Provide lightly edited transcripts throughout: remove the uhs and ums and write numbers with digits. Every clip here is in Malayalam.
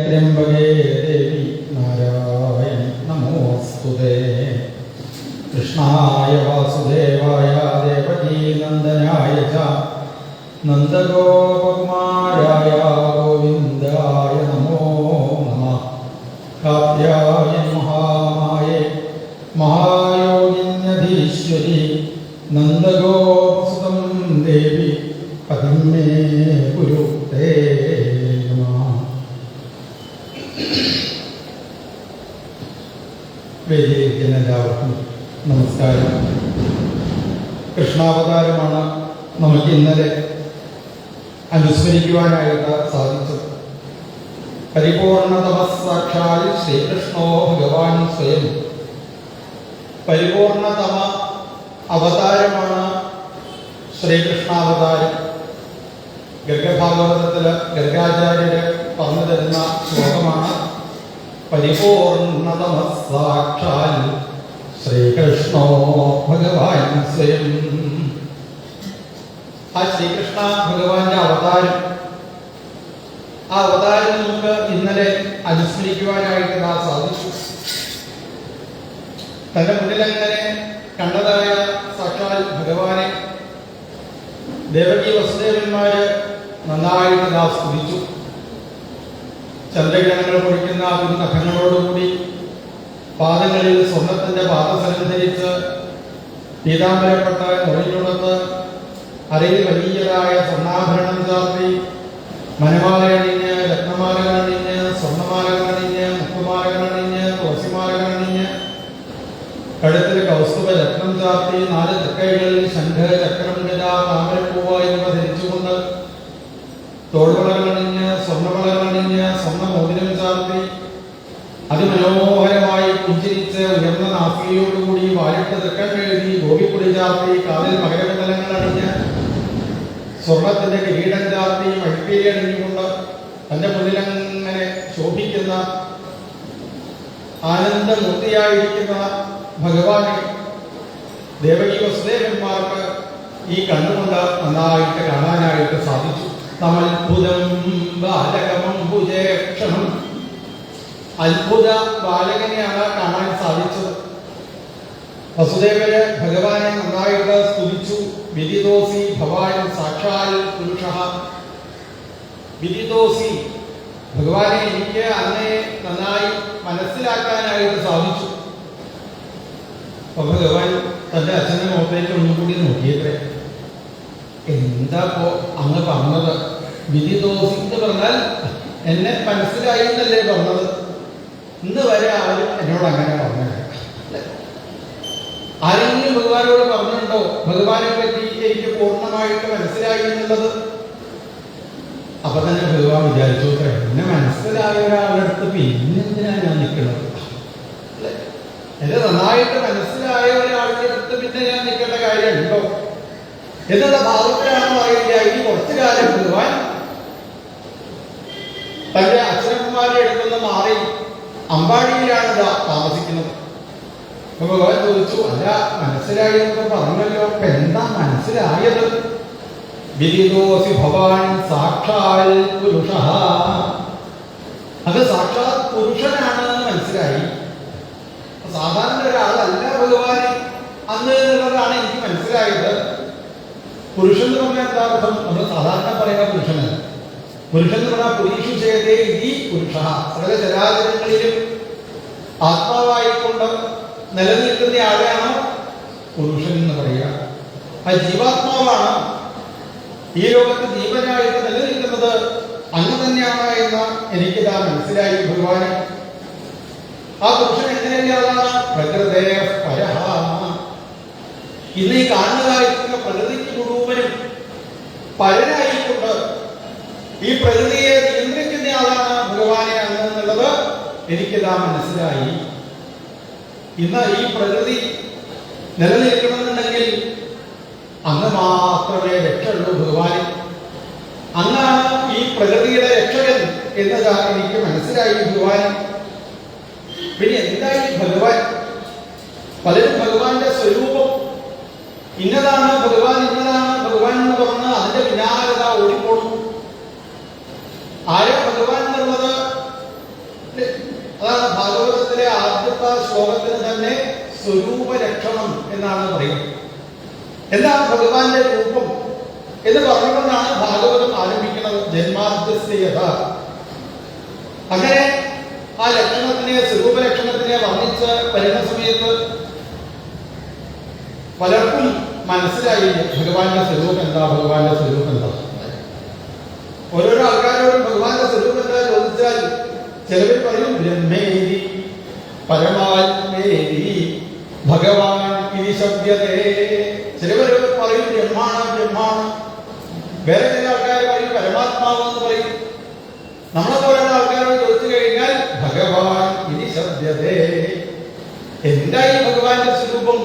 त्र्यंबके देवी नारायणी नमोस्तुते। कृष्णाय वासुदेवाय देवकी नंदनाय च नंदगोपकुमाराय गोविंदाय नमो नमः। कात्यायनि महामाये महायोगिन्यधीश्वरी नंदगोपसुतं देवी पतिं मे कुरु ते नमः। വേദിയിലിരിക്കുന്ന എല്ലാവർക്കും നമസ്കാരം. കൃഷ്ണാവതാരമാണ് നമുക്ക് ഇന്നലെ അനുസ്മരിക്കുവാനായിട്ട് സാധിച്ചത്. പരിപൂർണതമ സാക്ഷാൽ ശ്രീകൃഷ്ണോ ഭഗവാൻ സ്വയം. പരിപൂർണതമ അവതാരമാണ് ശ്രീകൃഷ്ണാവതാരം. ഗർഗഭാഗവതത്തില് ഗർഗാചാര്യര് പറഞ്ഞു തരുന്ന ശ്ലോകമാണ് പരിപൂർണതമ സാക്ഷാൽ ശ്രീകൃഷ്ണോ ഭഗവാൻ സ്വയം. ആ ശ്രീകൃഷ്ണ ഭഗവാന്റെ അവതാരം, ആ അവതാരം നമുക്ക് ഇന്നലെ അനുസ്മരിക്കുവാനായിട്ട് സാധിച്ചു. തന്റെ മുന്നിലങ്ങനെ കണ്ടതായ സാക്ഷാൽ ഭഗവാനെ ദേവകി വസുദേവന്മാര് നന്നായിട്ട് സ്തുതിച്ചു. ചന്ദ്രഗ്രഹങ്ങൾ പൊഴിക്കുന്ന ആ ഒരു നഖങ്ങളോടുകൂടി പാദങ്ങളിൽ സ്വർണത്തിന്റെ പാദസരം ധരിച്ച് പീതാംബരപ്പെട്ട മുറിഞ്ഞുടത്ത് അരയിൽ വലിയതായ സ്വർണ്ണാഭരണം ചാർത്തി മനമാലയണിഞ്ഞ് രത്നമാലകളണിഞ്ഞ് സ്വർണ്ണമാലകളണിഞ്ഞ് മുത്തുമാലകളണിഞ്ഞ് തുളസിമാലകളണിഞ്ഞ് കഴുത്തിൽ കൗസ്തുഭ രത്നം ചാർത്തി 4 തൃക്കൈകളിൽ ശംഖ ചക്രം ഗദ താമരപ്പൂവ എന്നിവ ധരിച്ചുകൊണ്ട് തോൾവളകളണിഞ്ഞ് സ്വർണ്ണവളകളണിഞ്ഞ് സ്വർണ്ണ മോതിരം ചാർത്തി അതിമനോഹരമായി പുഞ്ചിരിച്ച് ഉയർന്ന നാസികയോടുകൂടി വാലിട്ട തൃക്കൺ എഴുതി ഗോപിക്കുടി ചാർത്തി കാലിൽ മകരകുണ്ടലങ്ങൾ അണിഞ്ഞ് സ്വർണത്തിന്റെ കിരീടം ചാർത്തി മഴിപ്പേരി അണിഞ്ഞുകൊണ്ട് തന്റെ മുന്നിലങ്ങനെ ശോഭിക്കുന്ന ആനന്ദമൂർത്തിയായിരിക്കുന്ന ഭഗവാനെ ദേവകി വസുദേവന്മാർക്ക് ഈ കണ്ണുകൊണ്ട് നന്നായിട്ട് കാണാനായിട്ട് സാധിച്ചു. തമത്ഭുതം ബാലകമംബുജേക്ഷണം. അത്ഭുത ബാലകനെയാണ് കാണാൻ സാധിച്ചത്. വസുദേവര് ഭഗവാനെ നന്നായിട്ട് സ്തുതിച്ചു. വിദിതോസി ഭവാൻ സാക്ഷാൽ പുരുഷഃ. വിദിതോസി, ഭഗവാനെ എനിക്ക് അന്നേ നന്നായി മനസ്സിലാക്കാനായിട്ട് സാധിച്ചു. അപ്പൊ ഭഗവാൻ തന്റെ അച്ഛന്റെ മുഖത്തേക്ക് ഒന്നുകൂടി നോക്കിയത്രേ. എന്താപ്പോ അങ്ങ് പറഞ്ഞത്? വിദിതോസി എന്ന് പറഞ്ഞാൽ എന്നെ മനസ്സിലായി എന്നല്ലേ പറഞ്ഞത്? ഇന്ന് വരെ ആരും എന്നോട് അങ്ങനെ പറഞ്ഞില്ല. ആരെങ്കിലും ഭഗവാനോട് പറഞ്ഞിട്ടുണ്ടോ ഭഗവാനെ പറ്റി എനിക്ക് പൂർണ്ണമായിട്ട് മനസ്സിലായി എന്നുള്ളത്? അപ്പൊ തന്നെ ഭഗവാൻ വിചാരിച്ചു, എന്നെ മനസ്സിലായ ഒരാളുടെ അടുത്ത് പിന്നെന്തിനാ ഞാൻ നിൽക്കുന്നത്? എന്നെ നന്നായിട്ട് മനസ്സിലായ ഒരാളുടെ അടുത്ത് പിന്നെ ഞാൻ നിൽക്കേണ്ട കാര്യമുണ്ടോ എന്നുള്ള ഭാവത്തിലാണ് പറയില്ല. ഇനി കുറച്ചു കാലം ഭഗവാൻ തന്റെ അച്ഛനമ്മമാരുടെ അടുത്തുനിന്ന് മാറി അമ്പാടിയിലാണ് താമസിക്കുന്നത്. അപ്പൊ ഭഗവാൻ ചോദിച്ചു, അല്ല മനസ്സിലായി എന്നൊക്കെ പറഞ്ഞല്ലോ, അപ്പൊ എന്താ മനസ്സിലായത്? വിദിതോസി ഭവാൻ സാക്ഷാൽ പുരുഷഃ. അത് സാക്ഷാത് പുരുഷനാണെന്ന് മനസ്സിലായി. സാധാരണ ഒരാളല്ല ഭഗവാനെ അന്ന് എന്നുള്ളതാണ് എനിക്ക് മനസ്സിലായത്. പുരുഷൻ എന്ന് പറഞ്ഞാൽ എന്താ അർത്ഥം? നമ്മൾ സാധാരണ പറയുന്ന പുരുഷനല്ല. പുരുഷൻ എന്ന് പറഞ്ഞാൽ പുരുഷു ചെയ്തേ ഈ പുരുഷ. സകല ചരാചരങ്ങളിലും ആത്മാവായിക്കൊണ്ട് നിലനിൽക്കുന്ന ആളെയാണ് പുരുഷൻ എന്ന് പറയുക. ആ ജീവാത്മാവാണ് ഈ ലോകത്ത് ജീവനായിട്ട് നിലനിൽക്കുന്നത്. അങ്ങ് തന്നെയാണ് എന്ന് എനിക്കിതാ മനസ്സിലായി ഭഗവാനെ. ആ പുരുഷൻ എങ്ങനെയാണ്? പ്രകൃതേ പരഃ. ഇന്ന് ഈ കാണുന്നതായിരിക്കുന്ന പ്രകൃതിക്ക് മുഴുവനും പരനായിക്കൊണ്ട് ഈ പ്രകൃതിയെ നിയന്ത്രിക്കുന്ന ആളാണ് ഭഗവാനെ അങ്ങ് എന്നുള്ളത് എനിക്കിതാ മനസ്സിലായി. ഇന്ന് ഈ പ്രകൃതി നിലനിൽക്കണമെന്നുണ്ടെങ്കിൽ അങ്ങ് മാത്രമേ രക്ഷയുള്ളൂ ഭഗവാനെ. അങ്ങാണ് ഈ പ്രകൃതിയുടെ രക്ഷകൻ എന്നതാ എനിക്ക് മനസ്സിലായി ഭഗവാനെ. പിന്നെ എന്തായി ഭഗവാൻ? പലരും ഭഗവാന്റെ സ്വരൂപം ഇന്നതാണ് ഭഗവാൻ, ഇന്നതാണ് ഭഗവാൻ എന്ന് പറഞ്ഞ് അതിന്റെ പിന്നാലെ ഓടിപ്പോടും. ആരെ ഭഗവാൻ എന്നുള്ളത് ശ്ലോകത്തിന് തന്നെ സ്വരൂപ ലക്ഷണം എന്നാണ് പറയുന്നത്. എന്താണ് ഭഗവാന്റെ രൂപം എന്ന് പറഞ്ഞുകൊണ്ടാണ് ഭാഗവതം ആരംഭിക്കുന്നത്. ജന്മാദ്യസ്യത. അങ്ങനെ ആ ലക്ഷണത്തിനെ, സ്വരൂപ ലക്ഷണത്തിനെ വർണ്ണിച്ച് വരുന്ന സമയത്ത് പലർക്കും മനസ്സിലായില്ല ഭഗവാന്റെ സ്വരൂപം എന്താ, ഭഗവാന്റെ സ്വരൂപം എന്താ. ഓരോരോ ആൾക്കാരോടും ഭഗവാന്റെ സ്വരൂപം എന്താ ചോദിച്ചാൽ ചിലവർ പറയും ബ്രഹ്മേരി പരമാത്മേരി ഭഗവാൻ ഇനി ശബ്ദതേ. ചിലവർ പറയും ബ്രഹ്മാണ് ബ്രഹ്മാണ്. വേറെ ചില ആൾക്കാർ പറയും പരമാത്മാവെന്ന് പറയും. നമ്മളെ പോലുള്ള ആൾക്കാരോട് ചോദിച്ചു കഴിഞ്ഞാൽ ഭഗവാൻ ഇനി ശബ്ദതേ. എന്താ ഈ ഭഗവാന്റെ സ്വരൂപം?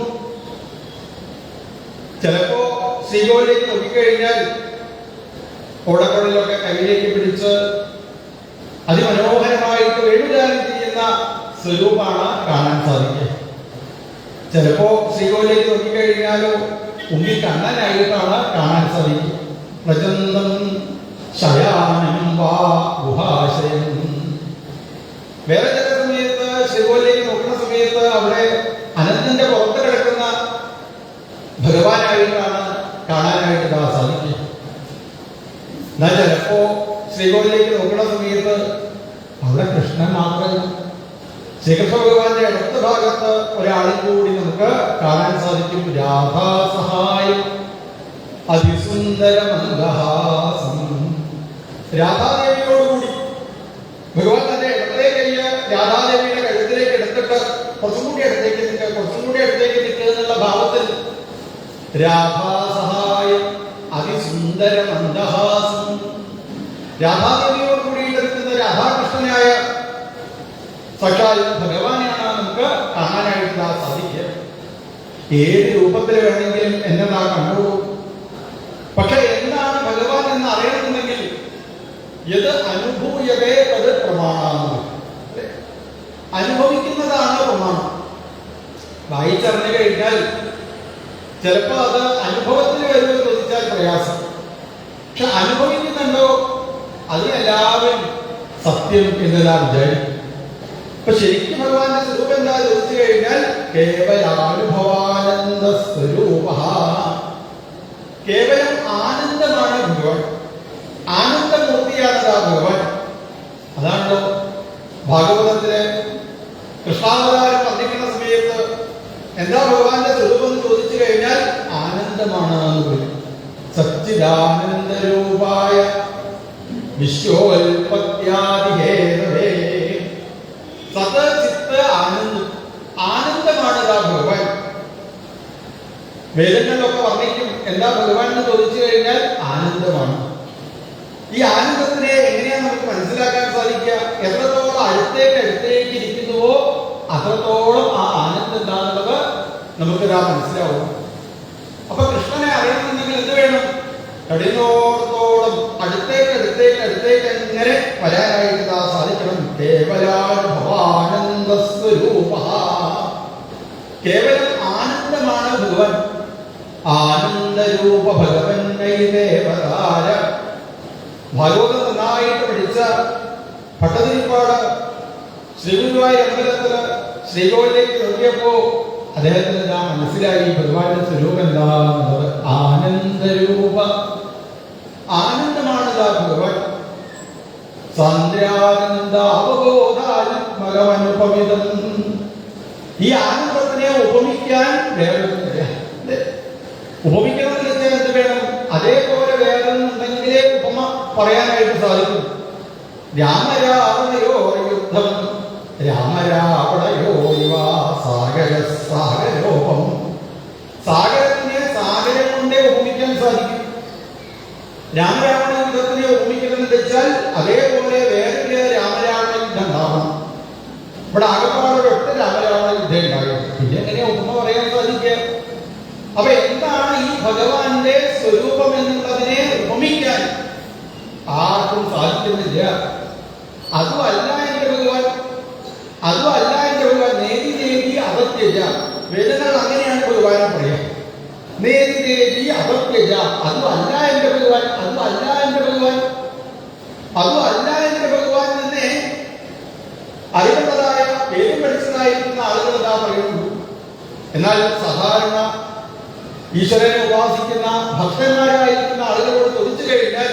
ചിലപ്പോ ശ്രീകോവിലേക്ക് നോക്കിക്കഴിഞ്ഞാൽ ഓടക്കുഴലൊക്കെ കയ്യിലേക്ക് പിടിച്ച് അതിമനോഹരമായിട്ട് വേണുഗാനം ചെയ്യുന്ന സ്വരൂപമാണ് കാണാൻ സാധിക്കുക. ചിലപ്പോ ശ്രീകോവിലേക്ക് നോക്കിക്കഴിഞ്ഞാലോ ഉണ്ണിക്കണ്ണനായിട്ടാണ് കാണാൻ സാധിക്കുക. പ്രചന്ദം ശയാനം വാ ഗുഹാശയം. വേറെ ചില സമയത്ത് ശ്രീകോവിലേക്ക് നോക്കുന്ന സമയത്ത് അവിടെ അനന്തന്റെ പുറത്ത് കിടക്കുന്ന ഭഗവാനായിട്ടാണ് കാണാനായിട്ട് സാധിക്കുക. എന്നാൽ ചിലപ്പോ ശ്രീകോവിലേക്ക് നോക്കുന്ന സമയത്ത് അവിടെ കൃഷ്ണൻ മാത്രമല്ല, ശ്രീകൃഷ്ണ ഭഗവാന്റെ അടുത്ത ഭാഗത്ത് ഒരാളിൽ കൂടി നമുക്ക് കാണാൻ സാധിക്കും. രാധാസഹായം അതിസുന്ദര മന്ദഹാസം. രാധാദേവിയോടുകൂടി ഭഗവാൻ തന്റെ ഇടത്തെ കയ്യ് രാധാദേവിയുടെ കഴുത്തിലേക്ക് എടുത്തിട്ട് കുറച്ചും കൂടി അടുത്തേക്ക് നിൽക്കുക, കുറച്ചും കൂടി അടുത്തേക്ക് നിൽക്കുക എന്നുള്ള ഭാവത്തിൽ രാധാസഹായം അതിസുന്ദര മന്ദഹാസം. രാധാദേവിയോട് കൂടിയിട്ട് നിൽക്കുന്ന രാധാകൃഷ്ണനായ സാക്ഷാൽ ഭഗവാനെയാണ് നമുക്ക് കാണാനായിട്ട് സാധിക്കുക. ഏത് രൂപത്തിൽ വേണമെങ്കിലും എന്നതാ കണ്ടോളൂ. പക്ഷെ എന്താണ് ഭഗവാൻ എന്ന് അറിയണമെന്നുണ്ടെങ്കിൽ ഇത് അനുഭൂയതേ അത് പ്രമാണമാണ്. അനുഭവിക്കുന്നതാണ് പ്രമാണം. വായിച്ചറിഞ്ഞു കഴിഞ്ഞാൽ ചിലപ്പോ അത് അനുഭവത്തിൽ വരുമെന്ന് ചോദിച്ചാൽ പ്രയാസം. പക്ഷെ അനുഭവിക്കുന്നുണ്ടോ അതിനെല്ലാവരും സത്യം എന്നതാണ് വിചാരിക്കും. അപ്പൊ ശരിക്കും ഭഗവാന്റെ സ്വരൂപം എന്താ ചോദിച്ചു കഴിഞ്ഞാൽ കേവലാനുഭവാനന്ദ സ്വരൂപ. കേവലം ആനന്ദമാണ് ഭഗവാൻ. ആനന്ദമൂർത്തിയാണ് ഭഗവാൻ. അതാണല്ലോ ഭാഗവതത്തിലെ കൃഷ്ണാവതാരം വർണ്ണിക്കുന്ന സമയത്ത് എന്താ ഭഗവാന്റെ സ്വരൂപം എന്ന് ചോദിച്ചു കഴിഞ്ഞാൽ ആനന്ദമാണ് എന്ന് പറയും. സച്ചിദാനന്ദരൂപായ വിശ്വോൽപത്യാദിഹേതവേ. സത് ചിത്ത് ആനന്ദം. ആനന്ദമാണ് ഭഗവാൻ. വേദങ്ങളിലൊക്കെ വർണ്ണിക്കും എന്താ ഭഗവാൻ എന്ന് ചോദിച്ചു കഴിഞ്ഞാൽ ആനന്ദമാണ്. ഈ ആനന്ദത്തിനെ എങ്ങനെയാണ് നമുക്ക് മനസ്സിലാക്കാൻ സാധിക്കുക? എത്രത്തോളം അടുത്തേക്ക് ഇരിക്കുന്നുവോ അത്രത്തോളം ആ ആനന്ദം എന്താണെന്നുള്ളത് നമുക്കിതാ മനസ്സിലാവും. അപ്പൊ കൃഷ്ണനെ അറിയണമെന്നുണ്ടെങ്കിൽ എന്ത് വേണം? കഠിനോടത്തോളം അടുത്തേക്ക് എങ്ങനെ വരാനായിട്ട് സാധിക്കണം. കേവലാനുഭവാനന്ദ സ്വരൂപ. കേവലം ആനന്ദമാണ് ഭഗവാൻ. ആനന്ദരൂപ ഭഗവൻ ദേവതാര. ഭാഗവതം നന്നായിട്ട് പഠിച്ച ഭട്ടതിരിപ്പാട് ശ്രീഗുരുവായൂർ അമ്പലത്തില് ശ്രീകോവിലേക്ക് നോക്കിയപ്പോ അദ്ദേഹത്തിന് ഞാൻ മനസ്സിലായി ഭഗവാന്റെ സ്വരൂപം എന്താണെന്നുള്ളത്. ആനന്ദരൂപ. ആനന്ദമാണ് ഭഗവാൻ. സന്ദ്രാനന്ദ അവബോധാത്മകമനുപമിതം. ഈ ആനന്ദത്തിനെ ഉപമിക്കാൻ വേറെ ഉപമിക്കണമെന്ന് വെച്ചാൽ എന്ത് വേണം? അതേപോലെ വേറെ ഉണ്ടെങ്കിലേ ഉപമ പറയാനായിട്ട് സാധിക്കും. രാമരാവണയോ യുദ്ധം രാമരാവണയോ ഇവ സാഗരോപം. സാഗരത്തിനെ സാഗരം കൊണ്ടേ ഉപമിക്കാൻ സാധിക്കും. രാമരാവണ യുദ്ധത്തിനെ ഉപമിക്കണമെന്ന് വെച്ചാൽ അതേപോലെ വേറൊരു രാമരാവണ യുദ്ധം ഉണ്ടാവണം. ഇവിടെ ആകപ്പാട് ഒറ്റ രാമരാവണ യുദ്ധം ഉണ്ടാകും. പിന്നെ എങ്ങനെ ഉപമ പറയാൻ സാധിക്കുക? അപ്പൊ എന്താണ് ഈ ഭഗവാന്റെ സ്വരൂപം എന്നുള്ളതിനെ ഉപമിക്കാൻ ആർക്കും സാധിക്കുന്നില്ല. അതുമല്ല എന്റെ ഭഗവാൻ, നേതി ദേവി അപത്യജ. വേദനകൾ അങ്ങനെയാണ് ഭഗവാനെ പറയാം. നേതി ദേവി അപത്യജ. അതുമല്ല എന്റെ ഭഗവാൻ തന്നെ അറിവുള്ളതായ പേരും പഠിച്ചതായിരിക്കുന്ന ആളുകൾ എന്നതാ പറയുന്നു. എന്നാൽ സാധാരണ ഈശ്വരനെ ഉപാസിക്കുന്ന ഭക്തന്മാരായിരിക്കുന്ന ആളുകളോട് ചോദിച്ചു കഴിഞ്ഞാൽ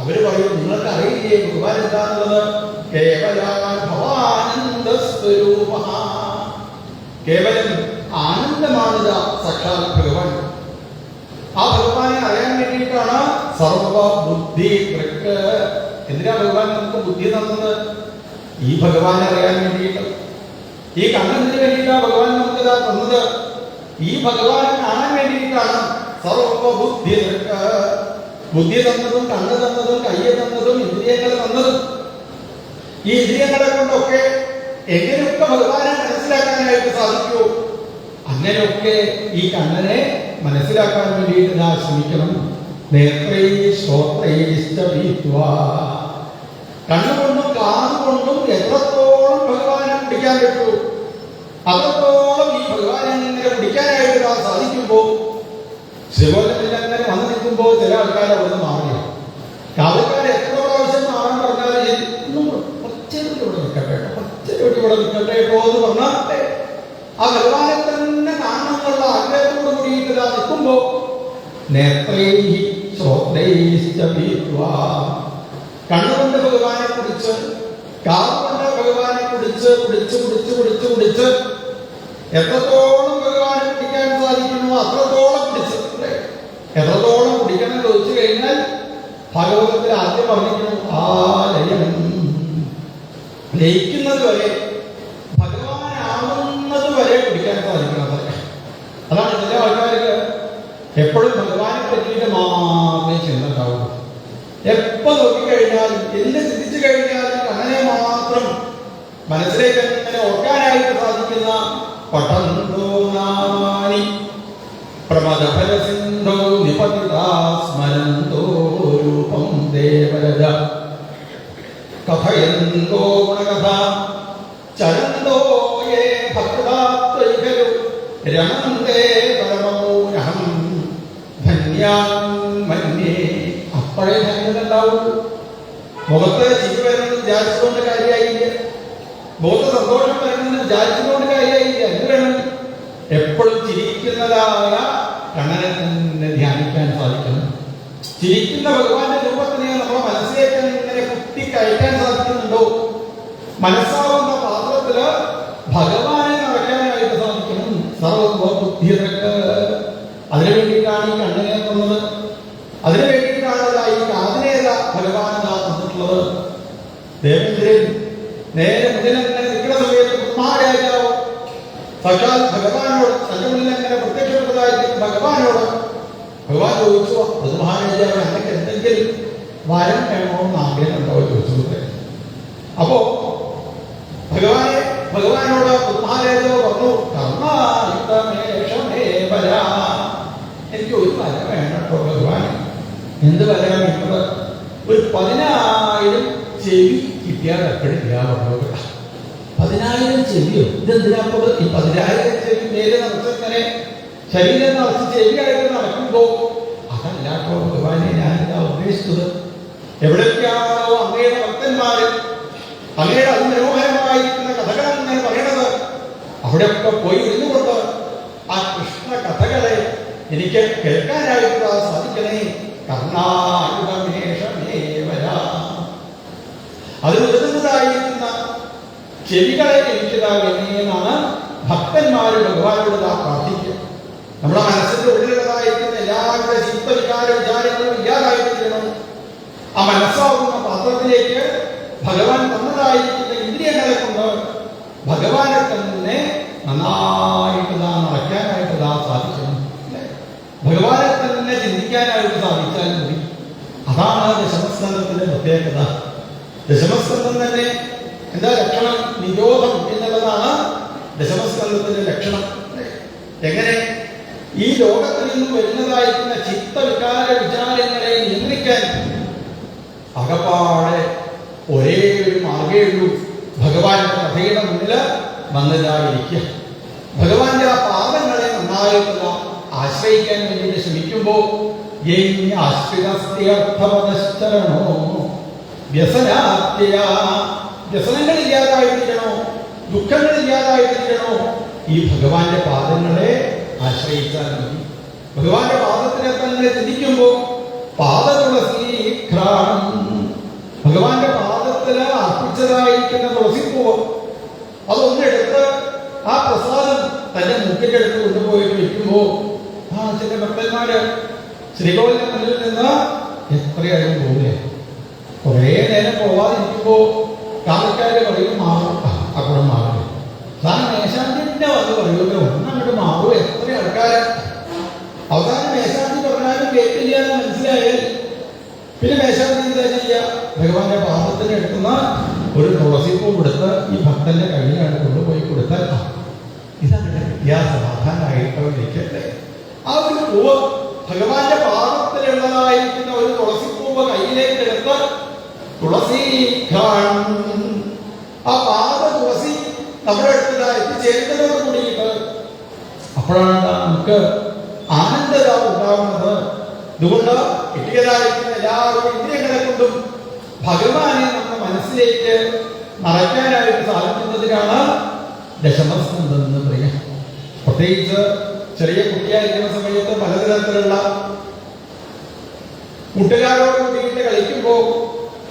അവര് പറയും, നിങ്ങൾക്ക് അറിയില്ലേ ഭഗവാൻ എന്താന്നുള്ളത്? കേവലം ആനന്ദമാണിത് സാക്ഷാൽ ഭഗവാൻ. ആ ഭഗവാനെ അറിയാൻ വേണ്ടിയിട്ടാണ് സർവബുദ്ധി ദൃക്. എന്തിനാ ഭഗവാൻ നമുക്ക് ബുദ്ധി തന്നത്? ഈ ഭഗവാനെ അറിയാൻ വേണ്ടിയിട്ട്. ഈ കണ്ണെന്തിനു വേണ്ടിയിട്ടാണ് ഭഗവാൻ നമുക്ക് ഇതാ തന്നത്? ഈ ഭഗവാനെ കാണാൻ വേണ്ടിയിട്ടാണ് സർവബുദ്ധി ദൃക്. ബുദ്ധി തന്നതും കണ്ണ് തന്നതും കയ്യ് തന്നതും ഇന്ദ്രിയങ്ങൾ തന്നതും. ഈ ഇന്ദ്രിയങ്ങളെ കൊണ്ടൊക്കെ എങ്ങനെയൊക്കെ ഭഗവാനെ മനസ്സിലാക്കാനായിട്ട് സാധിക്കുമോ അങ്ങനെയൊക്കെ ഈ കണ്ണനെ മനസ്സിലാക്കാൻ വേണ്ടിയിട്ട് ഞാൻ ശ്രമിക്കണം. കണ്ണുകൊണ്ടും കാതുകൊണ്ടും എത്രത്തോളം ഭഗവാനെ പിടിക്കാൻ പറ്റൂ അത്രത്തോളം ഈ ഭഗവാനെ ഇങ്ങനെ പിടിക്കാനായിട്ട് ഞാൻ സാധിക്കുമ്പോൾ ശ്രീകോലത്തിൽ അങ്ങനെ വന്നു നിൽക്കുമ്പോൾ ചില ആൾക്കാർ അവിടെ മാറിയ കാവൽക്കാർ എത്ര പ്രാവശ്യം മാറാൻ പറഞ്ഞാൽ കുറച്ചേരോട് ഇവിടെ നിൽക്കട്ടെ കേട്ടോ, കുറച്ചേരോട് ഇവിടെ നിൽക്കട്ടെ കേട്ടോ എന്ന് പറഞ്ഞാൽ ആ ഭഗവാനെ തന്നെ കാണണമെന്നുള്ള ആഗ്രഹത്തോട് കൂടിയിട്ട് നിൽക്കുമ്പോ കണ്ണുകൊണ്ട് ഭഗവാനെ കുടിച്ച് കാതുകൊണ്ട് ഭഗവാനെ കുടിച്ച് കുടിച്ച് കുടിച്ച് കുടിച്ച് കുടിച്ച് എത്രത്തോളം ഭഗവാനെ കുടിക്കാൻ സാധിക്കുന്നു അത്രത്തോളം കുടിച്ച്. എത്രത്തോളം കുടിക്കണം ചോദിച്ചു കഴിഞ്ഞാൽ ഭാഗവതത്തിൽ ആദ്യം പറഞ്ഞിരിക്കുന്നു ആലയം ലയിക്കുന്നത് വരെ ഭഗവാനാവുന്നത് വരെ കുടിക്കാൻ സാധിക്കണം. അതാണ് ചില ആൾക്കാർക്ക് എപ്പോഴും ഭഗവാനെ പറ്റിയിട്ട് മാത്രമേ ചിന്തണ്ടാവും. എപ്പോ നോക്കിക്കഴിഞ്ഞാൽ എന്ത് ചിന്തിച്ചു കഴിഞ്ഞാലും അങ്ങനെ മാത്രം മനസ്സിലേക്ക് അങ്ങനെ ഓർക്കാനായിട്ട് സാധിക്കുന്ന പഠന്തോ നാമാനി പ്രമദഫലസിന്ധോ നിപതിതാ സ്മരന്തോ രൂപം ദേവരജ കഥയന്തോ ഗുണകഥ ചരന്തോ യേ ഭക്താത്വൈകരു രമന്തേ പരമമൂനഹം ധന്യാൻ മന്യേ. അപ്പോഴേ ധന്യതണ്ടാവുള്ളൂ. മുഖത്ത് ചിരി വരുന്നത് വിചാരിച്ചുകൊണ്ട് കാര്യമായില്ല, മുഖത്ത് സന്തോഷം വരുന്നത് വിചാരിച്ചുകൊണ്ട് കാര്യമായില്ല. എന്ത് വേണം? എപ്പോഴും ചിരിക്കുന്നതായ കണ്ണനെ തന്നെ ധ്യാനിക്കാൻ സാധിക്കണം. ചിരിക്കുന്ന ഭഗവാന്റെ രൂപത്തിനെ നമ്മുടെ മനസ്സിലേക്ക് ഇങ്ങനെ കുത്തി കയറ്റാൻ സാധിക്കുന്നുണ്ടോ? മനസ്സാവുന്ന പാത്രത്തില് ഭഗവാനെ നിറയ്ക്കാനായിട്ട് സാധിക്കണം. സർവബുദ്ധിയൊക്കെ അതിനു വേണ്ടിയിട്ടാണ് ഈ കണ്ണിനെ തന്നത്. അതിനു വേണ്ടിയിട്ടാണ് ഈ കാതിനേത ഭഗവാനെ തന്നിട്ടുള്ളത്. ദേവേന്ദ്രൻ നേരെ മുന്നിൽ നിൽക്കുന്ന സമയത്ത് മഹാരാജാവ് സാക്ഷാൽ ഭഗവാനോട് തന്റെ മുന്നിൽ അങ്ങനെ പ്രത്യക്ഷപ്പെട്ടതായിരിക്കും ഭഗവാനോട് ഭഗവാൻ ചോദിച്ചു, അത് മഹാരാജാവ് എനിക്ക് എന്തെങ്കിലും വരം വേണോ എന്ന് ആഗ്രഹമുണ്ടോ ചോദിച്ചു. അപ്പോ ഭഗവാനോട് മഹാരാജാവ് പറഞ്ഞു, എനിക്ക് ഒരു വരം വേണം കേട്ടോ ഭഗവാൻ. എന്ത് വരാനുള്ളത്? ഒരു 10,000 ചെവി കിട്ടിയാൽ എപ്പോഴില്ല. 10,000 ചെവിയോ? ഇതെന്തിനാപ്പോൾ ഈ 10,000 ചെവി മേലെ നടച്ചിങ്ങനെ ശരീരം നടച്ച് ചെവിയായിട്ട് നടക്കുമ്പോ അതല്ലാട്ടോ ഭഗവാനെ ഞാനിതാ ഉദ്ദേശിച്ചത്. എവിടെയൊക്കെയാണോ അങ്ങയുടെ ഭക്തന്മാര് അങ്ങയുടെ അതിമനോഹരമായിരിക്കുന്ന കഥകളെങ്ങനെ പറയണത് അവിടെയൊക്കെ പോയി ഇരുന്നുകൊണ്ട് ആ കൃഷ്ണ കഥകളെ എനിക്ക് കേൾക്കാനായിട്ട് സാധിക്കണേ. അതിൽ ഉതകുന്നതായിരിക്കുന്ന ചെവികളെ എനിക്കിതാകണേന്നാണ് ഭക്തന്മാര് ഭഗവാനോട് പ്രാർത്ഥിക്കുക. നമ്മുടെ മനസ്സിന്റെ ഉള്ളിലുള്ളതായിരിക്കുന്ന എല്ലാവരുടെ ചിത്തവികാര വിചാരങ്ങളും ഇല്ലാതായിരിക്കണം. ആ മനസ്സാവുന്ന പാത്രത്തിലേക്ക് ഭഗവാൻ തന്നതായിരിക്കുന്ന ഇന്ദ്രിയങ്ങളെ കൊണ്ട് ഭഗവാനെ തന്നെ നന്നായിട്ട് നടക്കാനായിട്ട് സാധിക്കണം. ഭഗവാനെ തന്നെ ചിന്തിക്കാനായിട്ട് സാധിച്ചാൽ മതി. അതാണ് ദശമസ്കന്ധത്തിന്റെ പ്രത്യേകത. ദശമസ്കന്ധം തന്നെ എന്താ ലക്ഷണം? നിരോധം എന്നുള്ളതാണ് ദശമസ്കന്ധത്തിന്റെ ലക്ഷണം. എങ്ങനെ ഈ ലോകത്തിൽ നിന്നും വരുന്നതായിരിക്കുന്ന ചിത്തവികാര വിചാരങ്ങളെ നിയന്ത്രിക്കാൻ അകപ്പാടെ ഒരേ ഒരു മാർഗേ ഉള്ളൂ. ഭഗവാന്റെ കഥയുടെ മുന്നിൽ വന്നതായിരിക്കുക. ഭഗവാന്റെ ആ പാദങ്ങളെ നന്നായിട്ടുള്ള ആശ്രയിക്കാൻ വേണ്ടിയിട്ട് ശ്രമിക്കുമ്പോൾ ആശ്രിതസ്ഥിയർത്ഥപദശ്ചരണോ വ്യസനാത്യ വ്യസനങ്ങൾ ഇല്ലാതായിട്ടിരിക്കണോ, ദുഃഖങ്ങൾ ഇല്ലാതായിട്ടിരിക്കണോ, ഈ ഭഗവാന്റെ പാദങ്ങളെ ആശ്രയിച്ചാൽ മതി. ഭഗവാന്റെ പാദത്തിനെ തന്നെ ചിന്തിക്കുമ്പോൾ പാദതുളസീഘ്രാണം, ഭഗവാന്റെ പാദത്തിൽ അർപ്പിച്ചതായിരിക്കുന്ന തുളസിപ്പൂവ് അതൊന്നെടുത്ത് ആ പ്രസാദം തന്റെ മുക്കിന്റെ അടുത്ത് കൊണ്ടുപോയിട്ട് വെക്കുമ്പോ ചില ഭക്തന്മാര് ശ്രീകോവിലിന്റെ മുന്നിൽ നിന്ന് എത്രയായും പോകില്ല. കുറെ നേരം പോവാതിരിക്കുമ്പോ കാലക്കാര് പറയും മാറും, അവിടെ മാറും. അവസാനം മേശാന്തിന്റെ വന്ന് പറയുമല്ലോ ഒന്നങ്ങോട്ട് മാറും. എത്ര ആൾക്കാര് അവസാനം മേശാന്തി പറഞ്ഞാലും കേട്ടില്ല എന്ന് മനസ്സിലായാൽ പിന്നെ മേശാന്തി എന്താ ചെയ്യുക? ഭഗവാന്റെ പാദത്തിന് എടുക്കുന്ന ഒരു തുളസിപ്പൂ കൊടുത്ത് ഈ ഭക്തന്റെ കയ്യിലാണ് കൊണ്ടുപോയി കൊടുത്താൽ ഇതാണ് സമാധാനമായിട്ടവരിക്കട്ടെ. ആ ഒരു പൂവ് ഭഗവാന്റെ പാദത്തിലുള്ളതായിരിക്കുന്ന ഒരു തുളസിപ്പൂവ് കയ്യിലേക്ക് എടുത്ത് തുളസി ആ പാദ തുളസി നമ്മുടെ അടുത്ത് എത്തിച്ചേരുന്നതോട് കൂടിയിട്ട് അപ്പോഴാണ് നമുക്ക് ആനന്ദം ഉണ്ടാവുന്നത്. അതുകൊണ്ട് കിട്ടിയതായിരിക്കുന്ന എല്ലാവരും ഇന്ദ്രിയങ്ങളെ കൊണ്ടും ഭഗവാനെ നമ്മുടെ മനസ്സിലേക്ക് നിറയ്ക്കാനായിട്ട് സാധിക്കുന്നതിനാണ് ദശമസ്കന്ധം എന്ന് പറയാം. പ്രത്യേകിച്ച് ചെറിയ കുട്ടിയായിരിക്കുന്ന സമയത്ത് പലതരത്തിലുള്ള കൂട്ടുകാരോട് കൂടിയിട്ട് കളിക്കുമ്പോ,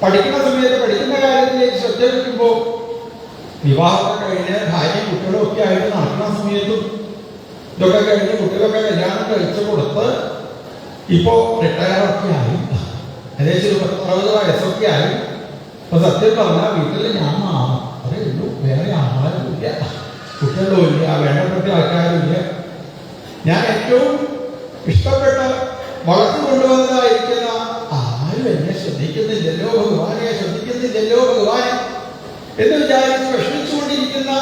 പഠിക്കുന്ന സമയത്ത് പഠിക്കുന്ന കാര്യത്തിലേക്ക് ശ്രദ്ധ വയ്ക്കുമ്പോ, വിവാഹമൊക്കെ കഴിഞ്ഞ് ഭാര്യയും കുട്ടികളും ഒക്കെ ആയിട്ട് നടക്കുന്ന സമയത്തും ഇതൊക്കെ കഴിഞ്ഞ് കുട്ടികളൊക്കെ കല്യാണം കഴിച്ചു കൊടുത്ത് ഇപ്പോ റിട്ടയറൊക്കെ ആയി, ഏകദേശം 60 വയസ്സൊക്കെ ആയി. അപ്പൊ സത്യം പറഞ്ഞാൽ വീട്ടിൽ ഞാൻ അതേ ഉള്ളൂ, വേറെ ആരും ഇല്ല, കുട്ടികളും ഇല്ല, വേണ്ടപ്പെട്ട ആൾക്കാരും ഇല്ല. ഞാൻ ഏറ്റവും ഇഷ്ടപ്പെട്ട് വളർത്തി കൊണ്ടുവന്നതായിരിക്കുന്ന ആരും എന്നെ ശ്രദ്ധിക്കുന്നില്ലല്ലോ ഭഗവാനെ, ശ്രദ്ധിക്കുന്നില്ലല്ലോ ഭഗവാനെ എന്ന് വിചാരിച്ച് വിഷമിച്ചുകൊണ്ടിരിക്കുന്ന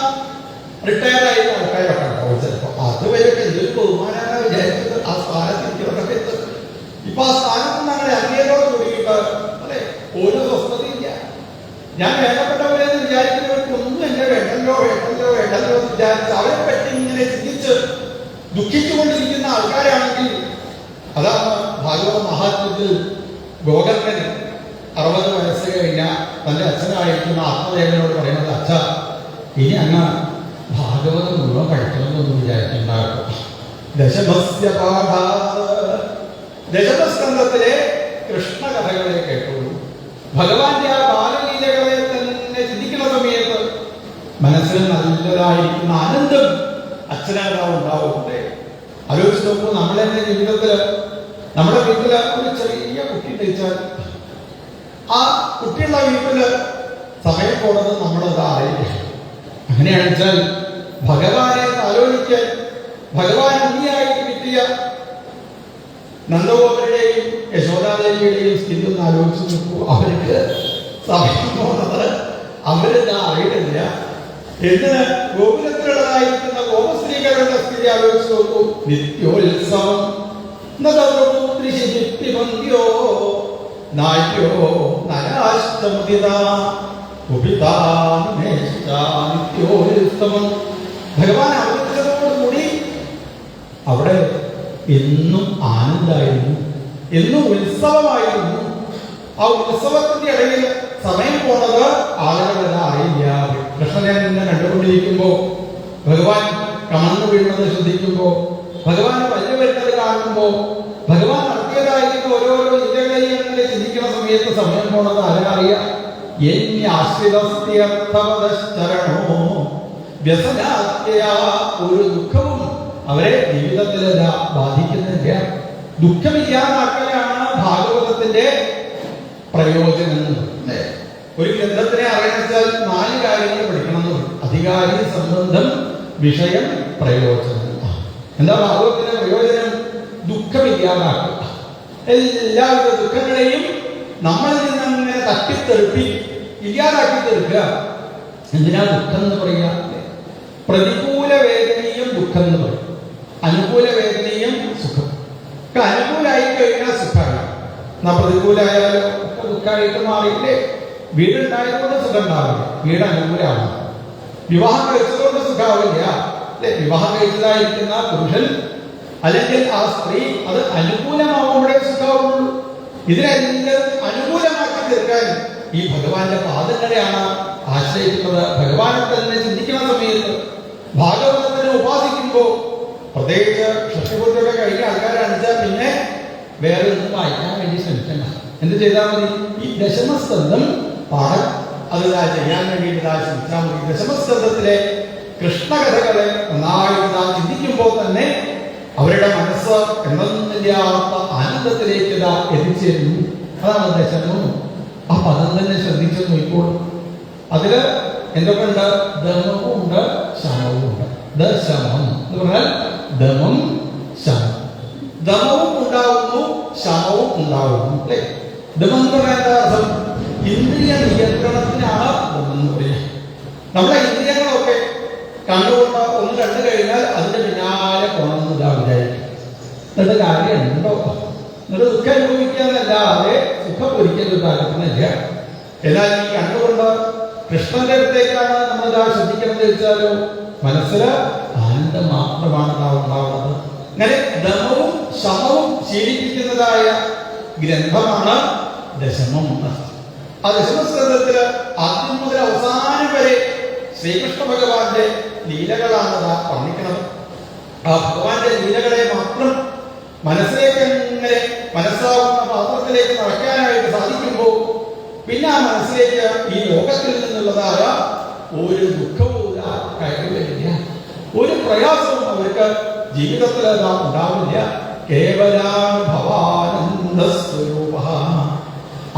റിട്ടയർഡായിരുന്ന ആൾക്കാരൊക്കെ ഉണ്ടാവും ചിലപ്പോൾ. അതുവരെയൊക്കെ എന്തൊരു ബഹുമാനാണ് വിചാരിച്ചത് ആ സ്ഥാനത്തിരിക്കുന്നതൊക്കെ. ഇപ്പൊ ആ സ്ഥാനത്ത് ഞങ്ങളെ അറിയലോട് കൂടിയിട്ട് അല്ലെ ഒരു സ്വസ്ഥതയില്ല. ഞാൻ വേണ്ടപ്പെട്ടവരെന്ന് വിചാരിക്കുന്നവർക്കൊന്നും എന്നെ വേണ്ടല്ലോ വേണ്ടല്ലോ വേണ്ടല്ലോ എന്ന് വിചാരിച്ച് അവരെ പറ്റി ഇങ്ങനെ ചിന്തിച്ച് ദുഃഖിച്ചുകൊണ്ടിരിക്കുന്ന ആൾക്കാരാണെങ്കിൽ അതാണ് ഭാഗവത മഹാത്മ്യത്തിൽ ഗോകർണൻ 60 വയസ്സ് കഴിഞ്ഞ തന്റെ അച്ഛനായിരിക്കുന്ന ആത്മദേവനോട് പറയുന്നത്, അച്ഛ ഇനി അങ്ങ് ഭാഗവതം മുഴുവൻ പഠിക്കണമെന്നൊന്നും വിചാരിക്കുന്നുണ്ടാകും. ദശമസ്കന്ധത്തിലെ കൃഷ്ണകഥകളെ കേട്ടുള്ളൂ. ഭഗവാന്റെ ആ ബാലലീലകളെ തന്നെ ചിന്തിക്കുന്ന സമയത്ത് മനസ്സിൽ നല്ലതായിരിക്കുന്ന ആനന്ദം അച്ഛനാകാവ് ഉണ്ടാവുന്നുണ്ട്. ആലോചിച്ച് നോക്കൂ, നമ്മളെന്നെ ജീവിതത്തില് നമ്മുടെ വീട്ടില് ഒരു ചെറിയ കുട്ടി കഴിച്ചാൽ ആ കുട്ടിയുള്ള വീട്ടില് സമയം പോണത് നമ്മളത് അറിയില്ല. അങ്ങനെയാണെന്ന് വെച്ചാൽ ഭഗവാനെ ആലോചിക്കാൻ ഭഗവാൻ ഉണ്ണിയായിട്ട് കിട്ടിയ നന്ദഗോപരുടെയും യശോദാദേവിയുടെയും സ്ഥിതി ഒന്ന് ആലോചിച്ച് നോക്കൂ. അവർക്ക് സമയം പോണത് അവരെന്താ അറിയില്ല. എന്തിന് ഗോകുലത്തിലുള്ളതായിരിക്കുന്ന ഗോപസ്ത്രീകളുടെ സ്ഥിതി ആലോചിച്ച് നോക്കൂ. നിത്യോത്സവം നദോ നാട്യോ നരാഷ്ടമുദിത നിത്യോത്സവം. ഭഗവാൻ അവതരിച്ചതോടുകൂടി അവിടെ എന്നും ആനന്ദമായിരുന്നു, എന്നും ഉത്സവമായിരുന്നു. ആ ഉത്സവത്തിന്റെ ഇടയിൽ സമയം പോണത് ആളുകളെല്ലാം അറിയില്ല. കൃഷ്ണനെ നിന്ന് കണ്ടുകൊണ്ടിരിക്കുമ്പോ, ഭഗവാൻ കമന്നു വീഴുന്നത് ശ്രദ്ധിക്കുമ്പോ, ഭഗവാൻ പല്ല് വരുന്നത് കാണുമ്പോ, ഭഗവാൻ നടത്തിയതായിരിക്കുന്ന ഓരോരോ ജില്ലകളെയും ചിന്തിക്കുന്ന സമയത്ത് സമയം പോണത് ആരറിയാം? ഒരു ദുഃഖവും അവരെ ജീവിതത്തിൽ ബാധിക്കുന്നില്ല. ദുഃഖമില്ലാതാക്കലാണ് ഭാഗവതത്തിന്റെ പ്രയോജനം. ഒരു ഗ്രന്ഥത്തിനെ അറിയാൻ 4 കാര്യങ്ങൾ പഠിക്കണം. അധികാരി, സംബന്ധം, വിഷയം, പ്രയോജനം. എന്താ ഭാഗവതത്തിന്റെ പ്രയോജനം? ദുഃഖമില്ലാതാക്കുക. എല്ലാവിധ ദുഃഖങ്ങളെയും നമ്മളിൽ നിന്ന് അങ്ങനെ തട്ടിത്തെറുപ്പി ഇല്ലാതാക്കി തീർക്കുക. എന്തിനാ ദുഃഖം എന്ന് പറയുക? പ്രതികൂല വേദനയും ദുഃഖം എന്ന് പറയും, അനുകൂല വേദനയും സുഖം. അനുകൂലമായി കഴിഞ്ഞാൽ സുഖമാണ്, എന്നാ പ്രതികൂലമായാലോ ഒക്കെ ദുഃഖമായിട്ട് മാറിയില്ലേ? വീടുണ്ടായതുകൊണ്ട് സുഖം ഉണ്ടാവില്ല, വീട് അനുകൂലമാണ്. വിവാഹം കഴിച്ചതുകൊണ്ട് സുഖമാവില്ല അല്ലെ? വിവാഹം കഴിച്ചതായിരിക്കുന്ന പുരുഷൻ അല്ലെങ്കിൽ ആ സ്ത്രീ അത് അനുകൂലമാവുമ്പോഴേ സുഖമാവുള്ളൂ. ഇതിനെല്ലാം അനുകൂലമാക്കി തീർക്കാൻ ഈ ഭഗവാന്റെ പാദങ്ങളെയാണ് ആശ്രയിക്കുന്നത്. ഭഗവാനെ തന്നെ ചിന്തിക്കുന്ന സമയത്ത് ഭാഗവതത്തിന് വായിക്കുമ്പോൾ, പ്രത്യേകിച്ച് ഷഷ്ടിപൂർത്തിയൊക്കെ കഴിഞ്ഞ ആൾക്കാരാണെച്ചാൽ പിന്നെ വേറെ ഒന്നും വായിക്കാൻ വേണ്ടി ശ്രമിക്കണ്ട. എന്ത് ചെയ്താൽ മതി? ഈ ദശമസ്കന്ധം പാഠം അത് ചെയ്യാൻ വേണ്ടിയിട്ട് ശ്രമിച്ചാൽ മതി. ദശമസ്കന്ധത്തിലെ കൃഷ്ണകഥകളെ നന്നായിട്ട് ചിന്തിക്കുമ്പോൾ തന്നെ അവരുടെ മനസ്സ് എന്നൊന്നില്ലാത്ത ആനന്ദത്തിലേക്ക് എത്തിച്ചേരുന്നു. അതാണ് ദശമം. ആ പദം തന്നെ ശ്രദ്ധിച്ചു നോക്കിക്കോളൂ. അതില് എന്തൊക്കെ ഉണ്ട്? ദമവും ഉണ്ട്, ശമവും ഉണ്ട്. ദശമം എന്ന് പറഞ്ഞാൽ ദമം, ശമം. ദമവും ഉണ്ടാവുന്നു, ശമവും ഉണ്ടാവുന്നു. അല്ലേ? ദമം എന്ന് പറയാൻ അർത്ഥം ഇന്ദ്രിയ നിയന്ത്രണത്തിനാണ് ദമം എന്ന് പറയുന്നത്. നമ്മുടെ ഇന്ദ്രിയങ്ങളൊക്കെ കണ്ടുകൊണ്ട് ഒന്ന് കണ്ടു കഴിഞ്ഞാൽ അതിന്റെ പിന്നാലെ പോകണമെന്നില്ല വിചാരിക്കും. എന്നിട്ട് കാര്യമുണ്ടോ? എന്നിട്ട് ദുഃഖം അനുഭവിക്കാന്നല്ലാതെ സുഖം ഒരിക്കലും താല്പര്യമില്ല. എന്നാൽ ഈ കണ്ടുകൊണ്ട് കൃഷ്ണന്റെ അടുത്തേക്കാണ് നമ്മൾ ശ്രദ്ധിക്കണമെന്ന് വെച്ചാലോ മനസ്സില് ആനന്ദം മാത്രമാണ് ഉണ്ടാവുന്നത്. അങ്ങനെ ദമവും ശമവും ശീലിപ്പിക്കുന്നതായ ഗ്രന്ഥമാണ് ദശമം. ആ ദശമസ്കന്ധത്തില് ആദ്യം മുതൽ അവസാനം വരെ ശ്രീകൃഷ്ണ ഭഗവാന്റെ ലീലകളാണ് വർണ്ണിക്കുന്നത്. ആ ഭഗവാന്റെ ലീലകളെ മാത്രം മനസ്സിലേക്ക് എങ്ങനെ മനസ്സാവുന്ന പാത്രത്തിലേക്ക് നടക്കാനായിട്ട് സാധിക്കുമ്പോൾ പിന്നെ ആ മനസ്സിലേക്ക് ഈ ലോകത്തിൽ നിന്നുള്ളതായ ഒരു ദുഃഖവും കയറി വരില്ല, ഒരു പ്രയാസവും അവർക്ക് ജീവിതത്തിൽ ഉണ്ടാവില്ല. കേവലാനുഭവാനന്ദ സ്വരൂപ,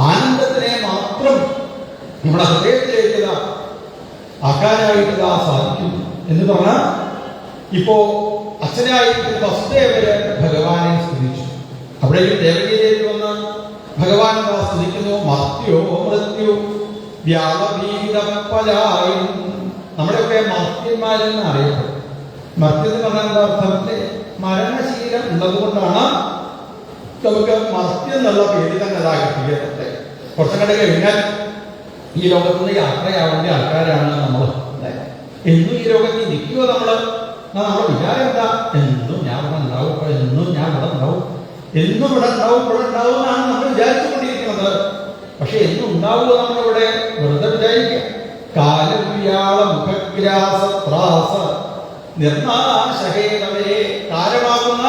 ആനന്ദത്തിനെ മാത്രം നമ്മുടെ ഹൃദയത്തിലേക്ക് ആക്കാനായിട്ട് സാധിക്കും എന്ന് പറഞ്ഞാൽ, ഇപ്പോ അച്ഛനായിരിക്കുന്ന വസുദേവര് ഭഗവാനെ സ്തുതിച്ചു. അവിടേക്കും ദേവകിയിലേക്ക് വന്ന് ഭഗവാൻ സ്തുതിക്കുന്നു. മർത്യോ മൃത്യു വ്യാപീതപ്പലായും. നമ്മുടെയൊക്കെ മർത്യന്മാരെന്ന് അറിയപ്പെടും. മർത്യത്തിന് പറഞ്ഞാൽ എന്താ അർത്ഥം? മരണശീലം ഉള്ളതുകൊണ്ടാണ് നമുക്ക് മർത്യം എന്നുള്ള പേര് തന്നെ കിട്ടിയത്. കുറച്ചും കണ്ട് കഴിഞ്ഞാൽ ഈ ലോകത്തുനിന്ന് യാത്രയാവേണ്ട ആൾക്കാരാണ് നമ്മൾ. എന്നും ഈ ലോകത്തിൽ നിൽക്കുമോ നമ്മള്? നമ്മുടെ വിചാരം എന്താ? എന്നും ഞാൻ ഇവിടെ ഉണ്ടാവും, എന്നും ഞാൻ ഇവിടെ ഉണ്ടാവും, എന്നും ഇവിടെ ഉണ്ടാവും എന്നാണ് നമ്മൾ വിചാരിച്ചുകൊണ്ടിരിക്കുന്നത്. പക്ഷെ എന്നും ഉണ്ടാവുക നമ്മളിവിടെ വെറുതെ വിചാരിക്കുക. കാലവ്യാള മുഖഗ്രാസ നിർനാശഹേതവേ, കാലമാകുന്ന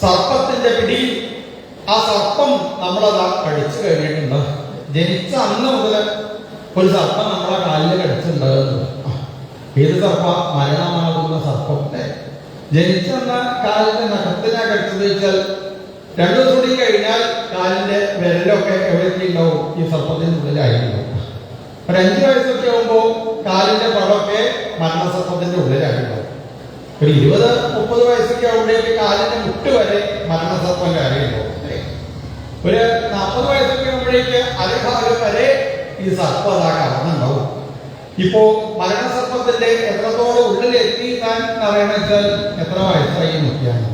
സർപ്പത്തിന്റെ പിടി, ആ സർപ്പം നമ്മളതാ കടിച്ചു കഴിഞ്ഞിട്ടുണ്ട്. ജനിച്ച അന്ന് മുതൽ ഒരു സർപ്പം നമ്മളെ കാലിൽ കടിച്ചിട്ടുണ്ട്. ഏത് സർപ്പ? മരണമാകുന്ന സർപ്പം. ജനിച്ചെന്ന കാലിന്റെ നഖത്തിനാ കടിച്ചത് വെച്ചാൽ 2 ദിവസം കൂടി കഴിഞ്ഞാൽ കാലിന്റെ വിരലൊക്കെ എവിടേക്ക് ഉണ്ടാവും? ഈ സർപ്പത്തിന്റെ ഉള്ളിലായിരുന്നു. ഒരു 5 വയസ്സൊക്കെ ആകുമ്പോൾ കാലിന്റെ പടമൊക്കെ മരണസർപ്പത്തിന്റെ ഉള്ളിലായിട്ടുണ്ടാവും. ഒരു 20-30 വയസ്സൊക്കെ ആകുമ്പോഴേക്ക് കാലിന്റെ മുട്ട് വരെ മരണസർപ്പം കയറിയിട്ടുണ്ടാവും. ഒരു 40 വയസ്സൊക്കെ ആകുമ്പോഴേക്ക് അരഭാഗം വരെ ഈ സർപ്പം കടന്നുണ്ടാവും. ഇപ്പോ മരണസർപ്പത്തിന്റെ എത്രത്തോളം ഉള്ളിലെത്തി താൻ അറിയണമെന്ന് വെച്ചാൽ എത്ര വയസ്സായി നോക്കിയാണ്.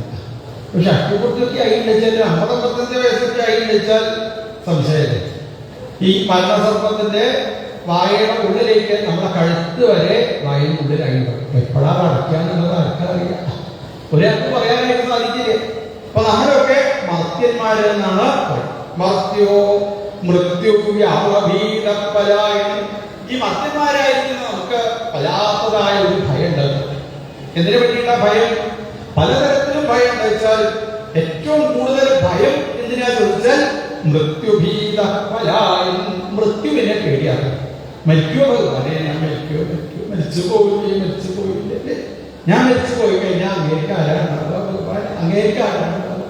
പക്ഷെ അഷ്ടപൂർത്തിയൊക്കെ ആയിണ്ടെച്ചാൽ 50-55 വയസ്സൊക്കെ ആയിണ്ടെച്ചാൽ സംശയമില്ല. ഈ മരണസർപ്പത്തിന്റെ വായയുടെ ഉള്ളിലേക്ക് നമ്മുടെ കഴുത്ത് വരെ വായയുടെ ഉള്ളിലായിട്ടുണ്ടാവും. എപ്പോഴാണ് അടയ്ക്കാന്നുള്ളത് ആർക്കറിയാം, ഒരാൾക്ക് പറയാനായിട്ട് സാധിക്കില്ല. അപ്പൊ നമ്മളൊക്കെ മർത്യന്മാര് എന്നാണ് പറയുന്നത്. മർത്യോ മൃത്യു വ്യാപീതപ്പലായനം. ഈ മർത്യന്മാരായിരിക്കുന്ന നമുക്ക് വല്ലാത്തതായ ഒരു ഭയം ഉണ്ട്. എന്തിനെ പറ്റിയിട്ടാ ഭയം? പലതരത്തിലും ഭയം എന്ന് വെച്ചാൽ ഏറ്റവും കൂടുതൽ ഭയം എന്തിനാ ചോദിച്ചാൽ മൃത്യുഭീതപ്പലായനം, മൃത്യുവിനെ പേടിയാണ്. മരിക്കോ ഭഗവാനെ, ഞാൻ മരിക്കോ മരിച്ചു പോയില്ലേ, ഞാൻ മരിച്ചു പോയി കഴിഞ്ഞാൽ അങ്ങേർക്ക് ആരാണ്ടാവുക ഭഗവാൻ? അങ്ങേർക്ക് ആരാണ്ടാവുക?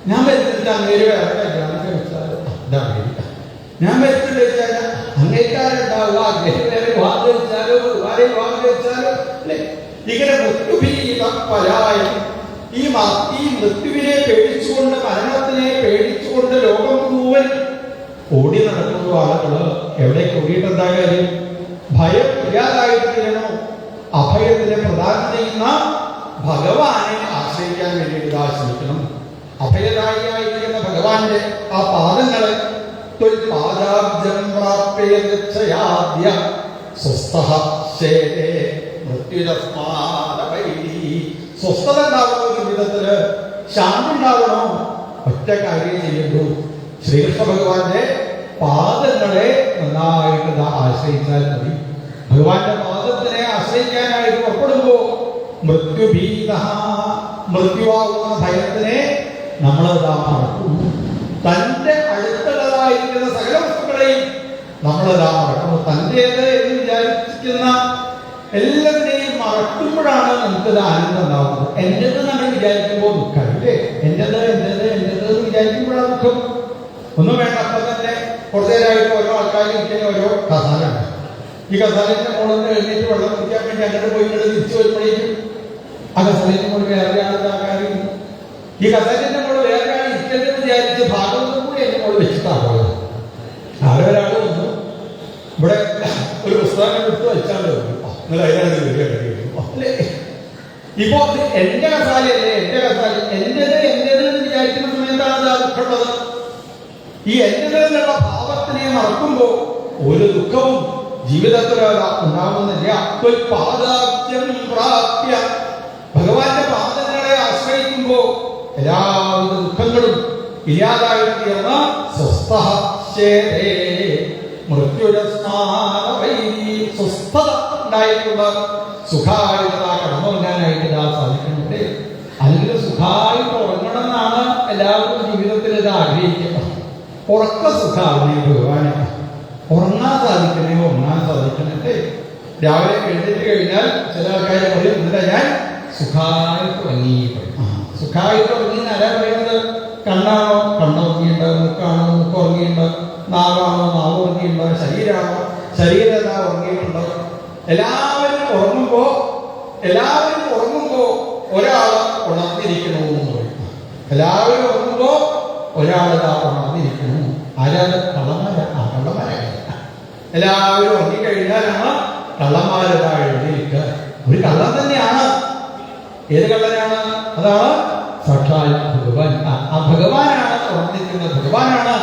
ഞാൻ മരിച്ചിട്ട് അങ്ങേര് വേറെ കല്യാണം കഴിച്ചാലോ? അമേരിക്ക. ഞാൻ മരിച്ചിട്ട് വെച്ചാൽ അങ്ങേക്കാരുണ്ടാവുക, അങ്ങേര് വേറെ വിവാഹം കഴിച്ചാലോ ഭഗവാനെ വിവാഹം കഴിച്ചാലോ? അല്ലെ? ഇങ്ങനെ മൃത്യുഭീതപ്പലായനം, ഈ മൃത്യുവിനെ പേടിച്ചുകൊണ്ട്, മരണത്തിനെ പേടിച്ചുകൊണ്ട് ലോകം മുഴുവൻ ഓടി നടക്കുന്ന ആളുകള് എവിടേക്ക് ഓടിയിട്ട് എന്താ കാര്യം? ഭയം ഇല്ലാതായിട്ട് തീരണോ? അഭയത്തിനെ പ്രദാനം ചെയ്യുന്ന ഭഗവാനെ ആശ്രയിക്കാൻ വേണ്ടിയിട്ട് ശ്രമിക്കണം. അഭയദായിയായിരിക്കുന്ന ഭഗവാന്റെ ആ പാദങ്ങളെ പാദാബ്ജം പ്രാപ്യയാദ്യ സ്വസ്ഥഃ ശേതേ മൃത്യുരസ്മാദപൈഹി. സ്വസ്ഥത ഉണ്ടാവണോ ജീവിതത്തില്? ശാന്തി ഉണ്ടാവണോ? ഒറ്റ കാര്യം ചെയ്യുള്ളൂ, ശ്രീകൃഷ്ണ ഭഗവാന്റെ പാദങ്ങളെ നന്നായിട്ട് ആശ്രയിച്ചാൽ മതി. ഭഗവാന്റെ പാദത്തിനെ ആശ്രയിക്കാനായിട്ട് പുറപ്പെടുമ്പോ മൃത്യുഭീത, മൃത്യുവാകുന്ന ഭയത്തിനെ നമ്മളതാ മറക്കുന്നു. തൻ്റെ അടുത്തുള്ളതായിരിക്കുന്ന സകല വസ്തുക്കളെയും നമ്മളതാ മറക്കുന്നു. തൻ്റേത് എന്ന് വിചാരിക്കുന്ന എല്ലാവരെയും മറക്കുമ്പോഴാണ് നമുക്കത് ആനന്ദം ഉണ്ടാവുന്നത്. എൻ്റെത് നമ്മൾ വിചാരിക്കുമ്പോൾ ദുഃഖം അല്ലേ? എൻ്റെത് എന്ന് വിചാരിക്കുമ്പോഴാണ് ദുഃഖം. ഒന്നും വേണ്ട, അപ്പം തന്നെ കുറച്ചു നേരമായിട്ട് ഓരോ ആൾക്കാർ ഇരിക്കുന്ന ഓരോ കസാലുണ്ട്. ഈ കസാലിന്റെ മുകളിൽ നിന്ന് എഴുന്നേറ്റ് വെള്ളം കുടിക്കാൻ വേണ്ടി അങ്ങോട്ട് പോയി തിരിച്ചു വരുമ്പോഴേക്കും ആ കസാലിന്റെ മുകളിൽ വേറെ ആൾക്കാരിക്കുന്നു. ഈ കസാലിന്റെ മുകളിൽ വേറെ ആൾ ഇരിക്കരുതെന്ന് വിചാരിച്ച് ഭാഗവതം കൂടി എന്റെ മുകളിൽ വെച്ചിട്ടാണ് പോയത്. ആരോ ഒരാൾ വന്നു ഇവിടെ ഒരു പുസ്തകം എടുത്ത് വെച്ചാൽ ഇപ്പോ എന്റെ കസാലയല്ലേ, എന്റെ കസാല എന്റേത് വിചാരിക്കുന്ന സമയത്താണ് ആ ദുഃഖമുള്ളത്. ഈ എന്റേത് എന്നുള്ള ഭാവത്തിനെ മറക്കുമ്പോ ഒരു ദുഃഖവും ജീവിതത്തിൽ ഉണ്ടാവുന്നില്ല. ഭഗവാന്റെ പാദങ്ങളെ ആശ്രയിക്കുമ്പോ എല്ലാവിധ ദുഃഖങ്ങളും ഇല്ലാതായി തീർന്ന സ്വസ്ഥത ഉണ്ടായിട്ടുള്ള സുഖായുധത കടന്നുറങ്ങാനായിട്ട് ഇതാ സാധിക്കുന്നുണ്ട്. അല്ലെങ്കിൽ സുഖമായിട്ട് ഉറങ്ങണം എന്നാണ് എല്ലാവർക്കും ജീവിതത്തിൽ ഇത് ആഗ്രഹിക്കുന്നത്. ഉറക്ക സുഖാവിനെ ഭഗവാനെ ഉറങ്ങാൻ സാധിക്കണേ. രാവിലെ എഴുന്നേറ്റ് കഴിഞ്ഞാൽ ചില ആൾക്കാർ പറയും, ഇന്നലെ ഞാൻ സുഖമായിട്ട് ഉറങ്ങിയിട്ടുണ്ട്. സുഖമായിട്ട് ഉറങ്ങിയെന്ന് ആരാ പറയുന്നത്? കണ്ണാണോ കണ്ണുറങ്ങിയുണ്ട്, മൂക്കാണോ മൂക്ക് ഉറങ്ങിയുണ്ട്, നാവാണോ നാവ് ഉറങ്ങിയുണ്ട്, ശരീരം എന്താ ഉറങ്ങിയിട്ടുണ്ട്. എല്ലാവരും ഉറങ്ങുമ്പോ ഒരാൾ ഉണർന്നിരിക്കണമെന്ന് പറയും. എല്ലാവരും ഉറങ്ങുമ്പോ ഒരാളതാ ഉണർന്നിരിക്കണം. ആരാണ്? കള്ളന്മാരായ എല്ലാവരും ഉറങ്ങിക്കഴിഞ്ഞാലാണ് കള്ളന്മാരതാ എഴുതിയിരിക്കുക. ഒരു കള്ളൻ തന്നെയാണ്. ഏത് കള്ളനാണ്? അതാണ് സാക്ഷാൽ ഭഗവാൻ. ആ ഭഗവാനാണ് ഉണർന്നിരിക്കുന്നത്. ഭഗവാനാണ്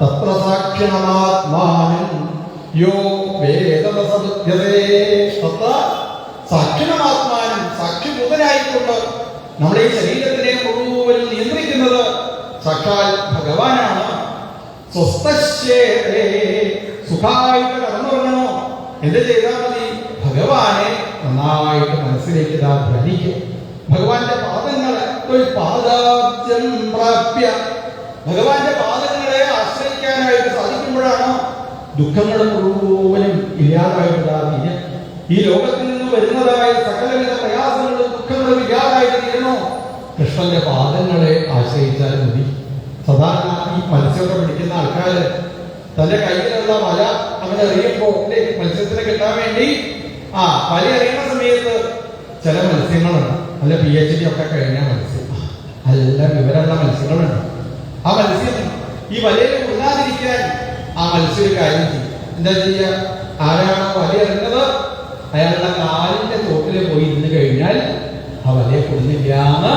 തത്ര സാക്ഷിണമാത്മാനം യോ വേദമസബുദ്ധ്യതേ. തത്ര സാക്ഷിണമാത്മാനം, സാക്ഷിഭൂതനായിക്കൊണ്ട് നമ്മുടെ ഈ ശരീരത്തിനെ മുഴുവൻ നിയന്ത്രിക്കുന്നത് സാക്ഷാൽ ഭഗവാനാണ്. സ്വസ്ഥശ്ചേതേ, സുഖമായിട്ട് കടന്നുറങ്ങണോ? എന്ത് ചെയ്താൽ മതി? ഭഗവാനെ നന്നായിട്ട് മനസ്സിലേക്ക് ധ്യാനിക്കും. ഭഗവാന്റെ പാദങ്ങളെ പാദാബ്ജം പ്രാപ്യ, ഭഗവാന്റെ പാദങ്ങളെ ആശ്രയിക്കാനായിട്ട് സാധിക്കുമ്പോഴാണ് ദുഃഖങ്ങൾ മുഴുവനും ഇല്ലാതായിട്ട് തീരും. ഈ ലോകത്തിൽ നിന്ന് വരുന്നതായ സകലവിധ പ്രയാസങ്ങളും ദുഃഖങ്ങളും ഇല്ലാതായിട്ട് തീരണോ? കൃഷ്ണന്റെ പാദങ്ങളെ ആശ്രയിച്ചാൽ മതി. സാധാരണ ഈ മത്സ്യമൊക്കെ പിടിക്കുന്ന ആൾക്കാര് തന്റെ കയ്യിലുള്ള വല അങ്ങനെ എറിയുമ്പോ മത്സ്യത്തിനെ കിട്ടാൻ വേണ്ടി വല എറിയുന്ന സമയത്ത് ചില മത്സ്യങ്ങളുണ്ട്, നല്ല PhD ഒക്കെ കഴിഞ്ഞ മത്സ്യം, നല്ല വിവരമുള്ള മത്സ്യങ്ങളുണ്ട്. ആ മത്സ്യം ഈ വലയിൽ കുടുങ്ങാതിരിക്കാൻ ആ മത്സ്യം ഒരു കാര്യം ചെയ്യും. എന്താ ചെയ്യുക? ആരാണോ വല എറിഞ്ഞത് അയാളുടെ കാലിന്റെ തോട്ടിൽ പോയി ഇരുന്ന് കഴിഞ്ഞാൽ ആ വലയെ കുടുങ്ങില്ലാന്ന്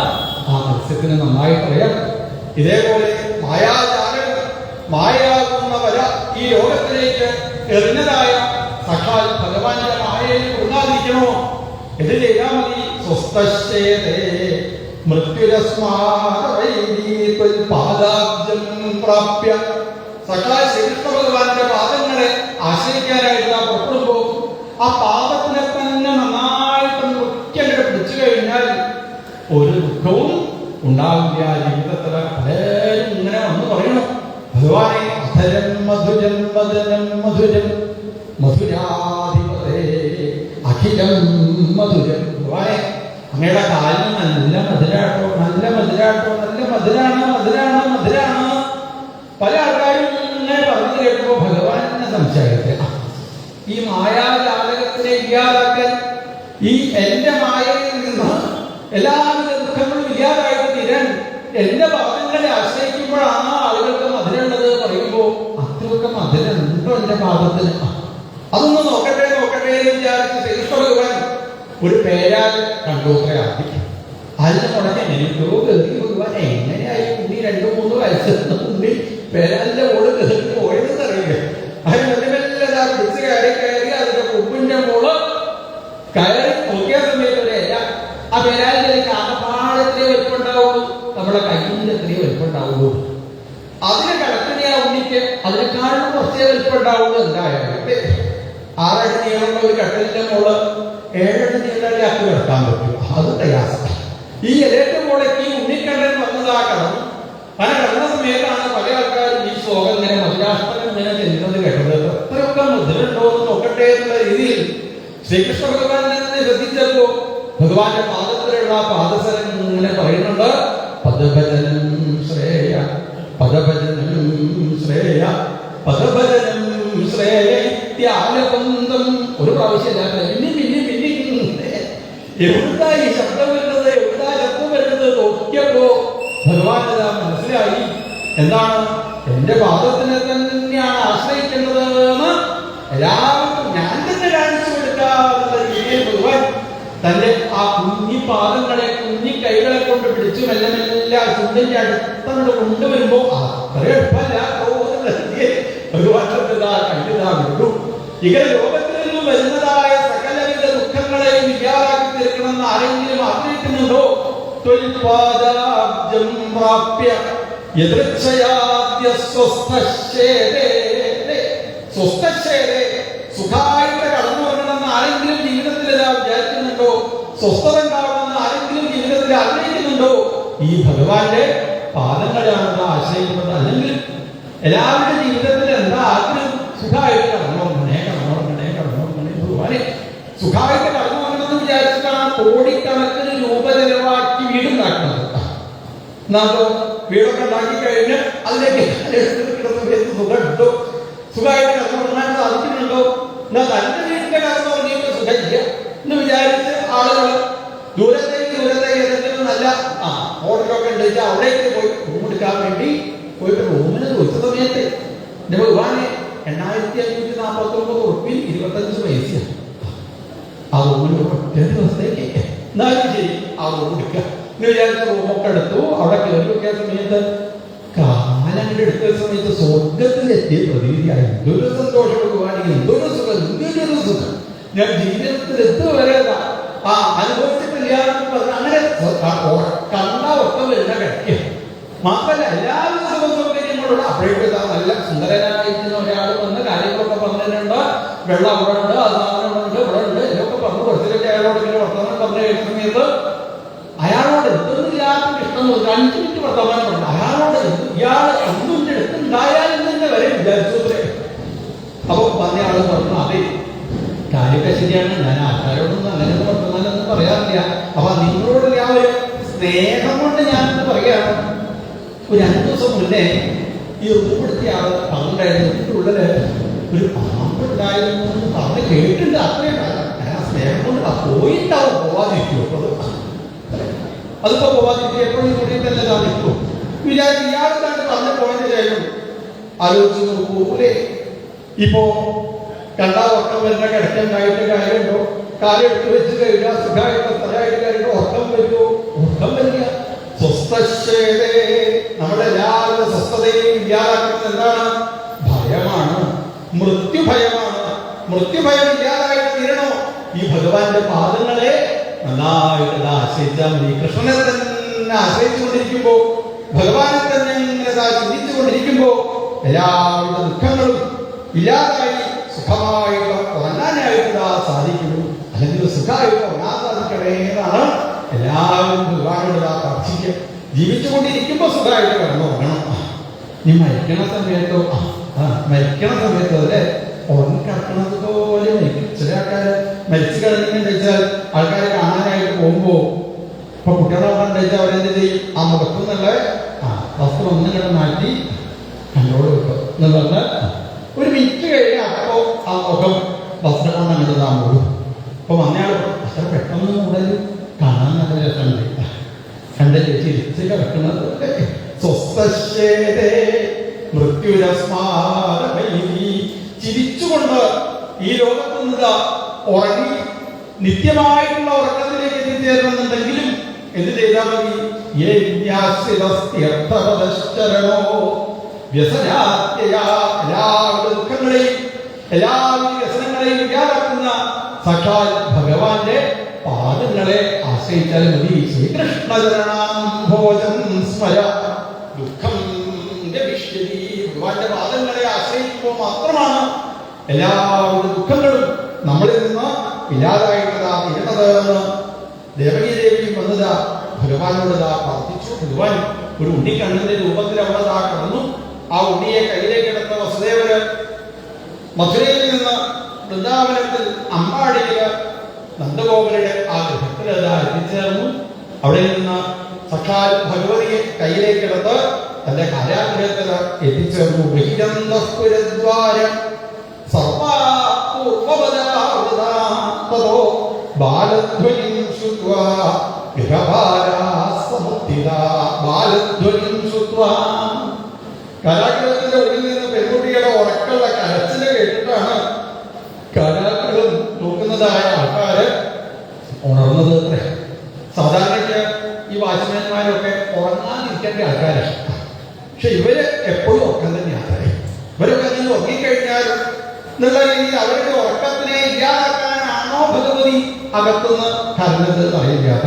ആ മത്സ്യത്തിന് നന്നായിട്ട് അറിയാം. ഇതേപോലെ മായാകുന്ന വല ഈ ലോകത്തിലേക്ക് എറിഞ്ഞതായ സഖാൽ ഭഗവാന്റെ മായയിൽ കുടുങ്ങാതിരിക്കണോ? ഇത് ചെയ്താൽ മതി. സ്വസ്ഥശ്ചേതേ മൃത്യുരസ്മാദാബ്ജം പ്രാപ്യ. സഖാൽ ശ്രീകൃഷ്ണ ഭഗവാന്റെ പാദങ്ങളെ ആശ്രയിക്കാനായിട്ട് പുറപ്പെടുമ്പോ ആ പാദത്തിനെ തന്നെ നന്നായിട്ട് മുഖ്യങ്ങോട്ട് പിടിച്ചു കഴിഞ്ഞാൽ ഒരു ദുഃഖവും ഉണ്ടാവില്ല ജീവിതത്തിൽ. പലരും ഇങ്ങനെ വന്ന് പറയണം, ഭഗവാനെ അധരം മധുരം വദനം മധുരം മധുരാധിപതേ അഖിലം മധുരം. ഭഗവാനെ അങ്ങയുടെ കാലിന് നല്ല മധുരാട്ടോ, നല്ല മധുരാട്ടോ, നല്ല മധുരാണ്. പല ആൾക്കാരും ഇങ്ങനെ പറഞ്ഞു കേൾക്കുമ്പോൾ ഭഗവാനെ സംശയത്തെ ഈ മായാജാലകത്തിനെ ഇല്ലാതാക്കാൻ, ഈ എന്റെ മായയിൽ നിന്ന് എല്ലാവിധ ദുഃഖങ്ങളും ഇല്ലാതായിട്ട് തീരാൻ എന്റെ പാദങ്ങളെ ആശ്രയിക്കുമ്പോഴാണ് ആളുകൾക്ക് മധുരമുള്ളത് പറയുമ്പോ അത്രയൊക്കെ മധുരമുണ്ടോ എന്റെ പാദത്തിന്? അതൊന്ന് നോക്കട്ടെ എന്ന് വിചാരിച്ച് ശ്രീകൃഷ്ണ ഭഗവാൻ ഒരു പേരാൽ കണ്ടോത്ര ആദ്യം അതിന് മുടങ്ങി എനിക്കോ കയറി ഭഗവാൻ എങ്ങനെയായി കുട്ടി 2-3 വയസ്സ് കുട്ടി പേരാലിന്റെ ഓട് കയറി പോയതെന്ന് അറിയില്ല. അതിന് മെല്ലെ പിടിച്ച് കയറി അതിന്റെ കൊമ്പിന്റെ മോള് കയറി നോക്കിയ സമയത്ത് ഒരു ഇല ആ പേരാലിന്റെ ആകപ്പാടത്തിലേ വലിപ്പുണ്ടാവുള്ളൂ, നമ്മുടെ കയ്യിന്റെ അത്രയും വലിപ്പുണ്ടാവുള്ളൂ. അതിന് കിടക്കുന്ന ആ ഉണ്ണിക്ക് അതിനെക്കാളും കുറച്ചേ വലിപ്പുണ്ടാവുള്ളൂ. എന്തായാലും 6 അടി നീളമുള്ള ഒരു കട്ടലിന്റെ മോള് 7 അടി നീളമുള്ള ഇയാൾക്ക് കിടക്കാൻ പറ്റും. അത് പ്രയാസം. ഈ ഇലയുടെ മുളയ്ക്ക് ഉണ്ണിക്കണ്ണൻ വന്നതാ കടം. അങ്ങനെ കടന്ന സമയത്താണ് പല ആൾക്കാരും ഈ ശ്ലോകം ഇങ്ങനെ മധുരാഷ്ടകം ഇങ്ങനെ ചെല്ലുന്നത് കേട്ടത്. എത്രയൊക്കെ മധുരമുണ്ടോ എന്ന് നോക്കട്ടെ എന്നുള്ള രീതിയിൽ ശ്രീകൃഷ്ണ ഭഗവാൻ തന്നെ ശ്രദ്ധിച്ചപ്പോ ഭഗവാന്റെ പാദത്തിലുള്ള പാദസരം ഇങ്ങനെ പറയുന്നുണ്ട്. പദഭജനം ശ്രേയ പദഭജനം ശ്രേയ പദഭജനം ശ്രേയാലബന്ധം. ഒരു പ്രാവശ്യമല്ല, എവിടുന്നാ ഈ ശബ്ദം വരുന്നത്, എവിടുന്നാ ശബ്ദം വരുന്നത് നോക്കിയപ്പോ ഭഗവാൻ അതാ മനസ്സിലായി. എന്താണ്? എന്റെ പാദത്തിനെ തന്നെയാണ് ആശ്രയിക്കേണ്ടത് എന്ന് എല്ലാവർക്കും ഞാൻ തന്നെ കാണിച്ചു കൊടുക്കാറുള്ള രീതിയിൽ ഭഗവാൻ തന്റെ ആ കുഞ്ഞി പാദങ്ങളെ കുഞ്ഞി കൈകളെ കൊണ്ട് പിടിച്ചു മെല്ലെ മെല്ലെ ചുണ്ടിന്റെ അടുത്തങ്ങോട്ട് കൊണ്ടുവരുമ്പോ അത്ര എളുപ്പമല്ല ഭഗവാൻ കൈതാ വിട്ടു. ഇങ്ങനെ ലോകത്തിൽ നിന്നും വരുന്നതായ സകലവിധ ദുഃഖങ്ങളെയും ഇല്ലാതാക്കി തീർക്കണമെന്ന് ആരെങ്കിലും ആഗ്രഹിക്കുന്നുണ്ടോ? സുഖമായിട്ട് കടന്നു വരണമെന്ന് ആരെങ്കിലും ജീവിതത്തിൽ വിചാരിക്കുന്നുണ്ടോ? സ്വസ്ഥത ഉണ്ടാവണമെന്ന് ആരെങ്കിലും ജീവിതത്തിൽ ആഗ്രഹിക്കുന്നുണ്ടോ? ഈ ഭഗവാന്റെ പാദങ്ങളാണ് ആശ്രയിക്കുന്നത്. അല്ലെങ്കിൽ എല്ലാവരുടെ ജീവിതത്തിൽ എന്താ ആഗ്രഹം? സുഖമായിട്ട് കടന്നുറങ്ങണേ കടന്നുറങ്ങണേ കടന്നുറങ്ങണേ ഭഗവാനെ സുഖമായിട്ട് കടന്നുറങ്ങണമെന്ന് വിചാരിച്ചിട്ടാണ് കോടിക്കണക്കിന് രൂപ ചെലവാക്കി വീടുണ്ടാക്കുന്നത്. എന്നാലോ വീടൊക്കെ ഉണ്ടാക്കി കഴിഞ്ഞ് അതിലേക്ക് സുഖമുണ്ടോ? സുഖമായിട്ട് കടന്നുറങ്ങാൻ സാധിക്കുന്നുണ്ടോ? എന്നാൽ തന്റെ വീട്ടിലെ കടന്നുറങ്ങിയിട്ട് സുഖമില്ല എന്ന് വിചാരിച്ച് ആളുകൾ ദൂരത്തേക്ക് ഏതെങ്കിലും നല്ല ഹോട്ടലൊക്കെ ഉണ്ടെങ്കിൽ അവിടേക്ക് പോയി റൂം എടുക്കാൻ വേണ്ടി പോയിട്ട് റൂമിന് ചോദിച്ച സമയത്ത് എന്റെ ഭഗവാനെ 8549 25 പൈസയാണ് ആ റൂമിന് ഒറ്റ ദിവസത്തേക്ക്. എന്നാലും ശരി ആ റൂം എടുക്കുക എന്ന് വിചാരിച്ച റൂമൊക്കെ എടുത്തു. അവിടെ കയറി വെക്കാൻ സമയത്ത് കാലങ്ങളുടെ എടുത്ത സമയത്ത് സ്വർഗത്തിലെത്തിയ പ്രതീതിയായി. എന്തൊരു സന്തോഷം ഭഗവാനെങ്കിൽ, എന്തൊരു സുഖം, എന്തൊരു സുഖം. ഞാൻ ജീവിതത്തിൽ എത്തുവരെ അനുഭവിച്ചിട്ടില്ല അങ്ങനെ കണ്ട ഒക്കെ വരുന്ന കഴിക്കുക. മാത്രമല്ല എല്ലാവിധ സുഖസൗകര്യങ്ങളും അപ്പോഴേക്കും നല്ല സുന്ദരനായിരിക്കുന്ന ഒരാൾ വന്ന് കാര്യങ്ങളൊക്കെ പറഞ്ഞിട്ടുണ്ട്. വെള്ളം അവിടെ ഉണ്ട്, അത് സാധനങ്ങളുണ്ട്, ഇവിടെ ഉണ്ട്, ഇതൊക്കെ പറഞ്ഞു കുറച്ചിലൊക്കെ അയാളോട് ഇങ്ങനെ വർത്തമാനം പറഞ്ഞു കഴിച്ച സമയത്ത് അയാളോട് എന്തൊന്നില്ലാത്ത ഇഷ്ടം 5 മിനിറ്റ് വർത്തമാനം പറഞ്ഞു. അയാളോട് ഇയാൾ ഒന്നിന്റെ അടുത്തുണ്ടായാലും തന്നെ വരെ വിചാരിച്ചു. അപ്പൊ പറഞ്ഞ ആള് പറഞ്ഞു, അതെ കാര്യമൊക്കെ ശരിയാണ്, ഞാൻ ആൾക്കാരോടൊന്നും അങ്ങനെ വർത്തമാനമൊന്നും പറയാറില്ല. അപ്പൊ നിങ്ങളോട് ആ ഒരു സ്നേഹം കൊണ്ട് ഞാനെന്ന് പറയാണ്. ഒരു 2 ദിവസം മുന്നേ ഈ റൂപ്പെടുത്തിയ ആള് പറഞ്ഞിട്ടുണ്ടായിരുന്നു ഉള്ളില് ഒരു പാമ്പുണ്ടായിരുന്നു എന്ന് പറഞ്ഞ് കേട്ടിട്ടുണ്ട്. അത്രയും ഞാൻ ആ സ്നേഹം കൊണ്ട് പോയിട്ടാവും പോവാതിരിക്കുമോ? അതിപ്പോ പോവാതിരിക്കും എപ്പോഴും കൂടി തന്നെ സാധിക്കുമോ വിചാരിച്ചു. ഇയാൾക്കാണ്ട് പറഞ്ഞു പോയതിന് ശേഷം ആലോചിച്ച് നോക്കൂലേ, ഇപ്പോ കണ്ടാ ഉറക്കം വരുന്ന കിടക്കണ്ടായിട്ട് കാര്യമുണ്ടോ? കാലം എടുത്ത് വെച്ച് കഴിയുക, സുഖമായിട്ട് സ്ഥലമായിട്ട് കാര്യമുണ്ടോ? ഉറക്കം വരുമോ? ഉറക്കം വരിക. സ്വസ്ഥശേതേ നമ്മുടെ എല്ലാവരുടെ സ്വസ്ഥതയും ഇല്ലാതാക്കുന്നത് എന്താണ്? ഭയമാണ്, മൃത്യുഭയമാണ്. മൃത്യുഭയം ഇല്ലാതായിട്ട് തീരണോ? ഈ ഭഗവാന്റെ പാദങ്ങളെ നന്നായിട്ട് ആശ്രയിച്ചാൽ മതി. കൃഷ്ണനെ തന്നെ ആശ്രയിച്ചുകൊണ്ടിരിക്കുമ്പോ, ഭഗവാനെ തന്നെ ഇങ്ങനെ ചിന്തിച്ചുകൊണ്ടിരിക്കുമ്പോ എല്ലാവിധ ദുഃഖങ്ങളും ഇല്ലാതായി സുഖമായിട്ട് ഉറങ്ങാനായിട്ട് സാധിക്കുന്നു. അല്ലെങ്കിൽ സുഖമായിട്ട് ഉറങ്ങാൻ സാധിക്കണേ എന്നാണ് എല്ലാവരും ഭഗവാനോട് പ്രാർത്ഥിക്കുക. ജീവിച്ചുകൊണ്ടിരിക്കുമ്പോ സുഖമായിട്ട് കിടന്നുറങ്ങണം. നീ മരിക്കണ സമയത്തോ മരിക്കണ സമയത്തോ അല്ലെ ഉറങ്ങിക്കിടക്കണത് പോലെ മരിക്കും. ചില ആൾക്കാര് മരിച്ചു കിടക്കുന്നുണ്ടെന്ന് വെച്ചാൽ ആൾക്കാരെ കാണാനായിട്ട് പോകുമ്പോ ഇപ്പൊ കുട്ടികളൊക്കെ ഉണ്ടെച്ചാൽ അവരെന്ത് ചെയ്യും? ആ മുഖത്തു നിന്നുള്ള വസ്ത്രം ഒന്നും കിടന്ന് മാറ്റി കണ്ടോട് വെക്കും എന്ന് പറഞ്ഞാൽ 1 മിനിറ്റ് കഴിഞ്ഞ് അപ്പോ ആ മുഖം വസ്ത്രം കൊണ്ട് അങ്ങോട്ട് താമ്പോഴും. അപ്പൊ വന്നയാൾ അത്ര പെട്ടെന്ന് കൂടുതൽ കാണാൻ നല്ല രസമുണ്ട്. കണ്ടല്ലേ ചിരിച്ച് കിടക്കുന്നത്. സ്വസ്ഥശേതേ മൃത്യുരസ്മാരമൈ. ചിരിച്ചുകൊണ്ട് ഈ ലോകത്ത് നിന്ന് ഉറങ്ങി നിത്യമായിട്ടുള്ള ഉറക്കത്തിലേക്ക് എത്തിച്ചേരണമെന്നുണ്ടെങ്കിലും എന്ത് ചെയ്താൽ മതി? എല്ലാവിധ ദുഃഖങ്ങളെയും എല്ലാവിധ വ്യസനങ്ങളെയും ഇല്ലാതാക്കുന്ന സാക്ഷാൽ ഭഗവാന്റെ പാദങ്ങളെ ആശ്രയിച്ചാൽ മതി. ശ്രീകൃഷ്ണചരണാംഭോജം സ്മര ദുഃഖം ഗമിഷ്യതി. ഭഗവാന്റെ പാദങ്ങളെ ആശ്രയിക്കുമ്പോൾ മാത്രമാണ് എല്ലാവിധ ദുഃഖങ്ങളും നമ്മളിൽ നിന്ന് ഇല്ലാതായിട്ടതാ ഇരുന്നത് ദേവകീ ദേവിയും വന്നതാ ഭഗവാനോട് പ്രാർത്ഥിച്ചു. ഭഗവാൻ ഒരു ഉണ്ണിക്കണ്ണന്റെ രൂപത്തിൽ അവിടെ കടന്നു. ആ ഉണ്ണിയെ കയ്യിലേക്ക് എടുത്ത വസുദേവര് മധുരയിൽ നിന്ന് വൃന്ദാവനത്തിൽ അമ്പാടിയില് നന്ദഗോപരുടെ ആ ഗൃഹത്തിൽ എത്തിച്ചേർന്നു. അവിടെ നിന്ന് സാക്ഷാൽ ഭഗവതിയെ കയ്യിലേക്ക് എടുത്ത് തന്റെ കാരാഗൃഹത്തിൽ എത്തിച്ചേർന്നു. കാരാഗൃഹത്തിന്റെ ഉള്ളിൽ നിന്ന് പെൺകുട്ടിയുടെ ഉറക്കുള്ള കരച്ചില് കേട്ടിട്ടാണ് കാരാഗൃഹം നോക്കുന്നതായ ആൾക്കാര് ഉണർന്നത്. സാധാരണയ്ക്ക് ഈ വാച്ച്മാൻമാരൊക്കെ ഉറങ്ങാതിരിക്കേണ്ട ആൾക്കാരാണ്. പക്ഷെ ഇവര് എപ്പോഴും ഉറക്കം തന്നെയാണ്. ഇവരൊക്കെ അങ്ങനെ ഉറങ്ങിക്കഴിഞ്ഞാൽ എന്നുള്ള രീതിയിൽ അവരുടെ ഉറക്കത്തിനെ ഇല്ലാതാക്കാനാണോ ഭഗവതി അകത്തുനിന്ന് കരുന്നത് അറിയില്ലാത്ത,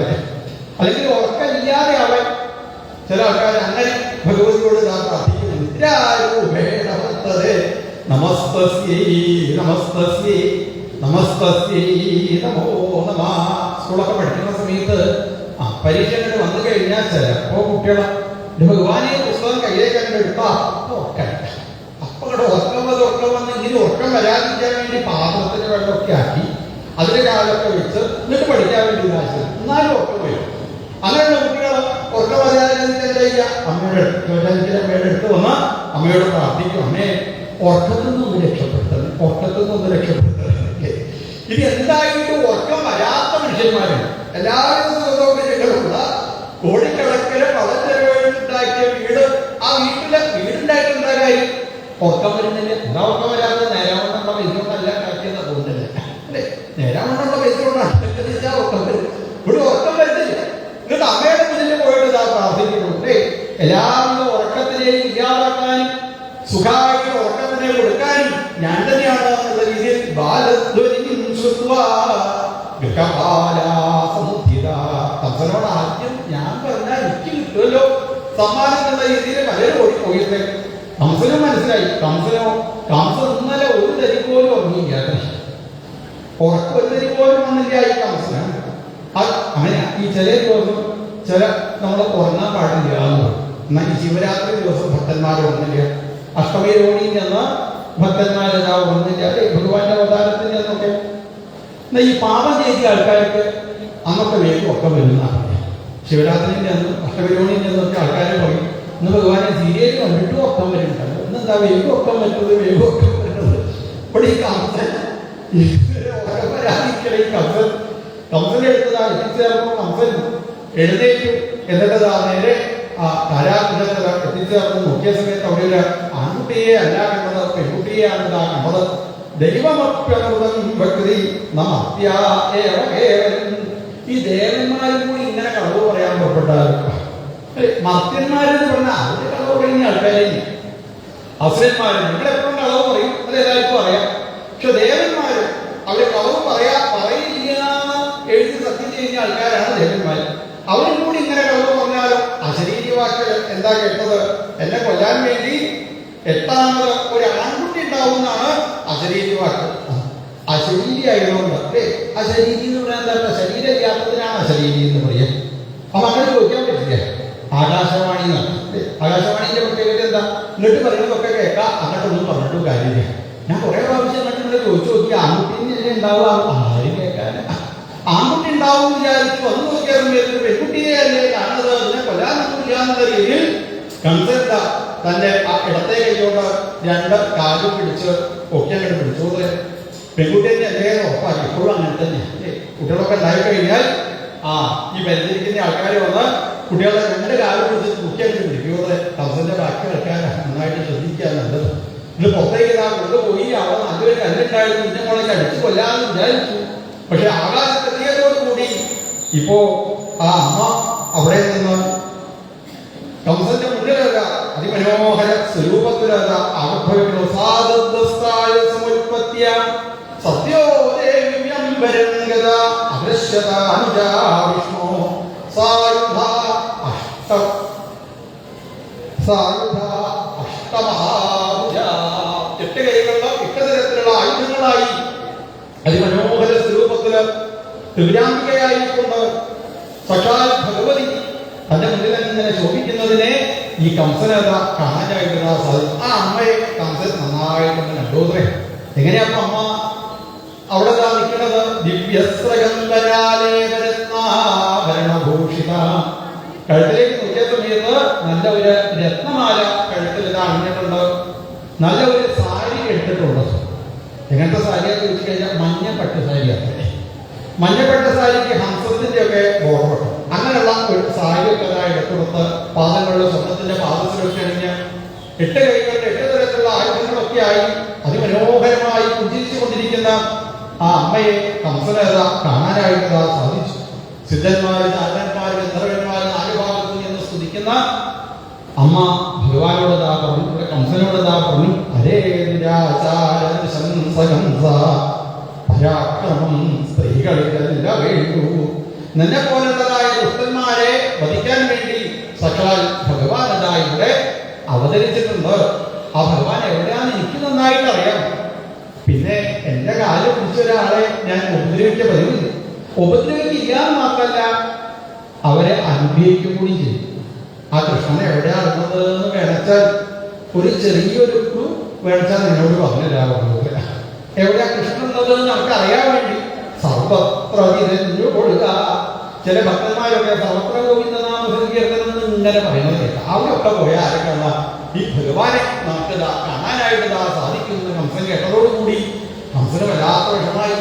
അല്ലെങ്കിൽ ഉറക്കമില്ലാതെ അവൻ ചില ആൾക്കാർ അങ്ങനെ ഭഗവതിയോട് പ്രാർത്ഥിക്കുന്നു. നമസ്തസ്യൈ നമസ്തസ്യൈ നമസ്തസ്യൈ നമോ നമഃ. സ്കൂളൊക്കെ പഠിക്കുന്ന സമയത്ത് പരീക്ഷകൾ വന്നു കഴിഞ്ഞാൽ ചിലപ്പോ കുട്ടികളെ ഭഗവാനെ പുസ്തകം കയ്യിലേക്ക് അങ്ങനെ എടുത്താ ഉറക്കം. അപ്പൊ ഇവിടെ ഉറക്കം വന്ന് ഇങ്ങനെ ഉറക്കം വരാതിരിക്കാൻ വേണ്ടി പാത്രത്തിന് വെള്ളമൊക്കെ ആക്കി അതിന്റെ കാലൊക്കെ വെച്ച് എന്നിട്ട് പഠിക്കാൻ വേണ്ടി ഉദ്ദേശിച്ചത്. എന്നാലും ഉറക്കം വരും. അങ്ങനെയുള്ള കുട്ടികൾ ഉറക്കം വരാതിരിക്കാൻ എന്താ ചെയ്യുക? അമ്മയുടെ അടുത്ത് വന്ന് അമ്മയോട് പ്രാർത്ഥിക്കും, അമ്മേ ഉറക്കത്തിൽ നിന്നൊന്ന് രക്ഷപ്പെടുത്തണം, ഉറക്കത്തിൽ നിന്നൊന്ന് രക്ഷപ്പെടുത്തണം. ഇത് എന്തായിട്ടും ഉറക്കം വരാത്ത മനുഷ്യന്മാരാണ്. എല്ലാവരും സുഖസൗകര്യങ്ങളുള്ള കോടിക്കണക്കിന് പണച്ചെലവുണ്ടാക്കിയ വീട്, ആ വീടുണ്ടായിട്ടുണ്ടായി ഉറക്കം വരുന്നില്ല. എന്താ ഉറക്കം വരാതെ നേരാവണ്ണുള്ള പൈസ കൊണ്ടല്ല ഉണ്ടാക്കിയെന്ന് തോന്നുന്നില്ല അല്ലെ? നേരാവണ്ണുള്ള പൈസ കൊണ്ടാണ് ഉറക്കം വരും. ഇവിടെ ഉറക്കം വരുന്നില്ല. എന്നിട്ട് അമ്മയുടെ മുന്നിൽ പോയിട്ട് പ്രാർത്ഥിക്കുന്നുണ്ട്. എല്ലാവരും ഉറക്കത്തിലേക്ക് ഇല്ലാതാക്കാനും സുഖമായിട്ട് ഉറക്കത്തിനെ കൊടുക്കാനും ഞാൻ തന്നെയാണ് എന്നുള്ള രീതിയിൽ കംസനോട് ആദ്യം ഞാൻ പറഞ്ഞാൽ എനിക്ക് കിട്ടുമല്ലോ സമ്മാനം എന്നുള്ള രീതിയിൽ പലരും ഓടിപ്പോയിട്ട് കംസനും മനസ്സിലായി. കംസൻ ഇന്നലെ ഒരു തരി പോലും ഉറങ്ങിയില്ല. ഉറക്കം ഒരു തരി പോലും വന്നില്ല ഈ കംസനാണ്. അങ്ങനെ ഈ ചില ദിവസം ചില നമ്മൾ ഉറങ്ങാൻ പാടില്ല എന്ന് പറയും. എന്നാൽ ഈ ശിവരാത്രി ദിവസം ഭക്തന്മാർ ഉറങ്ങില്ല, അഷ്ടമി രോഹിണി എന്ന ഭക്തന്മാരെല്ലാം ഉറങ്ങില്ല, ഭഗവാന്റെ അവതാരത്തിന് എന്നൊക്കെ. എന്നാൽ ഈ പാപം ചെയ്ത ആൾക്കാർക്ക് അന്നൊക്കെ വേഗം ഒക്കെ വരുന്നതാണ്. ശിവരാത്രിന്റെ അന്ന് അഷ്ടമിരോണിന്റെ അന്നൊക്കെ ആൾക്കാർ പറയും ഇന്ന് ഭഗവാനെ സീരിയൽ കണ്ടിട്ടും ഒക്കം വരുന്നുണ്ടല്ലോ. ഇന്നെന്താ വേഗം ഒക്കം വരുന്നത്, വേഗം ഒക്കം വരുന്നത്. ഇവിടെ ഈ കംസൻ വരാതിരിക്കണ ഈ കംസനെ എടുത്തതാ എത്തിച്ചേർന്നു. കംസൻ എഴുന്നേറ്റു. എന്നിട്ടതാ നേരെ ആ കാരാഗൃഹത്തിൽ എത്തിച്ചേർന്ന് നോക്കിയ സമയത്ത് അവിടെ ഒരു ആൺകുട്ടിയെ അല്ല കണ്ടത്, പെൺകുട്ടിയെയാണ് കണ്ടത്. ദൈവമപ്യമൃതം ഭക്തി ഈ ദേവന്മാരും കൂടി ഇങ്ങനെ കളവ് പറയാൻ പുറപ്പെട്ടാലും മർത്യന്മാരെന്ന് പറഞ്ഞാൽ അവര് കളവ് പറയുന്ന ആൾക്കാരെ, അസുരന്മാര് നിങ്ങളെപ്പോഴും കളവ് പറയും, അത് എല്ലാവർക്കും അറിയാം. പക്ഷെ ദേവന്മാര് അവര് കളവ് പറയില്ല എഴുതി സത്യം ചെയ്യുന്ന ആൾക്കാരാണ് ദേവന്മാര്. അവരും കൂടി ഇങ്ങനെ കളവ് പറഞ്ഞാലോ അശരീരി വാക്ക് എന്താ കേട്ടത്? എന്നെ കൊല്ലാൻ വേണ്ടി 8ാമത് ഒരു ആൺകുട്ടി ഉണ്ടാവുന്നതാണ് അശരീരി വാക്ക്. അശരീരി ആയതുകൊണ്ട് അല്ലേ? അശരീരി എന്ന് പറയാൻ എന്താ? ശരീരവ്യാപത്തിനാണ് അശരീരി എന്ന് പറയാം. അപ്പൊ അങ്ങനെ ചോദിക്കാൻ പറ്റില്ല. ആകാശവാണി എന്നാണ്. ആകാശവാണിന്റെ പ്രത്യേകത എന്താ? ഇങ്ങോട്ട് പറയുന്നതൊക്കെ കേൾക്കാം, അങ്ങോട്ടൊന്നും പറഞ്ഞിട്ടും കാര്യമില്ല. ഞാൻ കുറെ പ്രാവശ്യം അങ്ങോട്ട് ചോദിച്ചു നോക്കി, ആൺകുട്ടിനെ ഉണ്ടാവുക, ആരും കേൾക്കാൻ ആൺകുട്ടി ഉണ്ടാവും വിചാരിച്ചു വന്നു നോക്കിയാൽ പെൺകുട്ടിയെ അല്ലേ കാണുന്നത്, അതിനെ കൊല്ലാനൊന്നുമില്ല എന്നുള്ള രീതിയിൽ കംസൻ തന്റെ ആ ഇടത്തെ കൈകൊണ്ട് 2 കാലും പിടിച്ച് ഒക്കെ അങ്ങോട്ട് പിടിച്ചു. പെൺകുട്ടിയെ അല്ലേ ഉറപ്പാക്കി. ഇപ്പോഴും അങ്ങനെ തന്നെ കുട്ടികളൊക്കെ ഉണ്ടായി കഴിഞ്ഞാൽ ഈ പരിചരിക്കുന്ന ആൾക്കാർ വന്ന് കുട്ടികളെ 2 കാലും പിടിച്ച് ഒക്കെ അങ്ങോട്ട് പിടിക്കുന്നത്. കംസന്റെ ബാക്കി ആൾക്കാർ നന്നായിട്ട് ശ്രദ്ധിക്കാൻ നല്ലത്. ഇത് പുറത്തേക്ക് കൊണ്ടുപോയി അവിടെ നല്ലൊരു കല്ലുണ്ടായിരുന്നു, ഇന്ന മോളെ അടിച്ചു കൊല്ലാന്ന് വിചാരിച്ചു. പക്ഷെ ആകാശത്തെത്തിയതോടുകൂടി ഇപ്പോ ആ അമ്മ അവിടെ നിന്ന് കംസന്റെ മുന്നിലല്ല, അതിമനോഹര സ്വരൂപത്തിലല്ല ആവിർഭവിക്കുന്നു. എട്ട് കൈകളുള്ള 8 തരത്തിലുള്ള ആയുധങ്ങളായി അതിമനോഹര സ്വരൂപത്തില് ത്രിപുരാംബികയായിക്കൊണ്ട് സാക്ഷാൽ ഭഗവതി തന്റെ മുന്നിൽ ഇങ്ങനെ ശോഭിക്കുന്നതിനെ ഈ കംസനത കാണാനായിട്ടുള്ള സാധിക്കും. ആ അമ്മയെ കംസൻ നന്നായിട്ടൊന്ന് കണ്ടോത്രേ. എങ്ങനെയപ്പോ അമ്മ അവിടെ നിൽക്കുന്നത്? ദിവ്യസ്ത്രഗന്ധരാലേപരത്നാഭരണഭൂഷിത. കഴുത്തിലേക്ക് നോക്കിയ സമയത്ത് നല്ല ഒരു രത്നമാല കഴുത്തിൽ ഇത് അണിഞ്ഞിട്ടുണ്ട്. നല്ല ഒരു സാരി എടുത്തിട്ടുണ്ട്. എങ്ങനത്തെ സാരിയാന്ന് ചോദിച്ചു കഴിഞ്ഞാൽ മഞ്ഞപ്പട്ട് സാരിയാണ്. മഞ്ഞപ്പട്ട് സാരിക്ക് ഹംസത്തിന്റെ ഒക്കെ ബോർഡർ. അങ്ങനെയുള്ള ഒരു സാരിയൊക്കെ എടുത്തുകൊടുത്ത് പാദങ്ങളിൽ സ്വർണത്തിന്റെ പാദത്തിലൊക്കെ അണിഞ്ഞ് 8 കൈകളുടെ 8 തരത്തിലുള്ള ആയുധങ്ങളൊക്കെ ആയി അതിമനോഹരമായി പുഞ്ചിരിച്ചു കൊണ്ടിരിക്കുന്ന ആ അമ്മയെ കംസനേത കാണാനായിട്ട് സാധിച്ചു. സിദ്ധന്മാര്, ചാരന്മാര്, ഗന്ധർവന്മാര് 4 ഭാഗത്തു നിന്ന് സ്തുതിക്കുന്ന അമ്മ ഭഗവാനോട് പറഞ്ഞു, കംസനോട് പറഞ്ഞു, ഹരേ പരാക്രമം സ്ത്രീകളിലല്ല വേണ്ടു. നിന്നെ പോലുള്ളതായ ദുഷ്ടന്മാരെ വധിക്കാൻ വേണ്ടി സാക്ഷാൽ ഭഗവാൻ ഇവിടെ അവതരിച്ചിട്ടുണ്ട്. ആ ഭഗവാൻ എവിടെയാണ് എനിക്ക് നന്നായിട്ട് അറിയാം. പിന്നെ എന്റെ കാല് പിടിച്ചൊരാളെ ഞാൻ ഉപദ്രവിക്ക പതിവില്ല. ഉപദ്രവിക്കില്ല എന്ന് മാത്രമല്ല, അവരെ അനുഗ്രഹിക്കും കൂടി ചെയ്യും. ആ കൃഷ്ണൻ എവിടെയാണുള്ളത് എന്ന് വേണച്ചാൽ ഒരു ചെറിയൊരു ക്ലൂ വേണച്ചാൽ നിന്നോട് പറഞ്ഞില്ല. എവിടെയാ കൃഷ്ണൻ ഉള്ളത് എന്ന് നമുക്ക് അറിയാൻ വേണ്ടി സർവത്ര തിരഞ്ഞു കൊടുക്ക. ചില ഭക്തന്മാരൊക്കെ സർവത്ര ഗോവിന്ദനാമ സങ്കീർത്തനം ഇങ്ങനെ പറയുന്നത് കേൾക്കാം. അവിടെയൊക്കെ പോയാൽ ആരൊക്കെയുള്ള ഈ ഭഗവാനെ നമുക്ക് കാണാനായിട്ട് സാധിക്കുന്നു. കംസൻ കേട്ടതോടുകൂടി കംസന് വല്ലാത്ത വിഷമായി.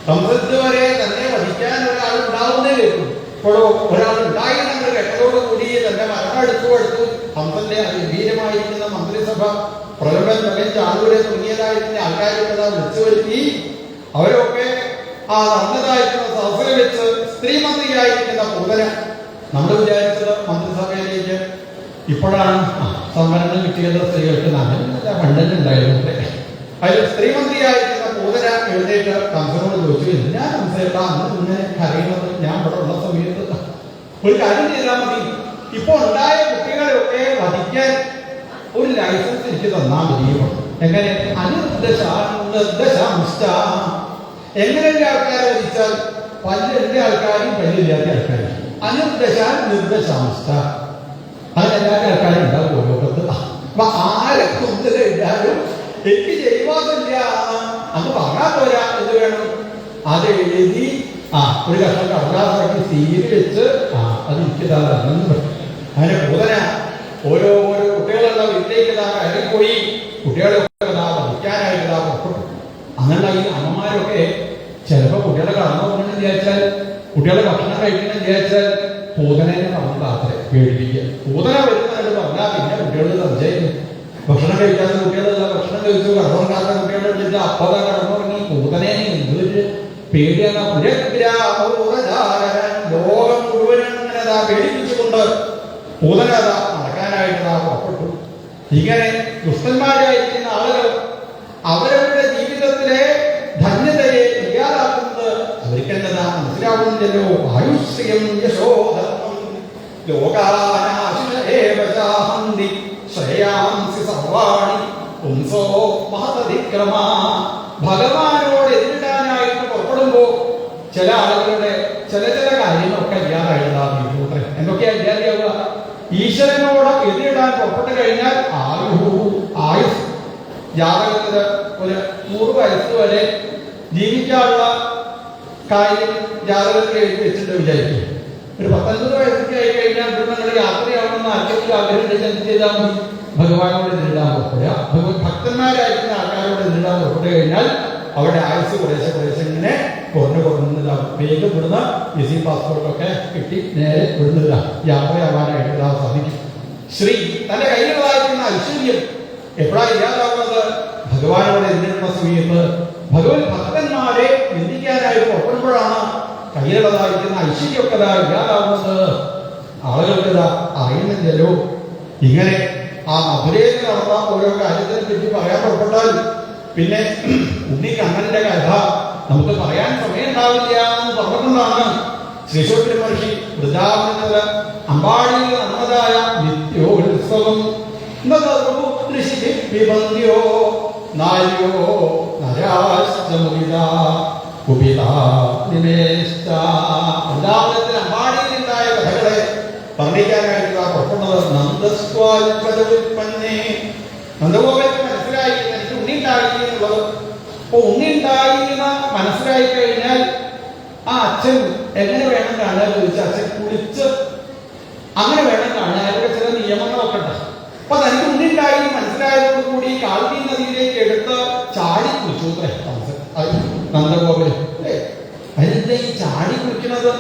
കംസന് വരെ തന്നെ വധിക്കാൻ ഒരാൾ ഉണ്ടാവുന്നേ കേൾക്കും. ഇപ്പോഴോ ഒരാൾ ഉണ്ടായി നമ്മൾ കേട്ടതോടുകൂടി തന്റെ മരണം എടുത്തു. കംസന്റെ ഗംഭീരമായിരിക്കുന്ന മന്ത്രിസഭ പ്രലംബൻ, മകൻ, ചാലൂരെ തുടങ്ങിയതായിരിക്കുന്ന ആൾക്കാരെ വിളിച്ചു വരുത്തി. അവരൊക്കെ ആ നടന്നതായിരിക്കുന്ന സദസ്സിൽ വെച്ച് സ്ത്രീ മന്ത്രിയായിരിക്കുന്ന പൂതന, നമ്മൾ വിചാരിച്ചത് മന്ത്രിസഭയിലേക്ക് ഇപ്പോഴാണ് സംവരണം കിട്ടിയത് സ്ത്രീകൾക്ക്. നല്ല പണ്ടനുണ്ടായിരുന്നു. അതിൽ സ്ത്രീ മന്ത്രിയായിരിക്കുന്ന പൂതന എഴുന്നേറ്റ് കംസനോട് ചോദിച്ചു, ഞാൻ കംസേട്ടാ അന്ന് ഇങ്ങനെ കരയുന്നത് ഞാൻ ഇവിടെ ഉള്ള സമയത്ത് ഒരു കാര്യം ചെയ്താൽ മതി. ഇപ്പൊ ഉണ്ടായ കുട്ടികളെയൊക്കെ വധിക്കാൻ ഒരു ലൈസൻസ് എനിക്ക് തന്നാൽ മതിയോ? എങ്ങനെ? അനിർദ്ദേശാംശ. എങ്ങനെയുള്ള ആൾക്കാരെ വധിച്ചാൽ പല്ലിന്റെ ആൾക്കാരും പല്ലില്ലാത്ത ആൾക്കാരും. അനിർദ്ദേശാൻ നിർദ്ദേശാംശ. അതിനെല്ലാവരും ആൾക്കാരും ഉണ്ടാവും ലോകത്ത്. അപ്പൊ ആരെ കൊന്നില്ലാലും എനിക്ക് ചെയ്യുവാതില്ല അന്ന് പറഞ്ഞാൽ പോരാ. എന്ത് വേണം? അത് എഴുതി ഒരു കഷ്ണം കടലാസാക്കി സീല് വെച്ച് അത് എനിക്കതാണെന്ന് പറ്റും. അതിന്റെ പൂതന ഓരോ കുട്ടികളുള്ള വീട്ടിലേക്ക് ഇറങ്ങിപ്പോയി. കുട്ടികളെ വധിക്കാനായിട്ട് പുറപ്പെട്ടു. അങ്ങനെ ഈ അമ്മമാരൊക്കെ ചിലപ്പോ കുട്ടികളെ കടന്നു പോകണമെന്ന് വിചാരിച്ചാൽ, കുട്ടികളെ ഭക്ഷണം കഴിക്കണം വിചാരിച്ചാൽ പൂതനെ പറഞ്ഞാത്ര പേടിപ്പിക്കുക. പൂതന വരുന്നതായിട്ട് പറഞ്ഞാൽ പിന്നെ കുട്ടികൾ സംശയിക്കും. ഭക്ഷണം കഴിക്കാത്ത കുട്ടികളല്ല, ഭക്ഷണം കഴിച്ചു കടന്നുറങ്ങാത്ത കുട്ടികളെ വിളിച്ച് അപ്പത കടന്നുറങ്ങി. പൂതനെ എന്തൊരു പേടിയാണ്. ലോകം മുഴുവനും ഇങ്ങനെ പേടിപ്പിച്ചുകൊണ്ട് പൂതന നടക്കാനായിട്ട് പുറപ്പെട്ടു. ഇങ്ങനെ ദുഷ്ടന്മാരായിരിക്കുന്ന ആളുകൾ അവരവരുടെ ജീവിതത്തിലെ ധന്യതയെ ഇല്ലാതാക്കുന്നത് അവർക്കെന്നതാ മനസ്സിലാവുന്നില്ലല്ലോ. ആയുഷ്യം യശോധർമ്മം ലോകാനാശിഷേവചാഹന്തി ശ്രേയാംസി സർവാണി പുംസോ മഹതതിക്രമ. ഭഗവാനോട് എതിരിടാനായിട്ട് പുറപ്പെടുമ്പോ ചില ആളുകളുടെ ചില കാര്യങ്ങളൊക്കെ ഇല്ലാതായിട്ടുണ്ടാകും. എന്തൊക്കെയാ ഇല്ലാതെയാവുക? ഈശ്വരനോട് എതിരിടാൻ പുറപ്പെട്ടു കഴിഞ്ഞാൽ ആയുസ് ജാതകത്തില് ഒരു 100 വയസ്സ് വരെ ജീവിക്കാനുള്ള കാര്യം ജാതകത്തിൽ എഴുതി വെച്ചിട്ട് വിചാരിക്കും. ഒരു 19 വയസ്സൊക്കെ ആയി കഴിഞ്ഞാൽ നിങ്ങൾ യാത്രയാവണമെന്ന് ആർക്കെങ്കിലും ആഗ്രഹം എന്ത് ചെയ്താൽ മതി? ഭഗവാനോട് എതിരിടാൻ പുറപ്പെടുക. ഭക്തന്മാരായിരിക്കുന്ന ആൾക്കാരോട് എതിരിടാൻ പുറപ്പെട്ടു കഴിഞ്ഞാൽ അവരുടെ ആയുസ് കുറേശ്ശെ ഇങ്ങനെ കുറഞ്ഞില്ല. വേഗം വിടുന്ന വിസി പാസ്പോർട്ടൊക്കെ കിട്ടി നേരെ വിടുന്നില്ല, യാത്രയാവാനായിട്ട് സാധിക്കും. ശ്രീ തന്റെ കയ്യിലുള്ളതായിരിക്കുന്ന ഐശ്വര്യം എപ്പോഴാണ് ഇല്ലാതാവുന്നത്? ഭഗവാനോട് എതിരിടുന്ന സമയത്ത് ഭഗവത് ഭക്തന്മാരെ നിന്ദിക്കാനായിട്ട് പുറപ്പെടുമ്പോഴാണ് കയ്യിലുള്ളതായിരിക്കുന്ന ഐശ്വര്യമൊക്കെ ഇല്ലാതാവുന്നത്. ആളുകൾക്ക് അറിയുന്നില്ലല്ലോ. ഇങ്ങനെ ആ മധുരയിൽ നടന്ന ഓരോ കാര്യത്തിനെ പറ്റി പറയാൻ പുറപ്പെട്ടാൽ പിന്നെ ഉണ്ണിക്കണ്ണന്റെ കഥ നമുക്ക് പറയാൻ സമയം ഉണ്ടാവില്ല എന്ന് പറഞ്ഞുകൊണ്ടാണ് ശ്രീശോത്ര മഹർഷി വൃന്ദാവനത്തില് അമ്പാടിയിൽ നടന്നതായ നിത്യോത്സവം നാര്യോ നരാശ്ചമുദിത വൃന്ദാവനത്തിൽ അമ്പാടിയിലുണ്ടായ കഥകളെ വർണ്ണിക്കാനായിട്ട് പുറപ്പെടുന്നത്. നന്ദഗോപർക്ക് മനസ്സിലായി എനിക്ക് ഉണ്ണി ഉണ്ടായി എന്നുള്ളത്. അപ്പൊ ഉണ്ണി ഉണ്ടായി എന്ന് മനസ്സിലായി കഴിഞ്ഞാൽ ആ അച്ഛൻ എങ്ങനെ വേണം കാണാൻ ചോദിച്ചാൽ അച്ഛൻ കുളിച്ച് അങ്ങനെ വേണം കാണാൻ. അതിലൊക്കെ ചില നിയമങ്ങളൊക്കെ ഉണ്ട്. അപ്പൊ തനിക്ക് ഉണ്ണി ഉണ്ടായി മനസ്സിലായതോടുകൂടി കാൽവി നദിയിലേക്ക് എടുത്ത് ചാടി കുളിച്ചു നന്ദഗോപുരം. അതിനെന്താ ഈ ചാടി കുളിക്കുന്നത്?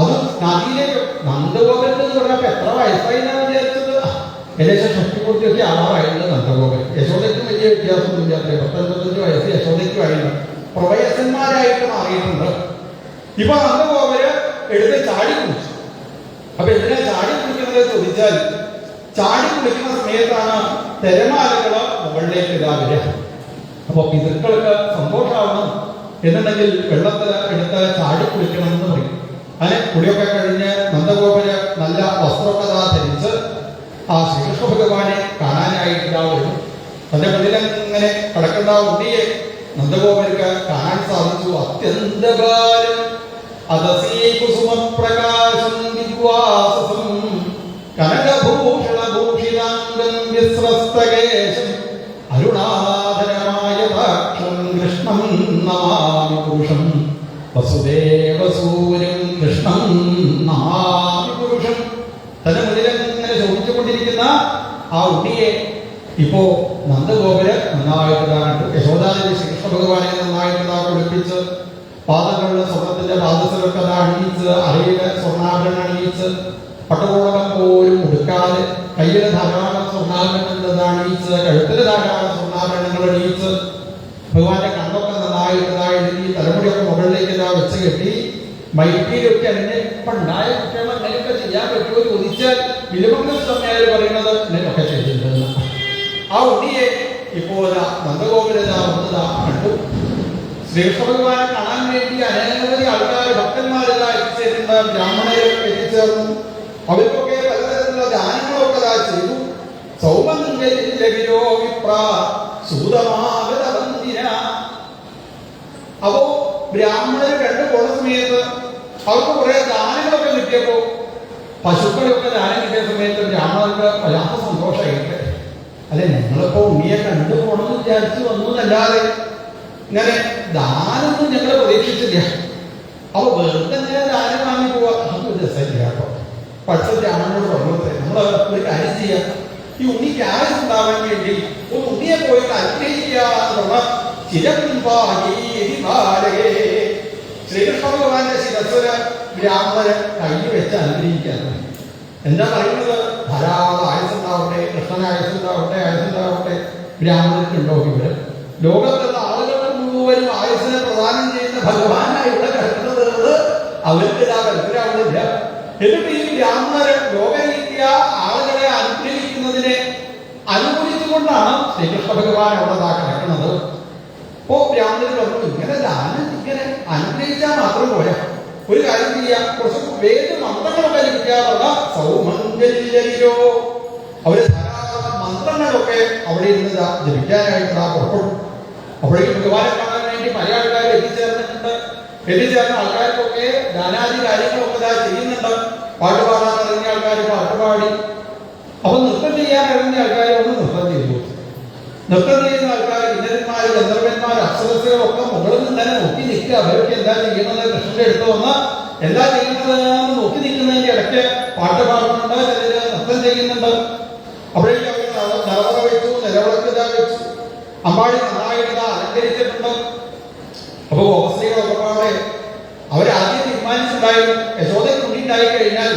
അത് നദിയിലേക്ക് നന്ദഗോപുരത്തിൽ എന്ന് പറഞ്ഞപ്പോ എത്ര വയസ്സായി എന്നാണ് വിചാരിച്ചത്? ഏകദേശം 50 ആളായിരുന്നു നന്ദഗോപുരം. യശോദയ്ക്കും വലിയ വ്യത്യാസമൊന്നും ഇല്ലാത്ത 10-25 വയസ്സ് യശോദയ്ക്കുമായിരുന്നു. പ്രവയസന്മാരായിട്ട് മാറിയിട്ടുണ്ട്. ഇപ്പൊ നന്ദഗോപുരം എടുത്ത് ചാടി കുളിച്ചു. അപ്പൊ എന്തിനാ ചാടി കുളിക്കുന്നത് ചോദിച്ചാൽ ചാടി കുളിക്കുന്ന സമയത്താണ് തിരമാലകള് മുകളിലേക്ക് ഇതാവില്ല. അപ്പൊ പിതൃക്കൾക്ക് സന്തോഷമാവണം എന്നുണ്ടെങ്കിൽ വെള്ളത്തിൽ എടുത്ത് ചാടി കുളിക്കണം എന്ന് പറയും. അങ്ങനെ കുളിയൊക്കെ കഴിഞ്ഞ് നന്ദഗോപുര നല്ല വസ്ത്രമൊക്കെ ധരിച്ച് ആ ശ്രീകൃഷ്ണ ഭഗവാനെ കാണാനായിട്ട് തന്റെ മുന്നിലങ്ങനെ കിടക്കുന്ന ഉണ്ണിയെ നന്ദഗോപുരക്ക് കാണാൻ സാധിച്ചു. അത്യന്തകാലം അതസീകുസുമപ്രകാശം വിദ്വാസം കനകഭൂഷണഭൂഷിതാംഗം വിസ്രസ്തകേശം അരുണാധരമായ ഭക്ഷണം കൃഷ്ണം നമാമി പുരുഷം വസുദേവസൂര്യം കൃഷ്ണം നമാമി പുരുഷം. തന്റെ മുന്നിലങ്ങനെ ശോഭിച്ചുകൊണ്ടിരിക്കുന്ന ആ ഉണ്ണിയെ ഇപ്പോ നന്ദഗോപുര നന്നായിട്ട് കണ്ടു. യശോദാദേവി ശ്രീകൃഷ്ണ ഭഗവാനെ നന്നായിട്ട് കുളിപ്പിച്ച് പാദങ്ങളിൽ സ്വർണത്തിന്റെ പാദസരൊക്കെ അണിയിച്ച് അരയില് സ്വർണ്ണാഭരണം അണിയിച്ച് പട്ടുകോളകം പോലും ഉടുക്കാതെ കയ്യില് ധാരാളം സ്വർണ്ണാഭരണങ്ങൾ അണിയിച്ച് കഴുത്തില് ധാരാളം സ്വർണ്ണാഭരണങ്ങൾ അണിയിച്ച് ഭഗവാന്റെ കണ്ണൊക്കെ നന്നായിട്ട് തലമുടിയൊക്കെ മുകളിലേക്ക് വെച്ച് കെട്ടി മൈക്കിലൊക്കെ അങ്ങനെ പണ്ടായ കുട്ടികൾ അങ്ങനെയൊക്കെ ചെയ്യാൻ പറ്റുമോ ചോദിച്ചാൽ വിലുമംഗൽ സ്വാമിയാർ പറയുന്നത് ഇങ്ങനെയൊക്കെ ചെയ്തിട്ടുണ്ടെന്ന്. ആ ഉണ്ണിയെ ഇപ്പോൾ നന്ദഗോപുരത കണ്ടു. ശ്രീകൃഷ്ണ ഭഗവാനെ കാണാൻ വേണ്ടി അനേകമതി ആൾക്കാർ ഭക്തന്മാരെല്ലാം എത്തിച്ചേരുന്ന ബ്രാഹ്മണരെ എത്തിച്ചേർന്നു. അവർക്കൊക്കെ പലതരത്തിലുള്ള ദാനങ്ങളൊക്കെ ചെയ്തു. സൗമന്ദിരോ വിപ്ര സൂതമാഗതവന്ദിന. അപ്പോ ബ്രാഹ്മണർ കണ്ടു പോണ സമയത്ത് അവർക്ക് കുറെ ദാനങ്ങളൊക്കെ കിട്ടിയപ്പോ പശുക്കളൊക്കെ ദാനം കിട്ടിയ സമയത്ത് ബ്രാഹ്മണർക്ക് വല്ലാത്ത സന്തോഷമായിട്ട് അല്ലെ ഞങ്ങളിപ്പോ ഉണ്ണിയെ കണ്ടു പോണെന്ന് വിചാരിച്ചു വന്നു എന്നല്ലാതെ ഇങ്ങനെ ദാനൊന്നും ഞങ്ങൾ പ്രതീക്ഷിച്ചില്ല. അപ്പൊ വെറുതെ ദാനം വാങ്ങി പോവാ അതൊരു രസമില്ല കേട്ടോ. പക്ഷെ ബ്രാഹ്മണനോട് പറഞ്ഞത് നമ്മൾ ഒരു കാര്യം ചെയ്യാം, ഈ ഉണ്ണിക്ക് ആയുസ് ഉണ്ടാവാൻ വേണ്ടി ഒരു ഉണ്ണിയെ പോയിട്ട് അനുഗ്രഹിക്കുക. ശ്രീകൃഷ്ണ ഭഗവാന്റെ ശിരസ്വര ബ്രാഹ്മണര് കൈ വെച്ച് അനുഗ്രഹിക്കാറ്. എന്താ പറയുന്നത്? ധാരാളം ആയുസുണ്ടാവട്ടെ, കൃഷ്ണന് ആയുസുണ്ടാവട്ടെ, ആയുസുണ്ടാവട്ടെ. ബ്രാഹ്മണർക്കുണ്ടോ? ഇവിടെ ലോകത്തുള്ള ആളുകൾ മുഴുവനും ആയുസിനെ പ്രദാനം ചെയ്യുന്ന ഭഗവാനായി ഇവിടെ കിടക്കുന്നത് അവർക്ക് മനസ്സിലാവുന്നില്ല. എന്നിട്ട് ഈ ബ്രാഹ്മണര് ലോകരീത്യ ആളുകളെ അനുഗ്രഹിക്കുന്നതിനെ അനുകൂലിച്ചുകൊണ്ടാണ് ശ്രീകൃഷ്ണ ഭഗവാൻ അവിടെ കിടക്കുന്നത്. അപ്പോ ബ്രാഹ്മണർ പറഞ്ഞു ഇങ്ങനെ ദാനം ഇങ്ങനെ അനുഗ്രഹിച്ചാൽ മാത്രം പോരാ, ഒരു കാര്യം ചെയ്യാം, കുറച്ച് വേദ മന്ത്രങ്ങളൊക്കെ ലഭിക്കാറുള്ള സൗമംഗല്യോ. അവര് ധാരാളം മന്ത്രങ്ങളൊക്കെ അവിടെ ഇരുന്ന് ജപിക്കാനായിട്ട് പുറപ്പെടും. അപ്പോഴേക്കും ഭഗവാനെ കാണാൻ വേണ്ടി പല ആൾക്കാർ എത്തിച്ചേർന്നിട്ടുണ്ട്. എത്തിച്ചേർന്ന ആൾക്കാർക്കൊക്കെ ദാനാദി കാര്യങ്ങളൊക്കെ ചെയ്യുന്നുണ്ട്. പാട്ട് പാടാൻ ഇറങ്ങിയ ആൾക്കാർ പാട്ടുപാടി, അപ്പൊ നൃത്തം ചെയ്യാൻ ഇറങ്ങിയ ആൾക്കാർ ഒന്ന് നൃത്തം ചെയ്തു. നൃത്തം ചെയ്യുന്ന ആൾക്കാർ കിന്നരന്മാര്, ഗന്ധർവന്മാർ, അപ്സരസുകളൊക്കെ മുകളിൽ നിന്ന് തന്നെ നോക്കി നിൽക്കുക. അവരൊക്കെ എന്താ ചെയ്യുന്നത്? കൃഷ്ണന്റെ അടുത്ത് വന്ന് എന്താ ചെയ്യുന്നത് നോക്കി നിൽക്കുന്നതിന്റെ ഇടയ്ക്ക് പാട്ട് പാടുന്നുണ്ട്, ചിലര് നൃത്തം ചെയ്യുന്നുണ്ട്. അപ്പോഴേക്കും അവർ നിലവറ വെച്ചു, നിലവിളക്ക് വെച്ചു, അമ്പാടി നന്നായിട്ട് അലങ്കരിച്ചിട്ടുണ്ട്. അപ്പൊ ഗോപസ്ത്രീകളൊക്കെ പാടെ അവരാദ്യം തീരുമാനിച്ചിട്ടുണ്ടായിരുന്നു യശോദയ്ക്ക് ഉണ്ണി ഉണ്ടായി കഴിഞ്ഞാൽ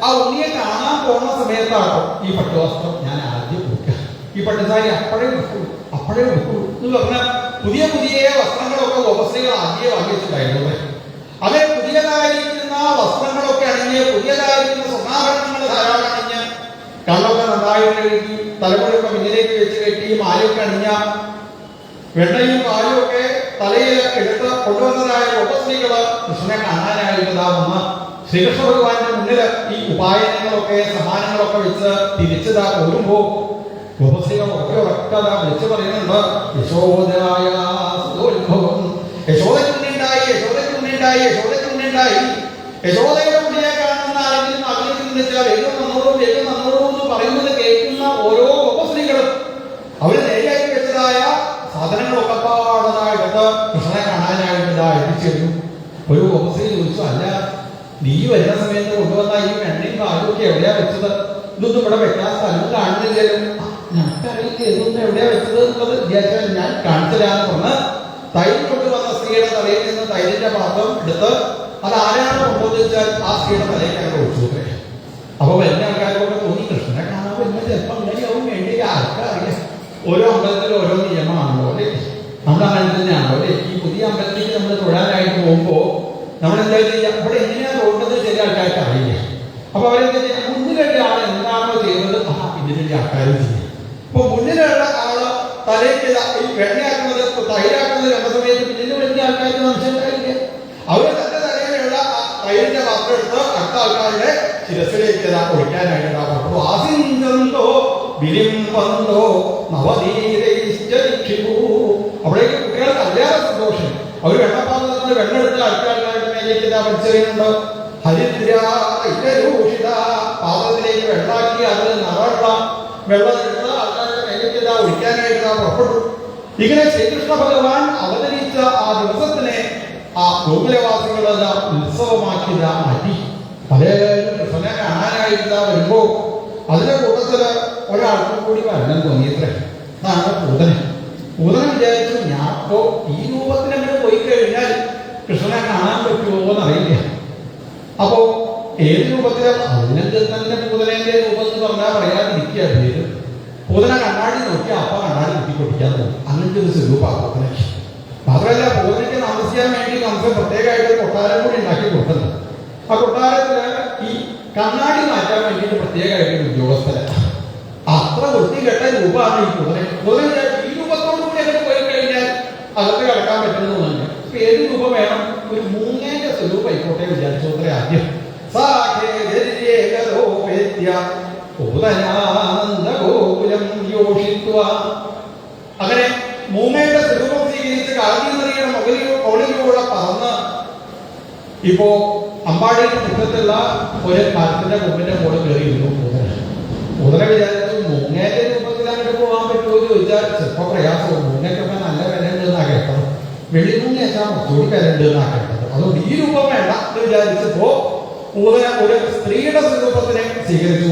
ആ ഉണ്ണിയെ കാണാൻ പോകുന്ന സമയത്താട്ടോ ഈ പട്ടുവസ്ത്രം ഞാൻ ആദ്യം കൊടുക്കുക, ഈ പട്ടുസാരി അപ്പോഴേ കൊടുക്കുള്ളൂ എന്ന് പറഞ്ഞാൽ പുതിയ പുതിയ വസ്ത്രങ്ങളൊക്കെ ഗോപസ്ത്രീകൾ ആദ്യം വാങ്ങിച്ചിട്ടുണ്ടായിരുന്നു. അതേ പുതിയതായിരിക്കുന്ന വസ്ത്രങ്ങളൊക്കെ അണിഞ്ഞ് പുതിയതായിരിക്കുന്ന സ്വർണ്ണാഭരണങ്ങൾ ധാരാളം അണിഞ്ഞ് കണ്ണൊക്കെ നന്നായിട്ട് കഴുകി തലമുറയൊക്കെ മുന്നിലേക്ക് വെച്ച് കെട്ടി മാലയൊക്കെ അണിഞ്ഞ വെണ്ണയും പാലും ഒക്കെ തലയിൽ എടുത്ത് കൊണ്ടുവന്നതായ ഗോപസ്ത്രീകള് കൃഷ്ണനെ കാണാനായിരുന്നതാവുന്ന ശ്രീകൃഷ്ണ ഭഗവാന്റെ മുന്നിൽ ഈ ഉപായനങ്ങളൊക്കെ സമ്മാനങ്ങളൊക്കെ വെച്ച് തിരിച്ചതാ പോരുമ്പോ ഗോപസ്ത്രീകൾ ഒക്കെ ഉറക്കതാ വിളിച്ചു പറയുന്നുണ്ട് യശോദായ യശോദയ്ക്കുണ്ടായി യശോദയ്ക്കുണ്ടായി യശോദയ്ക്കുണ്ടായി. യശോദയുടെ കുട്ടിയെ കാണുന്ന ആരെങ്കിലും അകലേക്ക് നിന്നിച്ചാൽ വേഗം വന്നോളൂ വേഗം വന്നോളൂ എന്ന് പറയുന്നത് കേൾക്കുന്ന ഓരോ ഉപസ്ത്രീകളും അവര് നേരെയാക്കി വെച്ചതായ സാധനങ്ങളൊക്കെ പാടതായിട്ട് കൃഷ്ണനെ കാണാനായിട്ട് എത്തിച്ചേരുന്നു. ഒരു ഉപസ്ത്രീ ചോദിച്ചു, അല്ല നീ വരുന്ന സമയത്ത് കൊണ്ടുവന്ന ഈ എണ്ണയും പാലും ഒക്കെ എവിടെയാ വെച്ചത്? ഇതൊന്നും ഇവിടെ വെക്കാൻ സ്ഥലം കാണുന്നില്ലല്ലോ. ഞങ്ങൾക്കറിയില്ല ഇതൊന്നും എവിടെയാ വെച്ചത് എന്നുള്ളത് വിചാരിച്ചാൽ ഞാൻ കാണിച്ചില്ലാന്ന് പറഞ്ഞ് തൈര് കൊണ്ടുവന്ന സ്ത്രീയുടെ തലയിൽ നിന്ന് തൈരിന്റെ പാത്രം എടുത്ത് അത് ആരാണ് കൊണ്ടുവന്ന് വെച്ചാൽ ആ സ്ത്രീയുടെ തലയിലാണ് ഒഴിച്ചു. അപ്പൊ വരുന്ന ആൾക്കാർക്കൊക്കെ തോന്നി കൃഷ്ണനെ കാണാൻ വരുന്ന ചിലപ്പോൾ അങ്ങനെയാവും വേണ്ടി ആർക്കറിയാം. ഓരോ അമ്പലത്തിലും ഓരോ നിയമമാണല്ലോ അല്ലേ? നമ്മുടെ അങ്ങനെ തന്നെയാണല്ലോ അല്ലേ? ഈ പുതിയ അമ്പലത്തിലേക്ക് നമ്മൾ തൊഴാനായിട്ട് പോകുമ്പോൾ നമ്മളെന്താ ചെയ്യുക? ഇവിടെ എങ്ങനെയാ തോന്നുന്നത് ചില ആൾക്കാർക്ക് അറിയില്ല. അപ്പൊ അവരെന്താ ചെയ്യുക? മുന്നിലുള്ള ആൾ എന്താണോ ചെയ്യുന്നത് പിന്നിലുള്ള ആൾക്കാരും ചെയ്യും. അപ്പൊ മുന്നിലുള്ള ആള് തലയ്ക്ക് ഈ വെണ്ണയാക്കുന്നത് തൈരാക്കുന്നത് കണ്ട സമയത്ത് പിന്നിൽ വലിയ ആൾക്കാർക്ക് മനസ്സിലായില്ല. അവര് തന്റെ തലയിലുള്ള തൈരിന്റെ പാത്രം എടുത്ത് അടുത്ത ആൾക്കാരുടെ ശിരസിലേക്ക് ഒഴിക്കാനായിട്ട് അവിടേക്ക് കുട്ടികൾക്ക് അതിലേറെ സന്തോഷം. അവർ വെള്ളപ്പാത്രത്തിൽ വെള്ളമെടുത്ത് അടുത്ത ആൾക്കാരുടെ മേലേക്ക് വലിച്ചെറിയുന്നുണ്ട്. ഹരിദ്രൂഷിത പാത്രത്തിലേക്ക് വെള്ളാക്കി അതിൽ നിറള്ള വെള്ളം എടുത്ത് ആൾക്കാരുടെ മേലേക്ക് ഒഴിക്കാനായിട്ട് പുറപ്പെട്ടു. ഇങ്ങനെ ശ്രീകൃഷ്ണ ഭഗവാൻ അവതരിച്ച ആ ദിവസത്തിനെ ആ ഗോകുലവാസികളത് ഉത്സവമാക്കിയത് മാറ്റി. പലരും കൃഷ്ണനെ കാണാനായിട്ട് വരുമ്പോ അതിന്റെ കൂട്ടത്തില് ഒരാൾക്കും കൂടി വരണം തോന്നിയത്രേ. അതാണ് പൂതന. പൂതന വിചാരിച്ചു, ഞാൻ ഇപ്പോ ഈ രൂപത്തിനെങ്കിലും പോയി കഴിഞ്ഞാൽ കൃഷ്ണനെ കാണാൻ പറ്റുമോ എന്നറിയില്ല. അപ്പോ ഏത് രൂപത്തിലാണ്? അതിനകത്ത് തന്നെ പൂതനേന്റെ രൂപം എന്ന് പറഞ്ഞാൽ പറയാതിരിക്കുക പേര്. പൂതന കണ്ണാടി നോക്കി അപ്പ കണ്ണാടി കുത്തിക്കൊട്ടിക്കാൻ തോന്നും. അങ്ങനത്തെ ഒരു സ്വരൂപമാണ് പൂതനയ്ക്ക്. മാത്രമല്ല പൂതനയ്ക്ക് താമസിക്കാൻ വേണ്ടി നമുക്ക് പ്രത്യേകമായിട്ട് കൊട്ടാരം കൂടി ഉണ്ടാക്കി കൊടുക്കുന്നത്. ആ കൊട്ടാരത്തില് ഈ കണ്ണാടി മാറ്റാൻ വേണ്ടിയിട്ട് പ്രത്യേകമായിട്ട് ഉദ്യോഗസ്ഥരെ അത്ര വൃത്തികെട്ട രൂപമാണ് ഈ പൂതന. പൂതന ഈ രൂപത്തോടു കൂടി അങ്ങനെ പോയി കഴിഞ്ഞാൽ അകത്ത് കിടക്കാൻ പറ്റുന്നതുകൊണ്ട് ഏത് രൂപം വേണം? ഒരു മൂങ്ങേന്റെ സ്വരൂപം ആയിക്കോട്ടെ വിചാരിച്ചോത്ര ആദ്യം. അങ്ങനെ മൂങ്ങയുടെ സ്വരൂപം സ്വീകരിച്ച് കാർഗീ നദിയുടെ മുകളിലൂടെ പറന്ന് ഇപ്പോ അമ്പാടിയുടെ മുഖത്തുള്ള ഒരു മരത്തിന്റെ കൊമ്പിന്റെ മുകളിൽ കയറിയിരുന്നു പൂതന. പൂതന വിചാരിച്ചു മൂങ്ങയുടെ രൂപത്തിൽ അങ്ങോട്ട് പോകാൻ പറ്റുമോ എന്ന് ചോദിച്ചാൽ ചിലപ്പോൾ പ്രയാസവും. മൂങ്ങയ്ക്കൊക്കെ നല്ല വില ഉണ്ട് എന്നാ കേട്ടത്. വെള്ളിമൂങ്ങ വെച്ചാൽ കുറച്ചുകൂടി വില ഉണ്ട് എന്നാ കേട്ടത്. അതുകൊണ്ട് ഈ രൂപം വേണ്ട എന്ന് വിചാരിച്ചപ്പോ പൂതന ഒരു സ്ത്രീയുടെ സ്വരൂപത്തിനെ സ്വീകരിച്ചു.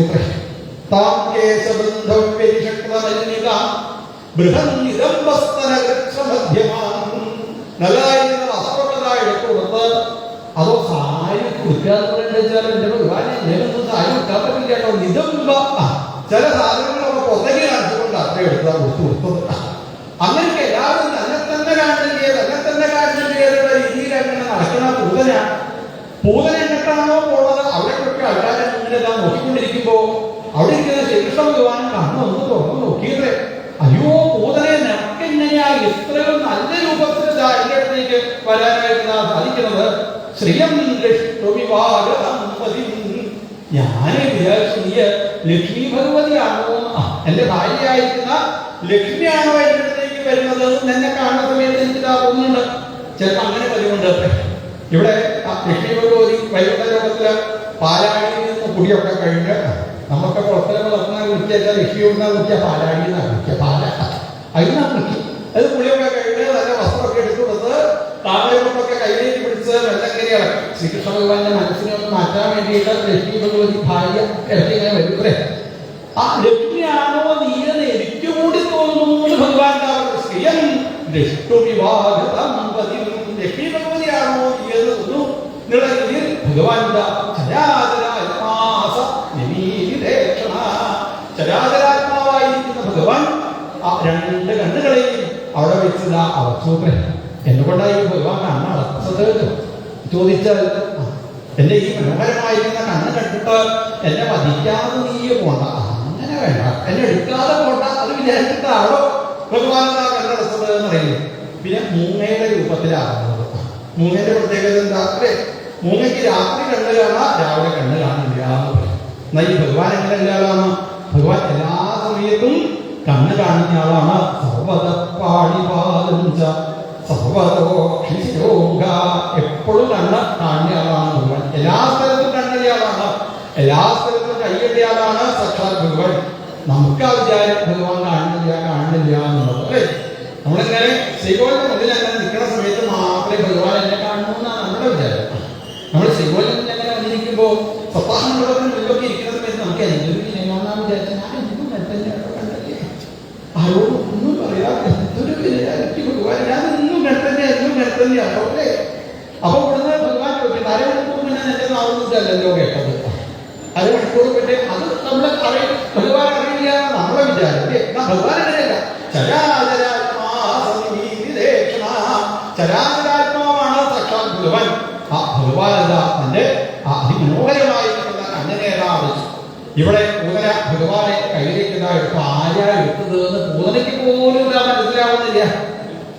നല്ലതായിരുന്ന വസ്ത്രപ്രദായ എടുത്തുകൊടുത്ത് അതോ സാരി കൊടുക്കാന്ന് വെച്ചാൽ എന്റെ ഭഗവാനെ ഞാനൊന്നും സാരി കൊടുക്കാൻ പറ്റില്ല കേട്ടോ. നിതംബ ചില സാധനങ്ങളൊക്കെ പൊതകി കാണിച്ചുകൊണ്ട് അത്ര എടുത്താൽ കൊടുത്തത്. അങ്ങനെയൊക്കെ എല്ലാവരും തന്നെ തന്നെ കാണുന്ന രീതിയിൽ അങ്ങനെ നടക്കുന്ന പൂതന. പൂതന എങ്ങോട്ടാണോ പോണത് അവിടേക്കൊക്കെ ആൾക്കാരെ മുന്നിലെല്ലാം നോക്കിക്കൊണ്ടിരിക്കുമ്പോ അവിടെ ഇരിക്കുന്ന ശ്രീകൃഷ്ണ ഭഗവാൻ കണ്ണു ഒന്ന് തുറന്നു നോക്കിയത്. അയ്യോ പൂതനെ നിനക്കെങ്ങനെയാ ഇത്രയും നല്ല രൂപത്തിൽ എന്റെ അടുത്തേക്ക് വരാനായിട്ട് സാധിക്കുന്നത്? ശ്രീയം ഞാൻ വിചാരിച്ചു നീ ലക്ഷ്മി ഭഗവതിയാണോ, എന്റെ ഭാര്യയായിരിക്കുന്ന ലക്ഷ്മിയാണോ എന്റെ അടുത്തേക്ക് വരുന്നത് എന്നെ കാണുന്ന സമയത്ത് എനിക്ക് തോന്നുന്നുണ്ട്. ചിലപ്പോൾ അങ്ങനെ പതിവുണ്ട്. ഇവിടെ ലക്ഷ്മി ഭഗവതി വൈകുന്നേര ലോകത്തില് പാലാഴിയിൽ നിന്ന് കുടിയൊക്കെ കഴിഞ്ഞ് നമുക്ക് പുറത്തേക്ക് വളർത്താൻ വിളിച്ചാൽ ലക്ഷ്മി ഒന്നാ വിളിക്കുക പാലാഴി എന്നാണ് വിളിക്കുക. പാല അതിനാണ് വിളിക്കുക. അത് കുളിയൊക്കെ കഴിഞ്ഞ് നല്ല വസ്ത്രമൊക്കെ എടുത്തു കൊടുത്ത് താമരക്കൊക്കെ കയ്യിലേക്ക് പിടിച്ച് വെള്ളക്കരി ഇറക്കി. ശ്രീകൃഷ്ണ ഭഗവാന്റെ മനസ്സിനെ ഒന്ന് മാറ്റാൻ വേണ്ടിയിട്ട് ലക്ഷ്മി ഭഗവതി ഭാര്യ ഇറക്കി ഇങ്ങനെ വരുന്നേ. ആ ലക്ഷ്മിയാണോ നീയെന്ന് എനിക്ക് കൂടി തോന്നുന്നു ഭഗവാൻ. ലക്ഷ്മി ഭഗവതിയാണോ നീയെന്ന് തോന്നുന്നു എന്നുള്ള രീതിയിൽ ഭഗവാന്റെ ചരാചരാത്മാവായിരിക്കുന്ന ഭഗവാൻ ആ രണ്ട് കണ്ണുകളെയും അവിടെ വെച്ചത് അവസൂത്രൻ. എന്തുകൊണ്ടായി ഭഗവാൻ കണ്ണ് അടച്ചത് ചോദിച്ചാൽ, എന്റെ ഈ മനോഹരമായിരിക്കുന്ന കണ്ണ് കണ്ടിട്ട് എന്നെ വധിക്കാതെ നീ പോണ്ട, അങ്ങനെ വേണ്ട, എന്നെ എടുക്കാതെ പോണ്ട, അത് വിചാരിച്ചിട്ടാണോ ഭഗവാൻ കണ്ണടച്ചത് എന്ന് പറയുന്നത്. പിന്നെ മൂങ്ങയുടെ രൂപത്തിലാകുന്നത്. മൂങ്ങയുടെ പ്രത്യേകത എന്താ? അല്ലേ, മൂങ്ങയ്ക്ക് രാത്രി കണ്ണ് കാണാം, രാവിലെ കണ്ണ് കാണില്ല എന്ന് പറയും. എന്നാൽ ഈ ഭഗവാൻ എങ്ങനെ എല്ലാ ആളാണ്? ഭഗവാൻ എല്ലാ സമയത്തും കണ്ണ് കാണുന്ന ആളാണ്. സർവതപ്പാടിപാദം സർവതോഷിശോക എപ്പോഴും കാണുന്നയാളാണ് ഭഗവാൻ. എല്ലാ സ്ഥലത്തും കണ്ണടിയാളാണ്, എല്ലാ സ്ഥലത്തും കൈയടിയാളാണ് സാക്ഷാൽ ഭഗവാൻ. നമുക്ക് ആ വിചാരം ഭഗവാൻ കാണുന്നില്ല എന്നുള്ളത് അല്ലേ. നമ്മളിങ്ങനെ ശ്രീകോവിലിന്റെ മുന്നിൽ അങ്ങനെ നിൽക്കുന്ന സമയത്ത് മാത്രമേ ഭഗവാൻ എന്നെ കാണുന്നു എന്നാണ് നമ്മുടെ വിചാരം. നമ്മൾ ശ്രീകോവിലിൽ അങ്ങനെ വന്നിരിക്കുമ്പോൾ സപ്താഹങ്ങളുടെ മുന്നിലൊക്കെ ഇരിക്കുന്ന സമയത്ത് നമുക്ക് എന്തൊരു വിനയമാണെന്നാണ് വിചാരിച്ചത്. ഞാൻ എന്തും കണ്ടല്ലേ ആരോടും ഒന്നും പറയാതെ എന്തൊരു വിനയാക്കി ഭഗവാൻ, ഞാൻ എന്നും കണ്ടല്ലേ അല്ലേ. അപ്പൊ ഇവിടുന്ന് ഭഗവാൻ ചോദിക്കുന്നത് അരമണിക്കൂർ പിന്നെ എന്റെ നാവുന്നതല്ലോ കേട്ടത്. അരമണിക്കൂർ പിന്നെ അത് നമ്മളെ ഭഗവാൻ അറിയില്ല നമ്മളെ വിചാരം അല്ലേ. ഭഗവാൻ അങ്ങനെയല്ല, ചരാചരാത്മാവാണ് സാക്ഷാൽ ഭഗവാൻ. ആ ഭഗവാനത തന്റെ അതിമനോഹരമായിരിക്കുന്ന കണ്ണനേതാവ് ഇവിടെ പൂതന ഭഗവാനെ കയ്യിലേക്കതായിട്ട് ആരാ എടുത്തത് എന്ന് പൂതനയ്ക്ക് പോലും ഇതാ മനസ്സിലാവുന്നില്ല.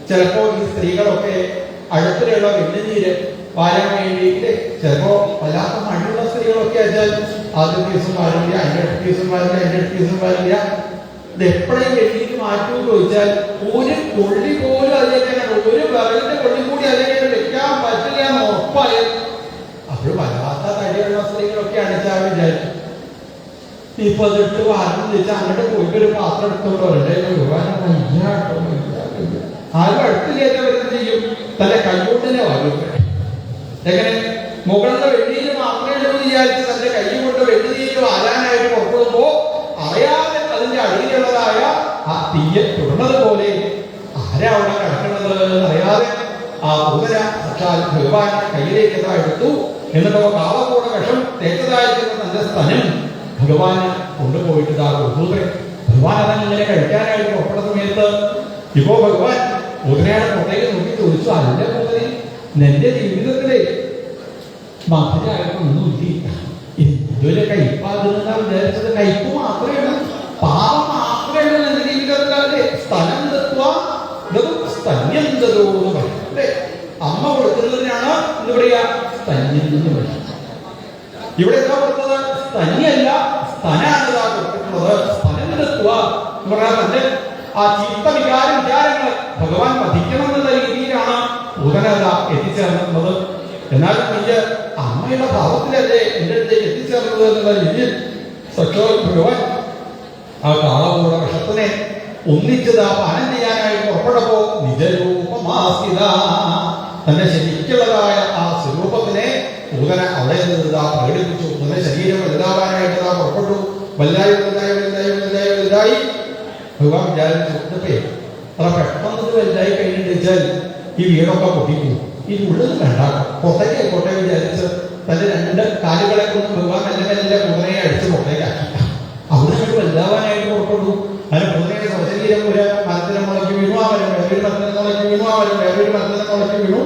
ചിലപ്പോ ഈ സ്ത്രീകളൊക്കെ അടുത്തിലുള്ള വെള്ളിനീര് വാരാൻ വേണ്ടിയിട്ട് ചിലപ്പോ വല്ലാത്ത മടിയുള്ള സ്ത്രീകളൊക്കെ വെച്ചാൽ ആദ്യത്തെ ദിവസം വാരില്ല, അതിന്റെ അടുത്ത ദിവസം വാരില്ല. ഇത് എപ്പോഴും വെള്ളിക്ക് മാറ്റുമെന്ന് ചോദിച്ചാൽ ഒരു കൊള്ളി പോലും അതിലേക്ക് ഒരു വിറകിന്റെ കൊള്ളി കൂടി അതിലേക്ക് വെക്കാൻ പറ്റില്ല എന്ന് ഉറപ്പായത്. അപ്പോൾ വല്ലാത്ത തടിയുള്ള സ്ത്രീകളൊക്കെ അണിച്ചാൽ വിചാരിച്ചു ഇപ്പൊ അതിട്ട് വാരണം വെച്ചാൽ അങ്ങോട്ട് പോയിട്ട് ഒരു പാത്രം എടുത്തോണ്ട് വരണ്ടേ. ആരും അടുത്തിലേക്ക് വരുന്നത് ചെയ്യും, തന്റെ കൈകൊണ്ടിനെ വാങ്ങും. എങ്ങനെ മുകളിലെ വെള്ളിയിൽ മാത്രമേ ഉള്ളൂ വിചാരിച്ച് തന്റെ കൈ കൊണ്ട് വെള്ളിയിൽ വാരാനായിട്ട് പുറപ്പെടുമ്പോ അറിയാതെ അതിന്റെ അടിയിലുള്ളതായ ആ തീയെ തുടർന്നത് പോലെ ആരാ അവിടെ കിടക്കുന്നത് അറിയാതെ ആ പൂതന സാക്ഷാൽ ഭഗവാൻ കയ്യിലേക്ക് എടുത്തു. എന്നിട്ടോ കാളക്കൂടെ വിഷം തേച്ചതായിരിക്കുന്ന തന്റെ സ്ഥലം ഭഗവാന് കൊണ്ടുപോയിട്ട് കൊടുത്തൂത്രേ. ഭഗവാൻ അതങ്ങനെ കഴിക്കാനായിട്ട് പുറപ്പെട്ട സമയത്ത് ഇപ്പോ ഭഗവാൻ പൂതനയുടെ പുറത്തേക്ക് നോക്കി ചോദിച്ചു, അതിന്റെ പൂതനെ നിന്റെ ജീവിതത്തിലെ മധുരമായിട്ടൊന്നുമില്ല, എന്തൊരു കയ്പാകുന്ന വിചാരിച്ചത്. കയ്പ് മാത്രമേ ഉള്ളൂ, പാപം മാത്രമേ ഉള്ളൂ എന്റെ ജീവിതത്തിലെ സ്ഥലം സ്തന്യന്തരോ എന്ന് പറയും അല്ലേ. അമ്മ കൊടുക്കുന്നതിനാണ് എന്താ പറയാ സ്തന്യം എന്ന് പറയും. ഇവിടെ എന്താ കൊടുത്തത്? സ്തന്യല്ല, സ്തനാണ് കൊടുത്തിട്ടുള്ളത്. സ്തനന്തത്വ എന്ന് പറഞ്ഞാൽ തന്റെ ആ വിചാരങ്ങൾ ഭഗവാൻ വധിക്കണം എന്നുള്ള രീതിയിലാണ് പൂതനത എത്തിച്ചേർന്നിട്ടുള്ളത്. എന്നാലും വലിയ അമ്മയുടെ ഭാവത്തിലല്ലേ എന്റെ അടുത്തേക്ക് എത്തിച്ചേർന്നത് എന്നുള്ള രീതിയിൽ സാക്ഷാൽ ഭഗവാൻ ആ കാളകൂട വിഷത്തിനെ ഒന്നിച്ചത് പാനം ചെയ്യാനായിട്ട് പുറപ്പെട്ടപ്പോ നിജരൂപമാസിത തന്റെ ശരിക്കുള്ളതായ ആ സ്വരൂപത്തിനെ പൂതന അവിടെ നിന്ന് പ്രകടിപ്പിച്ചു. തന്റെ ശരീരം വലുതാവാനായിട്ട് പുറപ്പെട്ടു. വലുതായി ഭഗവാൻ വിചാരിച്ചു അത്ര പെട്ടെന്ന് വലുതായി കഴിഞ്ഞിട്ട് വെച്ചാൽ ഈ വീടൊക്കെ പൊട്ടിക്കും, ഈ ഉള്ളത് വേണ്ടാക്കാം, പുറത്തേക്ക് ആയിക്കോട്ടെ വിചാരിച്ച് തന്റെ രണ്ട് കാലുകളെ കൊണ്ട് ഭഗവാൻ മെല്ലെ പൂതനയെ അടിച്ച് പുറത്തേക്കാക്കി. അവിടെ നമ്മൾ വലുതാവാനായിട്ട് പുറപ്പെട്ടു. അതിന് പൂതനയുടെ ശരീരം ഒരു മരത്തിനെ മുളയ്ക്ക് വീണു, ആ വരും വേറൊരു മരത്തിനെ മുളയ്ക്ക് വീണു, ആ വരും വേറൊരു മരത്തിനെ മുളയ്ക്ക് വീണു.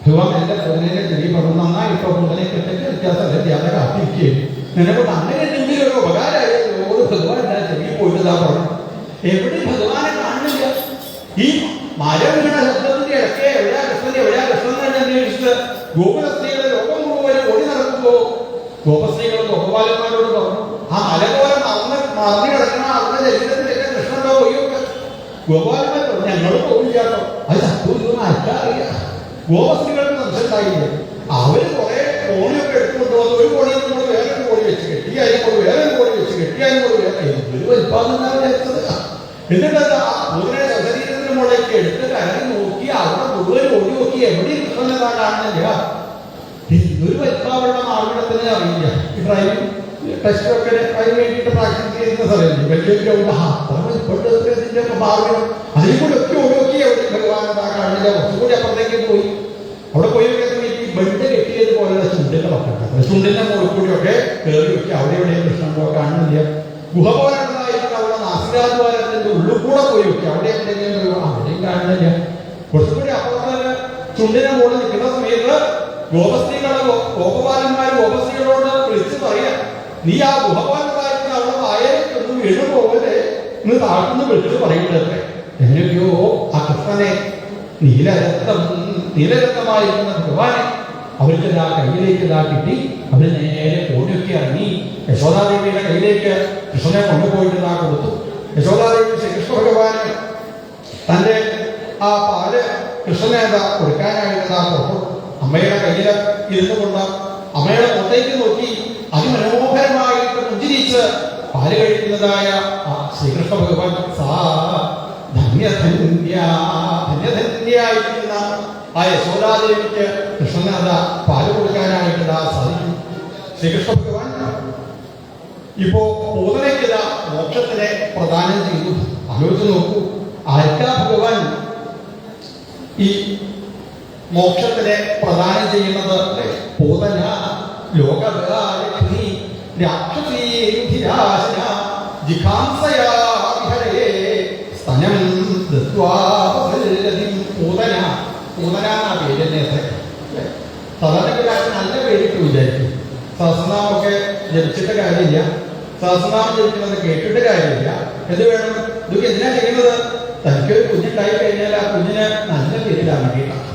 ഭഗവാൻ എന്റെ പൂതനയുടെ ചെടി പറഞ്ഞു, നന്നായിട്ടോ പൂതനെ കെട്ടിട്ട് വ്യത്യാസം ധ്യാനം കാത്തിരിക്കുകയും നിനക്കൊണ്ട് അങ്ങനെ എന്തെങ്കിലും ഒരു ഉപകാരമായോ ഭഗവാൻ എന്താ ചെടി പോയിട്ടാ പറഞ്ഞു. എവിടെ ഭഗവാനെ കാണുന്നില്ല. ഈ മരം വീണ ശബ്ദത്തിന്റെ ഇടയ്ക്ക് എവിടെയാ കൃഷ്ണൻ അന്വേഷിച്ച് ഗോകുലസ്ത്രീകളെ ലോകം മുഴുവൻ ഓടി നടക്കുമ്പോ ഗോപസ്ത്രീകൾ ഗോപാലന്മാരോട് പറഞ്ഞു, ആ മല പോലെ മറന്നു കിടക്കണ അവരുടെ ശരീരത്തിലൊക്കെ കൃഷ്ണനോ പോയൊക്കെ. ഗോപാലന്മാർ പറഞ്ഞു, ഞങ്ങൾ പോയില്ലാട്ടോ, അത് ചത്തൂരിന്ന് ആർക്കറിയാം. ഗോപസ്ത്രീകൾക്ക് മനസ്സിലായില്ല. അവര് കുറെ കോണിയൊക്കെ എടുത്തുകൊണ്ട് വന്നു. ഒരു കോണിയിൽ നമ്മൾ വേറൊരു കോണി വെച്ച് കെട്ടി, അതിനോട് വേറൊരു കോണി വെച്ച് കെട്ടി, അതിനോട് എന്തൊരു വലിപ്പാന്നാ വിചാരിച്ചത്. എന്നിട്ട് ആ പൂതനയുടെ ശരീരത്തിന് മുകളിലേക്ക് എടുത്ത് കരഞ്ഞു നോക്കി അവിടെ മുഴുവൻ ഓടി നോക്കി എവിടെ കൃഷ്ണനെ കാണുന്നില്ല. എന്തൊരു വലിപ്പാവരുടെ മാർഗത്തിന് അറിയില്ല. ഈ ഡ്രൈവിംഗ് ടെസ്റ്റൊക്കെ അതിന് വേണ്ടിയിട്ട് പ്രാക്ടീസ് ചെയ്യുന്ന സ്ഥലമില്ല, വലിയ ഗ്രൗണ്ട്. അത്ര വലിപ്പത്തിന്റെ മാർഗം അതിൽ കൂടെ ഒക്കെ ഓടി നോക്കി എവിടെ ഭഗവാനെന്താ കാണില്ല. കുറച്ചുകൂടി അപ്പുറത്തേക്ക് പോയി. അവിടെ പോയി ഈ ബെഡ് കെട്ടിയതുപോലുള്ള ചുണ്ടുകളൊക്കെ ഉണ്ട്. ചുണ്ടിന്റെ മുകളിൽ കൂടിയൊക്കെ കയറി വെക്കി അവിടെ എവിടെയും കൃഷ്ണനോ കാണുന്നില്ല. ഗുഹ പോലുള്ളതായിട്ട് അവിടെ നാസികാദ്വാരത്തിന്റെ ഉള്ളിൽ കൂടെ പോയി വെക്കി അവിടെ എന്തെങ്കിലും അവിടെയും കാണുന്നില്ല. കുറച്ചുകൂടി അപ്പുറത്ത് ചുണ്ടിന്റെ മുകളിൽ നിൽക്കുന്ന സമയത്ത് ഗോപപാലന്മാർ ഗോപസ്ത്രീകളോട് വിളിച്ച് പറയാം, നീ ആ ഗുഹ പോലുള്ളതായിട്ട് അവിടെ വായനൊന്നും വീണു പോകല്ലേ എന്ന് താഴ്ത്തുനിന്ന് വിളിച്ച് പറയുന്നത്. എങ്ങനെയോ ആ കൃഷ്ണനെ നീലരക്തമായിരിക്കുന്ന ഭഗവാനെ അവർക്ക് ആ കയ്യിലേക്ക് കിട്ടി. അവർ നേരെ ഓടിയൊക്കെ ഇറങ്ങി യശോദാദേവിയുടെ കയ്യിലേക്ക് കൃഷ്ണനെ കൊണ്ടുപോയിട്ട് കൊടുത്തു. യശോദാദേവി ശ്രീകൃഷ്ണ ഭഗവാന് തന്റെ ആ പാല് കൃഷ്ണനേത കൊടുക്കാനായിട്ട് അമ്മയുടെ കയ്യിൽ ഇരുന്നു കൊണ്ട് അമ്മയുടെ മുഖത്തേക്ക് നോക്കി അതിമനോഹരമായിട്ട് പുഞ്ചിരിച്ച് പാല് കഴിക്കുന്നതായ ശ്രീകൃഷ്ണ ഭഗവാൻ ധന്യധന്യായിരിക്കുന്ന ആ യശോദാദേവിക്ക് കൃഷ്ണനാഥ പാല് കൊടുക്കാനായിട്ട് സാധിക്കും. ശ്രീകൃഷ്ണ ഭഗവാൻ ഇപ്പോ പൂതനയ്ക്കത മോക്ഷത്തിനെ പ്രദാനം ചെയ്തു. ആലോചിച്ച് നോക്കൂ, ആർക്കാ ഭഗവാൻ ഈ മോക്ഷത്തിനെ പ്രദാനം ചെയ്യുന്നത്? പൂതന ലോകലക്ഷ്മി രാക്ഷസീരാശന ജിഖാംസയാ വിഹരേ സ്തനം ദത്വാ പൂതന. പൂതന എന്ന പേര് നേരത്തെ സാധാരണ നല്ല പേരിട്ട് വിചാരിക്കും. സഹസ്രനാമൊക്കെ ജപിച്ചിട്ട് കാര്യമില്ല, സഹസ്രനാമം ജപിക്കുന്നത് കേട്ടിട്ട് കാര്യമില്ല. എന്ത് വേണം? ഇതൊക്കെ എന്തിനാ ചെയ്യുന്നത്? തനിക്കൊരു കുഞ്ഞുണ്ടായി കഴിഞ്ഞാൽ ആ കുഞ്ഞിന് നല്ല പേരിടാൻ വേണ്ടിയിട്ടാണ്.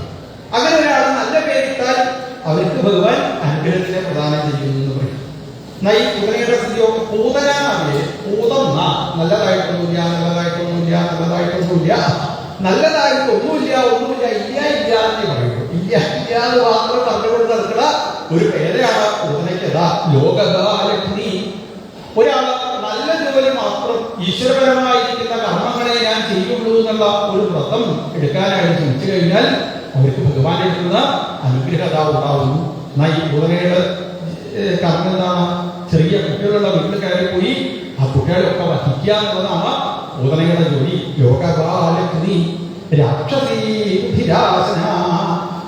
അങ്ങനെ ഒരാൾ നല്ല പേരിട്ടാൽ അവർക്ക് ഭഗവാൻ അനുഗ്രഹത്തിനെ പ്രദാനം ചെയ്യുമെന്ന് പറയും. ഈ പൂതനയുടെ സ്ഥിതിയോ പൂതനാണ്. പൂതം നല്ലതായിട്ടൊന്നുമില്ല, നല്ലതായിട്ടൊന്നുമില്ല, നല്ലതായിട്ടൊന്നുമില്ല, നല്ലതായിട്ടൊന്നുമില്ല, ഒന്നുമില്ല, ഇല്ല ഇല്ല എന്നേ പറയുള്ളൂ. ഇല്ല ഇല്ല എന്ന് മാത്രം പറഞ്ഞുകൊണ്ട് നടക്കുന്ന ഒരു പേരാണ് പൂതനയ്ക്കതാ ലോകലക്ഷ്മി. ഒരാള് നല്ല ജോലി മാത്രം ഈശ്വരപരമായിരിക്കുന്ന കർമ്മങ്ങളെ ഞാൻ ചെയ്യുള്ളൂ എന്നുള്ള ഒരു വ്രതം എടുക്കാനായിട്ട് ശ്രമിച്ചു കഴിഞ്ഞാൽ അവർക്ക് ഭഗവാന്റെ അടുത്തുനിന്ന് അനുഗ്രഹത ഉണ്ടാവുന്നു. എന്നാൽ ഈ പൂതനയുടെ കർമ്മം എന്താണ്? ചെറിയ കുട്ടികളുള്ള വീട്ടിൽ കയറി പോയി ആ കുട്ടികളെയൊക്കെ വഹിക്കുക എന്നുള്ളതാണ് പൂതനയുടെ ജോലി. ലോകലക്ഷ്മി രാക്ഷസീരാശന.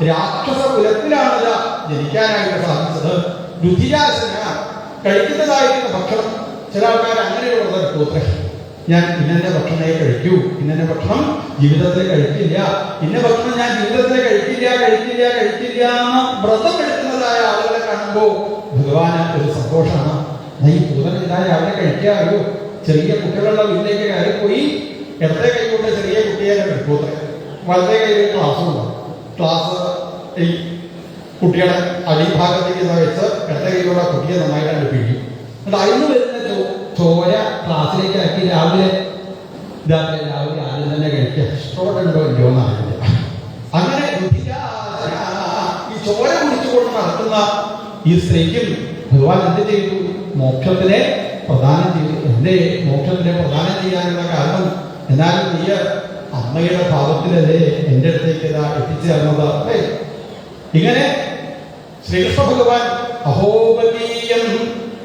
രാക്ഷസ കുലത്തിലാണ് ജനിക്കാനായിട്ട് സാധിച്ചത്. രുധിരാശന കഴിക്കുന്നതായിരുന്ന ഭക്ഷണം. ചില ആൾക്കാർ അങ്ങനെയുള്ള വ്രതം, ഞാൻ ഇന്നെ ഭക്ഷണമേ കഴിക്കൂ, ഇന്നെ ഭക്ഷണം ജീവിതത്തിൽ കഴിക്കില്ല, ഇന്ന ഭക്ഷണം ഞാൻ ജീവിതത്തിൽ കഴിക്കില്ല കഴിക്കില്ല കഴിക്കില്ല എന്ന് വ്രതം എടുക്കുന്നതായ ആളുകളെ കാണുമ്പോൾ ഭഗവാന് ഒരു സന്തോഷമാണ്. ഈ പൂതനായ ആളെ കഴിക്കാറിയോ? ചെറിയ കുട്ടികളുടെ വീട്ടിലേക്ക് കയറിപ്പോയി ഇടത്തെ കൈകൊണ്ട് ചെറിയ കുട്ടിയെ പൂത്തൻ, വലത്തെ കയ്യിൽ ക്ലാസ്സുണ്ട്. ക്ലാസ് ഈ കുട്ടിയുടെ അടിഭാഗത്തേക്ക് വെച്ച് ഇടത്തെ കൈയിലുള്ള കുട്ടിയെ നന്നായിട്ട് പിടിക്കും. എന്നിട്ട് അതിന് വരുന്ന ചോര ക്ലാസ്സിലേക്ക് ആക്കി രാവിലെ ആദ്യം തന്നെ കഴിക്കുക. ഇഷ്ടമുണ്ടോ ഇല്ലയോ എന്നറിയില്ല. അങ്ങനെ ഈ ചോര കുടിച്ചുകൊണ്ട് നടത്തുന്ന ഈ സ്ത്രീക്കും ഭഗവാൻ എന്ത് ചെയ്തു? മോക്ഷത്തിനെ പ്രദാനം ചെയ്തു. എന്റെ മോക്ഷത്തിനെ പ്രദാനം ചെയ്യാനുള്ള കാരണം എന്നാലും നീ അമ്മയുടെ ഭാവത്തിലല്ലേ എൻ്റെ അടുത്തേക്ക് എത്തിച്ചേർന്നത് അല്ലേ? ഇങ്ങനെ ശ്രീകൃഷ്ണ ഭഗവാൻ അഹോപതീയം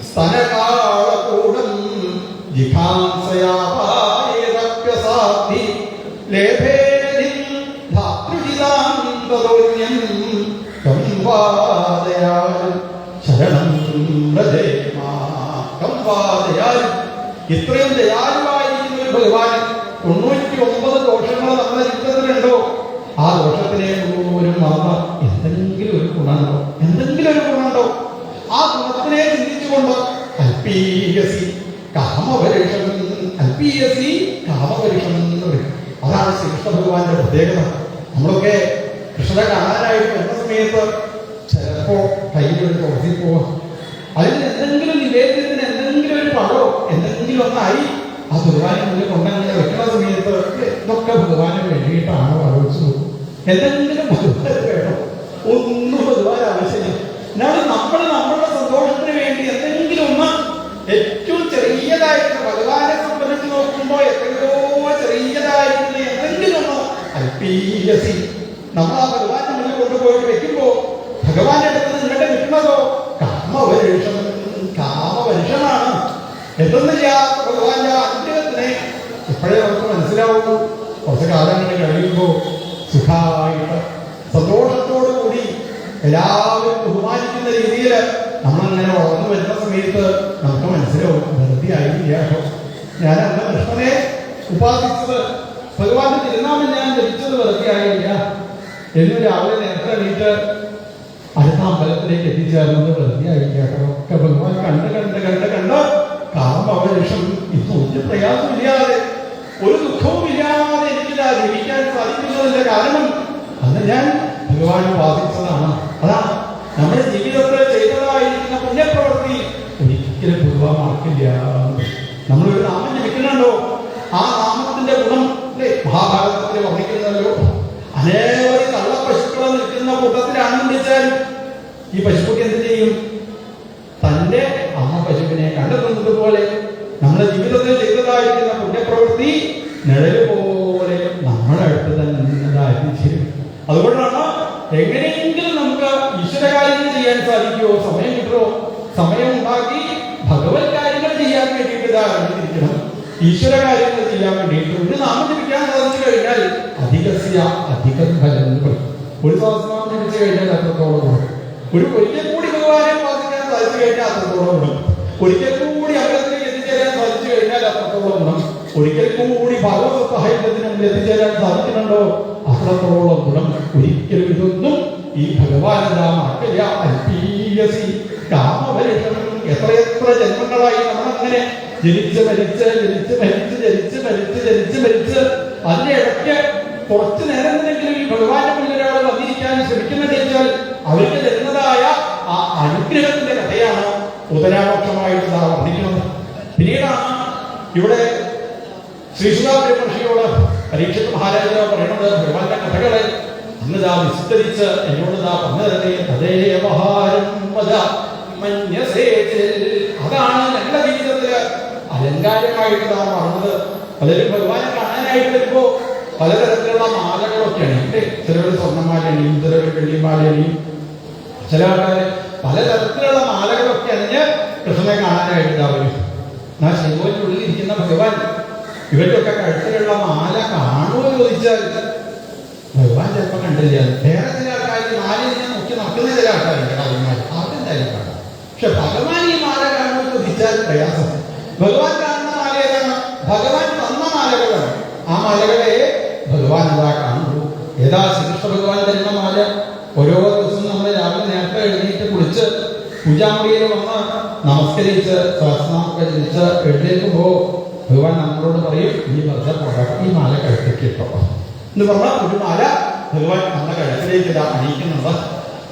സ്തനകാളകൂടം ജിഘാംസയാപായേതപ്യസാധി ലേഭേനിം ധാതൃജിതാം തദോന്യം കംവാദയാൽ ശരണം വ്രജേമാ. കംവാദയാൽ ഇത്രയും ദയാലുവായിരിക്കുന്ന ഒരു ഭഗവാൻ 99 ദോഷങ്ങൾ നമ്മുടെ ജീവിതത്തിലുണ്ടോ? ആ ദോഷത്തിനെ പോലും മറന്ന് എന്തെങ്കിലും ഒരു ഗുണമുണ്ടോ? എന്തെങ്കിലും ഒരു ഗുണമുണ്ടോ? ആ ഗുണത്തിനെ ചിന്തിച്ചുകൊണ്ട് അൽപീയസി കാമപരീക്ഷം, അൽപീയസി കാമപരീക്ഷം എന്ന് പറയും. അതാണ് ശ്രീകൃഷ്ണ ഭഗവാന്റെ പ്രത്യേകത. നമ്മളൊക്കെ കൃഷ്ണനെ കാണാനായിട്ട് വരുന്ന സമയത്ത് ചിലപ്പോ കയ്യിലൊരു തുളസി പോവാം, അതിന് എന്തെങ്കിലും നിവേദ്യത്തിന് എന്തെങ്കിലും ഒരു പഴോ എന്തെങ്കിലും ഒന്നായി ആ ഭഗവാനെ മുന്നിൽ കൊണ്ടങ്ങനെ വെക്കുന്ന സമയത്ത് ഇതൊക്കെ ഭഗവാന് വേണ്ടിയിട്ടാണ് ആലോചിച്ചു നോക്കും. എന്തെങ്കിലും ഭഗവാൻ വേണം, ഒന്നും ഭഗവാൻ ആവശ്യമില്ല. എന്നാലും നമ്മൾ നമ്മളുടെ സന്തോഷത്തിന് വേണ്ടി എന്തെങ്കിലും ഒന്ന് ഏറ്റവും ചെറിയതായിട്ട് ഭഗവാനെ സംബന്ധിച്ച് നോക്കുമ്പോൾ എത്രയോ ചെറിയതായിരിക്കുന്ന എന്തെങ്കിലും ഒന്ന് അൽപീയസി നമ്മൾ ആ ഭഗവാന്റെ മുന്നിൽ കൊണ്ടുപോയിട്ട് വെക്കുമ്പോ ഭഗവാന്റെ അടുത്ത് നിങ്ങളുടെ കിട്ടുന്നതോ കാമപരീക്ഷം. കാമപരീക്ഷമാണ്. എന്തൊന്നില്ലാത്ത ഭഗവാന്റെ അനുഗ്രഹത്തിനെ എപ്പോഴേ നമുക്ക് മനസ്സിലാവുന്നു. കുറച്ച് കാലങ്ങൾ കഴിയുമ്പോൾ സുഖമായിട്ട് സന്തോഷത്തോടു കൂടി എല്ലാവരും ബഹുമാനിക്കുന്ന രീതിയിൽ നമ്മളങ്ങനെ വളർന്നു വരുന്ന സമയത്ത് നമുക്ക് മനസ്സിലാവും വെറുതെ ആയില്ല. ഞാൻ അന്ന് കൃഷ്ണനെ ഉപാസിച്ചത്, ഭഗവാന്റെ തിരുനാമം ഞാൻ ധരിച്ചത് വെറുതെ ആയില്ല. എന്ന് രാവിലെ നേരത്തെ എണീറ്റ് അടുത്ത അമ്പലത്തിലേക്ക് എത്തിച്ചേർന്നത് വെറുതെ ആയില്ല. ഒക്കെ ഭഗവാൻ കണ്ട് കണ്ട് കണ്ട് കണ്ട് കാമപരീക്ഷം ഇപ്പൊ ഒരു പ്രയാസമില്ലാതെ ഒരു ദുഃഖവും ഇല്ലാതെ എനിക്കിതാ ജീവിക്കാൻ സാധിക്കുന്നതിന്റെ കാരണം അന്ന് ഞാൻ ഭഗവാനെ ഉപാസിച്ചതാണ്. അതാണ് നമ്മുടെ ജീവിതത്തിൽ ചെയ്തതായിരിക്കുന്ന പുണ്യപ്രവൃത്തി ഒരിക്കലും ഭഗവാൻ മറക്കില്ല. നമ്മളൊരു നാമം ജപിക്കുന്നുണ്ടോ? ആ നാമത്തിന്റെ ഗുണം മഹാഭാരതത്തിൽ വർണ്ണിക്കുന്നല്ലോ. അനേകം ഈ പശുക്കുട്ടി എന്ത് ചെയ്യും? തന്റെ അമ്മ പശുവിനെ കണ്ടെത്തുന്നത് പോലെ നമ്മുടെ ജീവിതത്തിൽ ചെയ്തതായിരിക്കുന്ന പുണ്യപ്രവൃത്തി നിഴല് പോലെ നമ്മുടെ അടുത്ത് തന്നെ ചെയ്യും. അതുകൊണ്ടാണ് എങ്ങനെയെങ്കിലും നമുക്ക് ഈശ്വര കാര്യങ്ങൾ ചെയ്യാൻ സാധിക്കുമോ, സമയം കിട്ടുമോ, സമയം ഉണ്ടാക്കി ഭഗവത് കാര്യങ്ങൾ ചെയ്യാൻ വേണ്ടിയിട്ട് ഇതായിരിക്കണം. ഈശ്വര കാര്യങ്ങൾ ചെയ്യാൻ വേണ്ടിയിട്ട് ഒരു നാമം ജപിക്കാൻ സാധിച്ചു കഴിഞ്ഞാൽ അധികം ഫലം പറയും. ഒരു സഹസ്രനാമം ജപിച്ചു കഴിഞ്ഞാൽ അത്രത്തോളം ഗുണം. ഒരിക്കൽ കൂടി ഭഗവാനെ പ്രാർത്ഥിക്കാൻ സാധിച്ചു കഴിഞ്ഞാൽ അത്രത്തോളം ഗുണം. ഒരിക്കൽ കൂടി അമ്പലത്തിലേക്ക് എത്തിച്ചേരാൻ സാധിച്ചു കഴിഞ്ഞാൽ അത്രത്തോളം ഗുണം. ഒരിക്കൽ കൂടി ഭാഗവത സഹായത്തിന് മുന്നിൽ എത്തിച്ചേരാൻ സാധിക്കുന്നുണ്ടോ അത്രത്തോളം ഗുണം. ഒരിക്കലും ഇതൊന്നും ഈ ഭഗവാനാമക്കല അൽപീയസി കാമവരുഷം. എത്രയെത്ര ജന്മങ്ങളായി നമ്മളങ്ങനെ ജനിച്ച് മരിച്ച് അതിന്റെ ഇടയ്ക്ക് കുറച്ചു നേരത്തിനെങ്കിലും ഈ ഭഗവാന്റെ മുന്നിൽ ഒരാൾ വന്നിരിക്കാൻ ശ്രമിക്കുന്നുണ്ട് വെച്ചാൽ അവർക്ക് തരുന്നതായ ആ അനുഗ്രഹത്തിന്റെ കഥയാണ് ഉദരാമോക്ഷമായിട്ട് വർണ്ണിക്കുന്നത്. പിന്നീടാണ് ഇവിടെ ശ്രീസുധാബ്രഹ്മർഷിയോട് പരീക്ഷത്ത് മഹാരാജാവ് പറയുന്നത് ഭഗവാന്റെ കഥകളെ അന്ന് വിസ്തരിച്ച് എന്നോട് പറഞ്ഞു തരട്ടെ. അതാണ് ഞങ്ങളുടെ ജീവിതത്തില് അലങ്കാരമായിട്ട് നാം പറഞ്ഞത്. പലരും ഭഗവാനെ കാണാനായിട്ട് വരുമ്പോ പലതരത്തിലുള്ള മാലകളൊക്കെയാണ്. ചിലർ സ്വർണ്ണമാലണിയും, ചിലർ വെള്ളിമാലണിയും, ചില ആൾക്കാർ പലതരത്തിലുള്ള മാലകളൊക്കെ അണിഞ്ഞ് കൃഷ്ണനെ കാണാനായിട്ട് വരും. എന്നാൽ ശൈവത്തിനുള്ളിൽ ഇരിക്കുന്ന ഭഗവാൻ ഇവരുടെയൊക്കെ കഴുത്തിലുള്ള മാല കാണുമോ ചോദിച്ചാൽ ഭഗവാൻ ചിലപ്പോൾ കണ്ടില്ല. വേറെ ചില ആൾക്കാർ മാലയിൽ ഞാൻ നോക്കി നടക്കുന്ന ചില ആൾക്കാരുണ്ട്, കവിമാർ, അതെന്തായാലും കാണാം. പക്ഷെ ഭഗവാൻ ഈ മാല കാണുമോ ചോദിച്ചാൽ പ്രയാസം. ഭഗവാൻ കാണുന്ന മാല ഏതാണ്? ഭഗവാൻ തന്ന മാലകളാണ്. ആ മാലകളെ ഭഗവാൻ എന്താ കാണുള്ളൂ. ഏതാ ശ്രീകൃഷ്ണ ഭഗവാൻ തരുന്ന മാല? ഓരോ ദിവസവും നമ്മൾ രാവിലെ നേരത്തെ എഴുന്നേറ്റ് കുളിച്ച് പൂജാമുറിയിൽ വന്ന് നമസ്കരിച്ച് സഹസ്രനാമൊക്കെ ജനിച്ച് എഴുന്നേൽക്കുമ്പോ ഭഗവാൻ നമ്മളോട് പറയും, ഈ വെറുതെ പോകട്ടെ, ഈ മാല കഴുത്തേക്ക് ഇട്ടോ എന്ന് പറഞ്ഞാൽ ഒരു മാല ഭഗവാൻ നമ്മുടെ കഴുത്തിലേക്ക് ഇതാ അണിയിക്കുന്നുണ്ട്.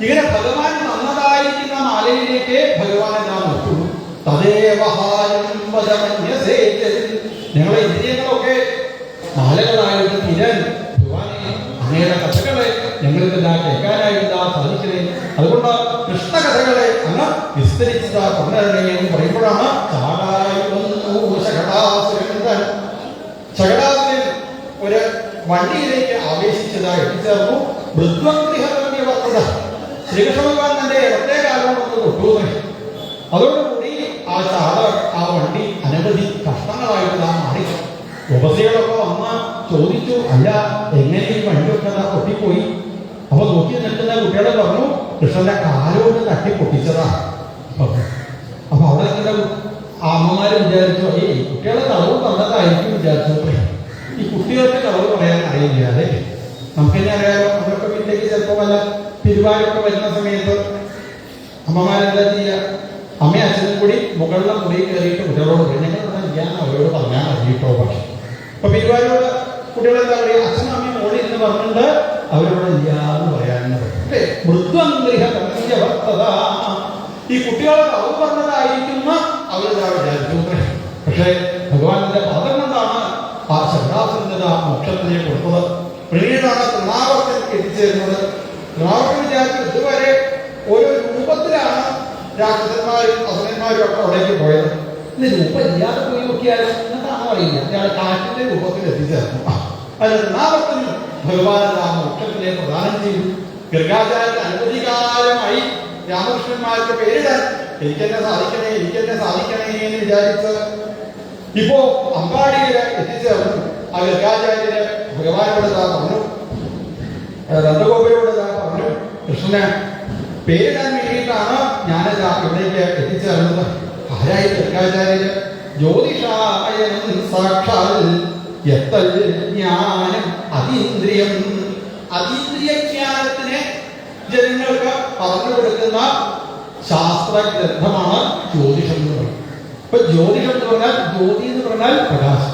ഇങ്ങനെ ഭഗവാൻ നന്നതായിരിക്കുന്ന മാലയിലേക്ക് ഭഗവാൻ ഞാൻ നോക്കുള്ളൂ. ഞങ്ങളെ ഇന്ദ്രിയങ്ങളൊക്കെ മാലകളായിട്ട് തീരാൻ ഭഗവാനെ അങ്ങയുടെ കഥകളെ ഞങ്ങൾക്ക് കേൾക്കാനായിട്ട് സാധിക്കണേ. അതുകൊണ്ട് കൃഷ്ണകഥകളെ അങ്ങ് വിസ്തരിച്ചതാ കൊണ്ടുവരണേ എന്ന് പറയുമ്പോഴാണ് ശകടാസുരൻ ഒരു വണ്ടിയിലേക്ക് ആവേശിച്ചതായി എത്തിച്ചേർന്നു. വൃദ്ധ്വഗ്രഹവ്യവർത്തത ശ്രീകൃഷ്ണ ഭഗവാൻ തന്റെ ഇടത്തെ കാലോടൊന്ന് തൊട്ടു. അതോടുകൂടി ആ വണ്ടി അനവധി കഷ്ടങ്ങളായിട്ട് മാറി. ഉപസികളൊക്കെ വന്ന് ചോദിച്ചു, അല്ല എങ്ങനെ ഈ വണ്ടിയൊക്കെ പൊട്ടിപ്പോയി? അപ്പൊ നോക്കി നിൽക്കുന്ന കുട്ടികളെ പറഞ്ഞു, കൃഷ്ണന്റെ കാലോട് തട്ടി പൊട്ടിച്ചതാ. അപ്പൊ അവിടെ നിൽക്കുന്ന അമ്മമാര് വിചാരിച്ചു, കുട്ടികളെ കളവ് പറഞ്ഞതായിരിക്കും വിചാരിച്ചു. ഈ കുട്ടികൾക്ക് കളവ് പറയാൻ അറിയില്ലാതെ നമുക്ക് തന്നെ അറിയാലോ. അവരൊക്കെ വീട്ടിലേക്ക് ചിലപ്പോൾ വല്ല തിരുവാരൊക്കെ വരുന്ന സമയത്ത് അമ്മമാരെന്താ ചെയ്യുക? അമ്മയും അച്ഛനും കൂടി മുകളിലെ മുറിയിൽ കയറിയിട്ട് കുട്ടികളോട് പറയും, ഞങ്ങൾ ഞാൻ അവരോട് പറഞ്ഞാൽ അറിയിട്ടോ. പക്ഷെ അപ്പൊ പെരുവാരോട് കുട്ടികളെന്താ പറയുക? അച്ഛനും അമ്മയും മോളിൽ ഇരുന്ന് പറഞ്ഞിട്ട് അവരോട് ഇല്ലാന്ന് പറയാനെന്ന് പറയും. മൃത്വംഗ്രഹ ഈ കുട്ടികളെ കളവ് പറഞ്ഞതായിരിക്കുന്ന അവരിതാ വിചാരിച്ചു. പക്ഷെ ഭഗവാന്റെ പാദം കൊണ്ടാണ് ആ ശബ്ദാസുരത മോക്ഷത്തിനെ കൊടുത്തത്. പിന്നീടാണ് തൃണാവർത്തനക്ക് എത്തിച്ചേരുന്നത്. തൃണാവർത്തൻ വിചാരിച്ചു ഇതുവരെ ഓരോ രൂപത്തിലാണ് രാക്ഷസന്മാരും അസുരന്മാരും ഒക്കെ അവിടേക്ക് പോയത്. ഇന്ന് രൂപം ഇല്ലാതെ പോയി നോക്കിയാലും എന്താണോ അറിയില്ല, ഇയാൾ കാറ്റിന്റെ രൂപത്തിൽ എത്തിച്ചേർന്നു. അതിന് തൃണാവർത്തനും ഭഗവാൻ ആ മോക്ഷത്തിനെ പ്രദാനം ചെയ്തു. ഗർഗാചാര്യ അനവധികാലമായി രാമകൃഷ്ണന്മാർക്ക് പേരിടാൻ എനിക്കെന്നെ സാധിക്കണേ എന്ന് വിചാരിച്ച് ഇപ്പോ അമ്പാടിയിൽ എത്തിച്ചേർന്നു. ആ ഗർഗാചാര്യര് ഭഗവാനോട് പറഞ്ഞു, നന്ദഗോപരോട് പറഞ്ഞു, കൃഷ്ണനെ പേരിടാൻ വേണ്ടിയിട്ടാണ് ഞാനിതാ ഇവിടേക്ക് എത്തിച്ചേർന്നത്. ആരായി ഗർഗാചാര്യര്? ജ്യോതിഷായനം സാക്ഷാൽ യത്തൽ ജ്ഞാനം അതീന്ദ്രിയം. അതീന്ദ്രിയ ജ്ഞാനത്തിനെ ജനങ്ങൾക്ക് പറഞ്ഞു കൊടുക്കുന്ന ശാസ്ത്രഗ്രന്ഥമാണ് ജ്യോതിഷം എന്ന് പറയുന്നത്. ഇപ്പൊ ജ്യോതിഷം എന്ന് പറഞ്ഞാൽ, ജ്യോതി എന്ന് പറഞ്ഞാൽ പ്രകാശം.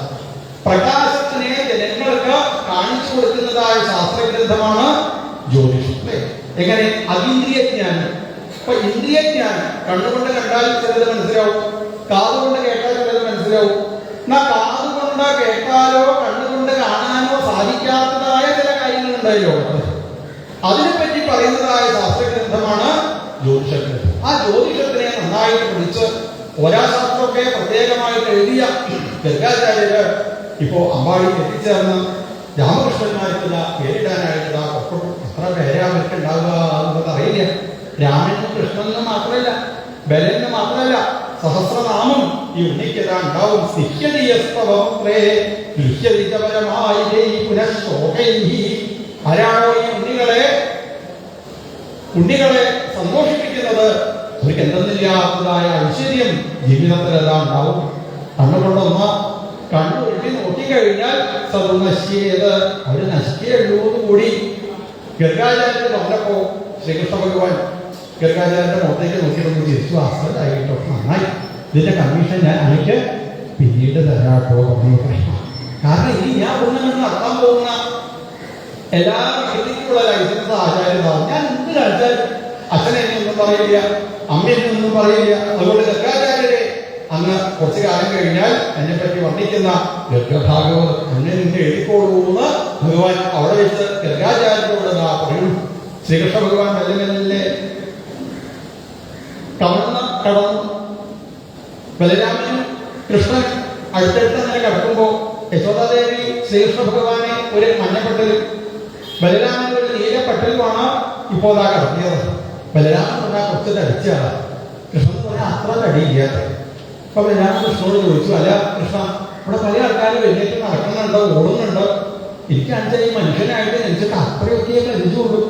പ്രകാശത്തിനെ ജനങ്ങൾക്ക് കാണിച്ചു കൊടുക്കുന്നതായ ശാസ്ത്രഗ്രന്ഥമാണ് ജ്യോതിഷം. അല്ലേ? എങ്ങനെ? അതീന്ദ്രിയ ജ്ഞാനം. അപ്പൊ ഇന്ദ്രിയ ജ്ഞാനം കണ്ണുകൊണ്ട് കണ്ടാൽ ചിലത് മനസ്സിലാവും, കാതുകൊണ്ട് കേട്ടാൽ ചിലത് മനസ്സിലാവും. എന്നാൽ കാതുകൊണ്ട് കേട്ടാലോ കണ്ണുകൊണ്ട് കാണാനോ സാധിക്കാത്തതായ ചില കാര്യങ്ങളുണ്ടായി ലോകത്ത്. അതിനെപ്പറ്റി പറയുന്നതായ ശാസ്ത്രഗ്രന്ഥമാണ് ജ്യോതിഷത്തിന്. ആ ജ്യോതിഷത്തിനെ നന്നായിട്ട് പഠിച്ച് ഓരാശാസ്ത്രമൊക്കെ പ്രത്യേകമായിട്ട് എഴുതിയ ഗർഗാചാര്യര് ഇപ്പോ അമ്പാടിക്ക് എത്തിച്ചേർന്ന് രാമകൃഷ്ണന്മാർക്ക് പേരിടാനായിട്ട് പുറപ്പെട്ടു. എത്ര പേരെ അവർക്ക് ഉണ്ടാവുക എന്നത് അറിയില്ല. രാമനും കൃഷ്ണനും മാത്രമല്ല, ബലന് മാത്രമല്ല, സഹസ്രനാമം ഈ ഉണ്ണിക്കഥ ഉണ്ടാവും. ആരാണോ ഈ ഉണ്ണികളെ സന്തോഷിപ്പിക്കുന്നത് അവർക്ക് എന്തെന്നില്ലാത്തതായ ഐശ്വര്യം ജീവിതത്തിൽ അതാ ഉണ്ടാവും. കണ്ണുകൊണ്ടൊന്ന് കണ്ണു വെട്ടി നോക്കിക്കഴിഞ്ഞാൽ സർവനശ്യേത് അവർ നശിക്കുകയുള്ളൂന്നുകൂടി ഗർഗാചാര്യന്റെ പറഞ്ഞപ്പോ ശ്രീകൃഷ്ണ ഭഗവാൻ ഗർഗാചാര്യന്റെ മുഖത്തേക്ക് നോക്കിയിട്ടൊന്ന് തിരിച്ചു ആസ്വദായിട്ടോ, നന്നായി, ഇതിന്റെ കമ്മീഷൻ ഞാൻ എനിക്ക് പിന്നീട് തരാട്ടോ പറഞ്ഞു പറയാം. കാരണം ഇനി ഞാൻ ഒന്നും നടത്താൻ പോകുന്ന എല്ലാ വ്യക്തിക്കുള്ള ലൈസൻസ് ആചാര്യതാണ്. ഞാൻ എന്ത് കാണിച്ചാലും അച്ഛനെ ഒന്നും പറയില്ല, അമ്മയെ ഒന്നും പറയില്ല. അതുകൊണ്ട് ഗർഗാചാര്യരെ അന്ന് കുറച്ചു കാലം കഴിഞ്ഞാൽ എന്നെ പറ്റി വർണ്ണിക്കുന്ന ഗർഗഭാഗവത് അന്നെ നിന്റെ എഴുതിക്കോളൂ എന്ന് ഭഗവാൻ അവിടെ വെച്ച് ഗർഗാചാര്യരോട് പറയുന്നു. ശ്രീകൃഷ്ണ ഭഗവാൻ മെല്ലെ മെല്ലെ കടന്നു ബലരാമനും കൃഷ്ണൻ അടുത്തടുത്ത് അങ്ങനെ കിടക്കുമ്പോ യശോദാദേവി ശ്രീകൃഷ്ണ ഭഗവാനെ ഒരു മഞ്ഞപ്പട്ടലും ബലരാമൻ ഒരു നീലപ്പട്ടലുമാണ് ഇപ്പോൾ ആ കിടത്തിയത്. ബലരാമൻ പറഞ്ഞാൽ കുറച്ച് തടിച്ചാണ്, കൃഷ്ണൻ പറഞ്ഞാൽ അത്ര തടിയില്ലാത്ത. അപ്പൊ ബലരാമൻ കൃഷ്ണനോട് ചോദിച്ചു, അല്ല കൃഷ്ണ, ഇവിടെ പല ആൾക്കാരും എഴുന്നേറ്റ് നടക്കുന്നുണ്ട്, ഓടുന്നുണ്ട്, എനിക്കാണെച്ചാൽ ഈ മനുഷ്യനായിട്ട് എനിക്ക് അത്രയൊക്കെ ലഭിച്ചുള്ളൂ,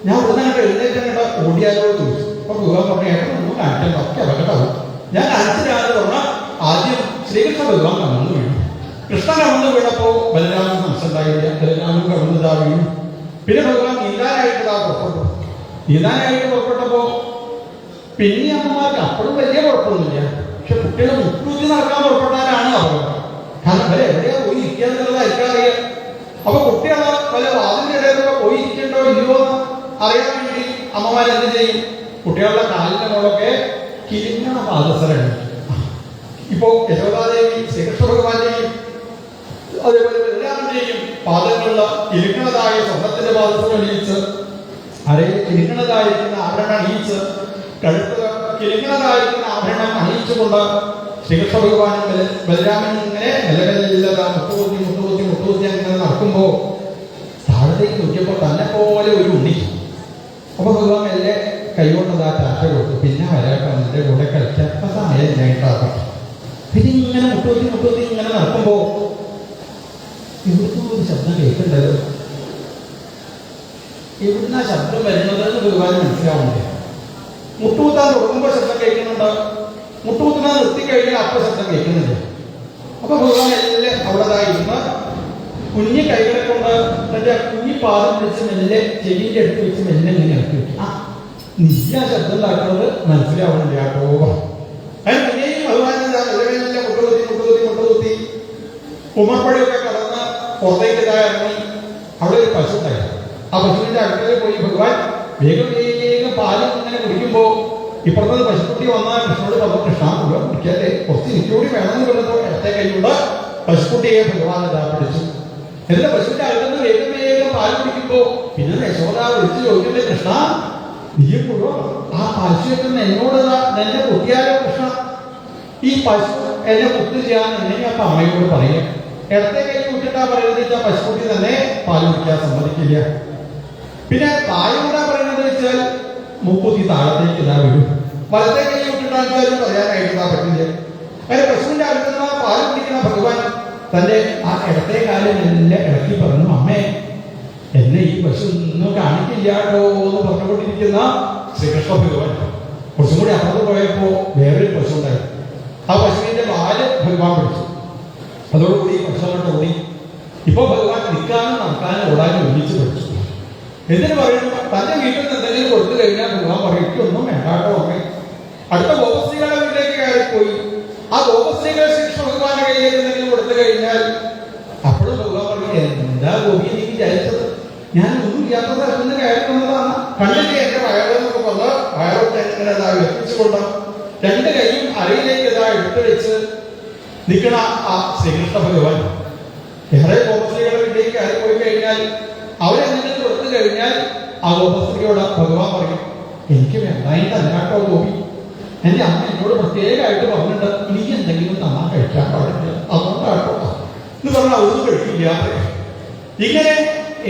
ഞാൻ ഇവിടെ നിന്ന് എഴുന്നേറ്റ് ഓടിയാലോ ചോദിച്ചു. അപ്പൊ ഭഗവാൻ പറഞ്ഞു, ഒന്നും കാണിക്കണ്ട, ഒക്കെ അപകടമാവും, ഞാൻ കാണിച്ചില്ലാന്ന് പറഞ്ഞാൽ ആദ്യം ശ്രീകൃഷ്ണ ഭഗവാൻ കമന്ന് വീണു. കൃഷ്ണൻ കമന്ന് വീണപ്പോ ബലരാമൻ സംശയണ്ടായില്ല, ബലരാമൻ കമന്നതാ വീണു. പിന്നെ ഭഗവാൻ നീന്താനായിട്ട് പുറപ്പെട്ടു. നീന്താനായിട്ട് പുറപ്പെട്ടപ്പോ പിന്നെ അമ്മമാർക്ക് അപ്പോഴും വലിയ കുഴപ്പമൊന്നുമില്ല. പക്ഷെ കുട്ടികളെ മുട്ടൂത്തി നടക്കാൻ പുറപ്പെട്ടാലാണ് അപകടം. കാരണം അവരെ എവിടെയാ പോയി ഇരിക്കുക എന്നുള്ളത് അയക്കാറിയാം. അപ്പൊ കുട്ടികളെ പല വാതിന്റെ ഇടയിലൊക്കെ പോയി ഇരിക്കണ്ടോ ഇല്ലയോ എന്ന് അറിയാൻ വേണ്ടി അമ്മമാരെന്ത് ചെയ്യും? കുട്ടികളുടെ കാലിന്റെ മുകളൊക്കെ കിരിങ്ങണ പാദസരമാണ്. ഇപ്പോ യശോദാദേവി ശ്രീകൃഷ്ണ ഭഗവാന്റെയും അതേപോലെ ബലരാമന്റെയും പാദങ്ങളിൽ കിരിങ്ങണതായ സ്വർണത്തിന്റെ പാദസരം അണിയിച്ച്, അരയിൽ കിരിങ്ങണതായിരിക്കുന്ന ആഭരണം അണിയിച്ച്, കഴുത്ത് കിരിങ്ങണതായിരിക്കുന്ന ആഭരണം അണിയിച്ചുകൊണ്ട് ശ്രീകൃഷ്ണ ഭഗവാനും ബലരാമനും ഇങ്ങനെ നിലവിലില്ലാതെ മുട്ടുകുത്തി അങ്ങനെ നടക്കുമ്പോ താഴത്തേക്ക് നോക്കിയപ്പോൾ തന്നെ പോലെ ഒരു ഉണ്ണി. അപ്പൊ ഭഗവാൻ എല്ലാം കൈകൊണ്ടതാ ചാറ്റ കൊടുത്തു. പിന്നെ വരാട്ടോ എന്റെ കൂടെ കളിച്ചപ്പ സമയം ഞായിട്ടാക്കാം. പിന്നെ ഇങ്ങനെ മുട്ടുകുത്തി ഇങ്ങനെ നടക്കുമ്പോ ഇവിടുന്ന് ഒരു ശബ്ദം കേൾക്കണ്ടല്ലോ. എവിടുന്ന ശബ്ദം വരുന്നതെന്ന് ഭഗവാൻ മനസ്സിലാവുന്നില്ല. മുട്ടുകുത്താൻ തുടങ്ങുമ്പോൾ ശബ്ദം കേൾക്കുന്നുണ്ട്, മുട്ടുകുത്താൻ നിർത്തിക്കഴിഞ്ഞാൽ അപ്പൊ ശബ്ദം കേൾക്കുന്നില്ല. അപ്പൊ ഭഗവാൻ എല്ലാം അവിടെതായിരുന്ന് കുഞ്ഞി കൈകളെ കൊണ്ട് തന്റെ കുഞ്ഞി പാദം പിടിച്ച് മെല്ലെ ചെവിന്റെ അടുത്ത് വെച്ച് മെല്ലെ ഇങ്ങനെ ഇറക്കി വെക്കും. ആ നിശ്ചയ ശബ്ദം ഉണ്ടാക്കുന്നത് മനസ്സിലാവുന്നില്ല കേട്ടോ. അതിന് പിന്നെയും ഭഗവാൻ മെല്ലെ മുട്ടുകുത്തി ഉമ്മർപ്പടിയൊക്കെ കടന്ന് പുറത്തേക്ക് ഇറങ്ങി. അവിടെ ഒരു പശു ഉണ്ടായി. ആ പശുവിന്റെ അടുക്കളയിൽ പോയി ഭഗവാൻ വേഗം പാലും ഇങ്ങനെ കുടിക്കുമ്പോ ഇപ്പുറത്തത് പശുക്കുട്ടി വന്നാൽ കൃഷ്ണനോട് പറഞ്ഞു, കൃഷ്ണ മുഴുവൻ കുടിക്കാതെ കുറച്ച് എനിക്കൂടി വേണമെന്ന് പറഞ്ഞപ്പോൾ ഇടത്തെ കൈയുള്ള പശുക്കുട്ടിയെ ഭഗവാൻ ഇതാ പിടിച്ചു. എന്നിട്ട് പശുവിന്റെ അടുത്ത് വേഗം പാൽ കുടിക്കുമ്പോ പിന്നെ യശോദ വിളിച്ചു ചോദിക്കണ്ടേ, കൃഷ്ണ നീ മുഴുവൻ ആ പശുവിൽ എന്നോട് എന്നെ കുത്തിയാലോ കൃഷ്ണ, ഈ പശു എന്നെ കുത്തി ചെയ്യാൻ എന്നെ അപ്പൊ അമ്മയോട് പറയുക. ഇടത്തെ കൈ കുട്ടിട്ടാ പറയുന്നത് വെച്ചാൽ പശുക്കുട്ടി തന്നെ പാൽ കുടിക്കാൻ സമ്മതിക്കില്ല. പിന്നെ തായോടാ പറയുന്നത് വെച്ചാൽ മുക്കുത്തി താഴത്തേക്ക് ഇതാ വിടും. വലത്തെ കൈ വിട്ടിട്ടാണെങ്കിലും പറയാനായിട്ട് പറ്റില്ല. അങ്ങനെ പശുവിന്റെ അടുത്തുനിന്ന് പാൽ കുടിക്കുന്ന ഭഗവാൻ തന്റെ ആ ഇടത്തെ കാലം എല്ലാം ഇടക്കി പറഞ്ഞു, അമ്മേ എന്നെ ഈ പശു ഒന്നും കാണിക്കില്ലാട്ടോ എന്ന് പറഞ്ഞുകൊണ്ടിരിക്കുന്ന ശ്രീകൃഷ്ണ ഭഗവാൻ കുറച്ചും കൂടി അപ്പുറത്ത് പോയപ്പോ വേറൊരു പശു ഉണ്ടായി. ആ പശുവിന്റെ പാല് ഭഗവാൻ പിടിച്ചു. അതോടുകൂടി പശു അങ്ങോട്ട് ഓടി. ഇപ്പൊ ഭഗവാൻ നിൽക്കാനും നടക്കാനും ഓടാനും ഒന്നിച്ച് പഠിച്ചു. എന്തിനു പറയുന്നു? തന്റെ വീട്ടിൽ നിന്ന് എന്തെങ്കിലും കൊടുത്തു കഴിഞ്ഞാൽ ഭഗവാൻ പറയും, ഒന്നും വേണ്ടാട്ടോ അമ്മേ. അടുത്ത ഗോപസ്ത്രീകളുടെ വീട്ടിലേക്ക് കയറിപ്പോയി. ആ ഗോപസ്ത്രീകളെ ശ്രീകൃഷ്ണ ഭഗവാന്റെ കയ്യിലേക്ക് എന്തെങ്കിലും കൊടുത്തു കഴിഞ്ഞാൽ അപ്പോഴും ഭഗവാൻ പറയും, എന്താ ഗോപി നീ വിചാരിച്ചത്? ഞാൻ ഒന്നും ഇല്ലാത്ത സ്ഥലത്ത് നിന്ന് കയറുന്നതാണ്. കണ്ടില്ലേ എന്റെ വയറെന്നൊക്കെ പറഞ്ഞ് വയറൊക്കെ എങ്ങനെ വെപ്പിച്ചുകൊണ്ട് രണ്ട് കൈയും അരയിലേക്ക് എടുത്തു വെച്ച് നിൽക്കണ ആ ശ്രീകൃഷ്ണ ഭഗവാൻ വേറെ ഗോപസ്ത്രീകളുടെ വീട്ടിലേക്ക് കയറിപ്പോയി കഴിഞ്ഞാൽ അവരെന്തെങ്കിലും കൊടുത്തു കഴിഞ്ഞാൽ ആ ഗോപസ്ത്രീയോട് ഭഗവാൻ പറയും, എനിക്ക് വേണ്ടായിട്ടല്ല കേട്ടോ ഗോപി. എൻ്റെ അമ്മ എന്നോട് പ്രത്യേകമായിട്ട് പറഞ്ഞിട്ട് നീ എന്തെങ്കിലും തന്നാ കഴിക്കാൻ പാടില്ല, അതുകൊണ്ടാട്ടോ എന്ന് പറഞ്ഞാൽ ഒന്നും കഴിക്കില്ല. ഇങ്ങനെ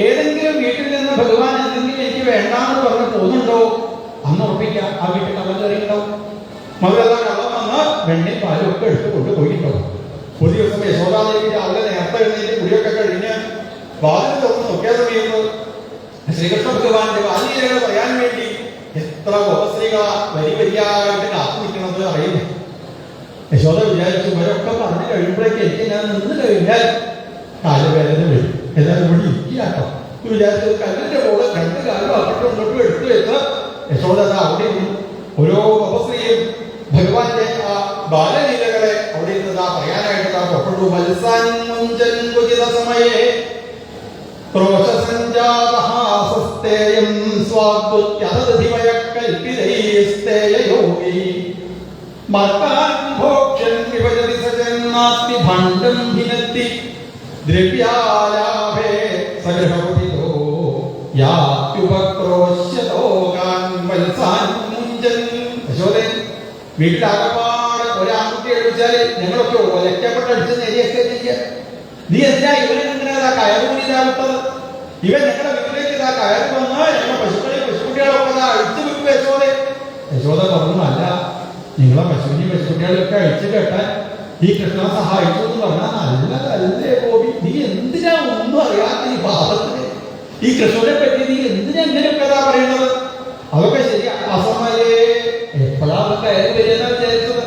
ഏതെങ്കിലും വീട്ടിൽ നിന്ന് ഭഗവാൻ എന്തെങ്കിലും എനിക്ക് വേണ്ടാന്ന് പറഞ്ഞ് പോകുന്നുണ്ടോ അന്ന് ഉറപ്പിക്കാം ആ വീട്ടിൽ കള്ളം കയറിയിട്ടുണ്ടാവും. മകളെല്ലാം കള്ളം വന്ന് വെണ്ണയും പാലും ഒക്കെ എടുത്ത് കൊണ്ടുപോയിട്ടുണ്ടാവും. ഒരു ദിവസം യശോദാദേവി രാവിലെ നേരത്തെ എഴുന്നേറ്റ് കുടിയൊക്കെ കഴിഞ്ഞ് വാതിൽ തുറന്ന് നോക്കിയ സമയത്ത് ശ്രീകൃഷ്ണ ഭഗവാന്റെ വാല്യകൾ പറയാൻ വേണ്ടി എത്ര ഗോപസ്ത്രീകളാ വരി വരിയായിട്ട് കാത്തു നിൽക്കുന്നത് അറിയില്ല. യശോദ വിചാരിച്ചു ഇവരൊക്കെ പറഞ്ഞു കഴിയുമ്പോഴേക്ക് എനിക്ക് ഞാൻ നിന്ന് കഴിഞ്ഞാൽ കാലുവേദന വരും, എല്ലാവരും ഇവിടെ ഇരിക്കാട്ടോ വിചാരിച്ചത് കല്ലിന്റെ പോലെ രണ്ട് കാലം അങ്ങോട്ടും ഇങ്ങോട്ടും എടുത്തു വെച്ച് യശോദ അവിടെ ഓരോ ഗോപസ്ത്രീയും ഭഗവാന്റെ ആ ബാലലീലകളെ അവിടെ ഇരുന്ന് പറയാനായിട്ട് പുറപ്പെട്ടു. മത്സാൻമുഞ്ചൻകുചിത സമയേ ക്രോശസഞ്ജാതഹാസസ്തേയം സ്വാദ്വത്യതധിമയകൽപിതൈസ്തേയയോഗി മർക്കാൻ ഭോക്ഷൻ വിഭജതി സജന്നാസ്തി ഭണ്ഡം ഭിനത്തി ദ്രവ്യാലാഭേ സഗൃഹപതിതോ യാത്യുപക്രോശ്യതോകാൻ മത്സാൻമുഞ്ചൻ. യശോദേ, വീട്ടിലാകപ്പാട് ഒരാൺകുട്ടി അടിച്ചാല് ഞങ്ങളൊക്കെ ഒലക്കപ്പെട്ട് അടിച്ച് നേരിയൊക്കെ ചെയ്യുക. നീ എന്താ ഇവനെന്തിനാ കയറുകൂടിയിലാ വിട്ടത്? ഇവൻ ഞങ്ങളുടെ വീട്ടിലേക്ക് ഇതാ കയറി വന്ന് ഞങ്ങളുടെ പശുക്കുട്ടികളൊക്കെ അഴിച്ചു വിട്ടു. യശോദ യശോദ പറഞ്ഞു, അല്ല നിങ്ങളെ പശുക്കുട്ടികളൊക്കെ അഴിച്ചു കേട്ടാൻ ഈ കൃഷ്ണനെ സഹായിച്ചു എന്ന് പറഞ്ഞാൽ നല്ലതല്ലേ ഗോപി? നീ എന്തിനാ ഒന്നും അറിയാത്ത ഈ ഭാഗത്തിന് ഈ കൃഷ്ണനെ പറ്റി നീ എന്തിനാ എങ്ങനെയൊക്കെ പറയുന്നത്? അതൊക്കെ ശരിയാ. അസമയേ എപ്പോഴാണ് കയറി വരികയെന്നാ വിചാരിച്ചത്.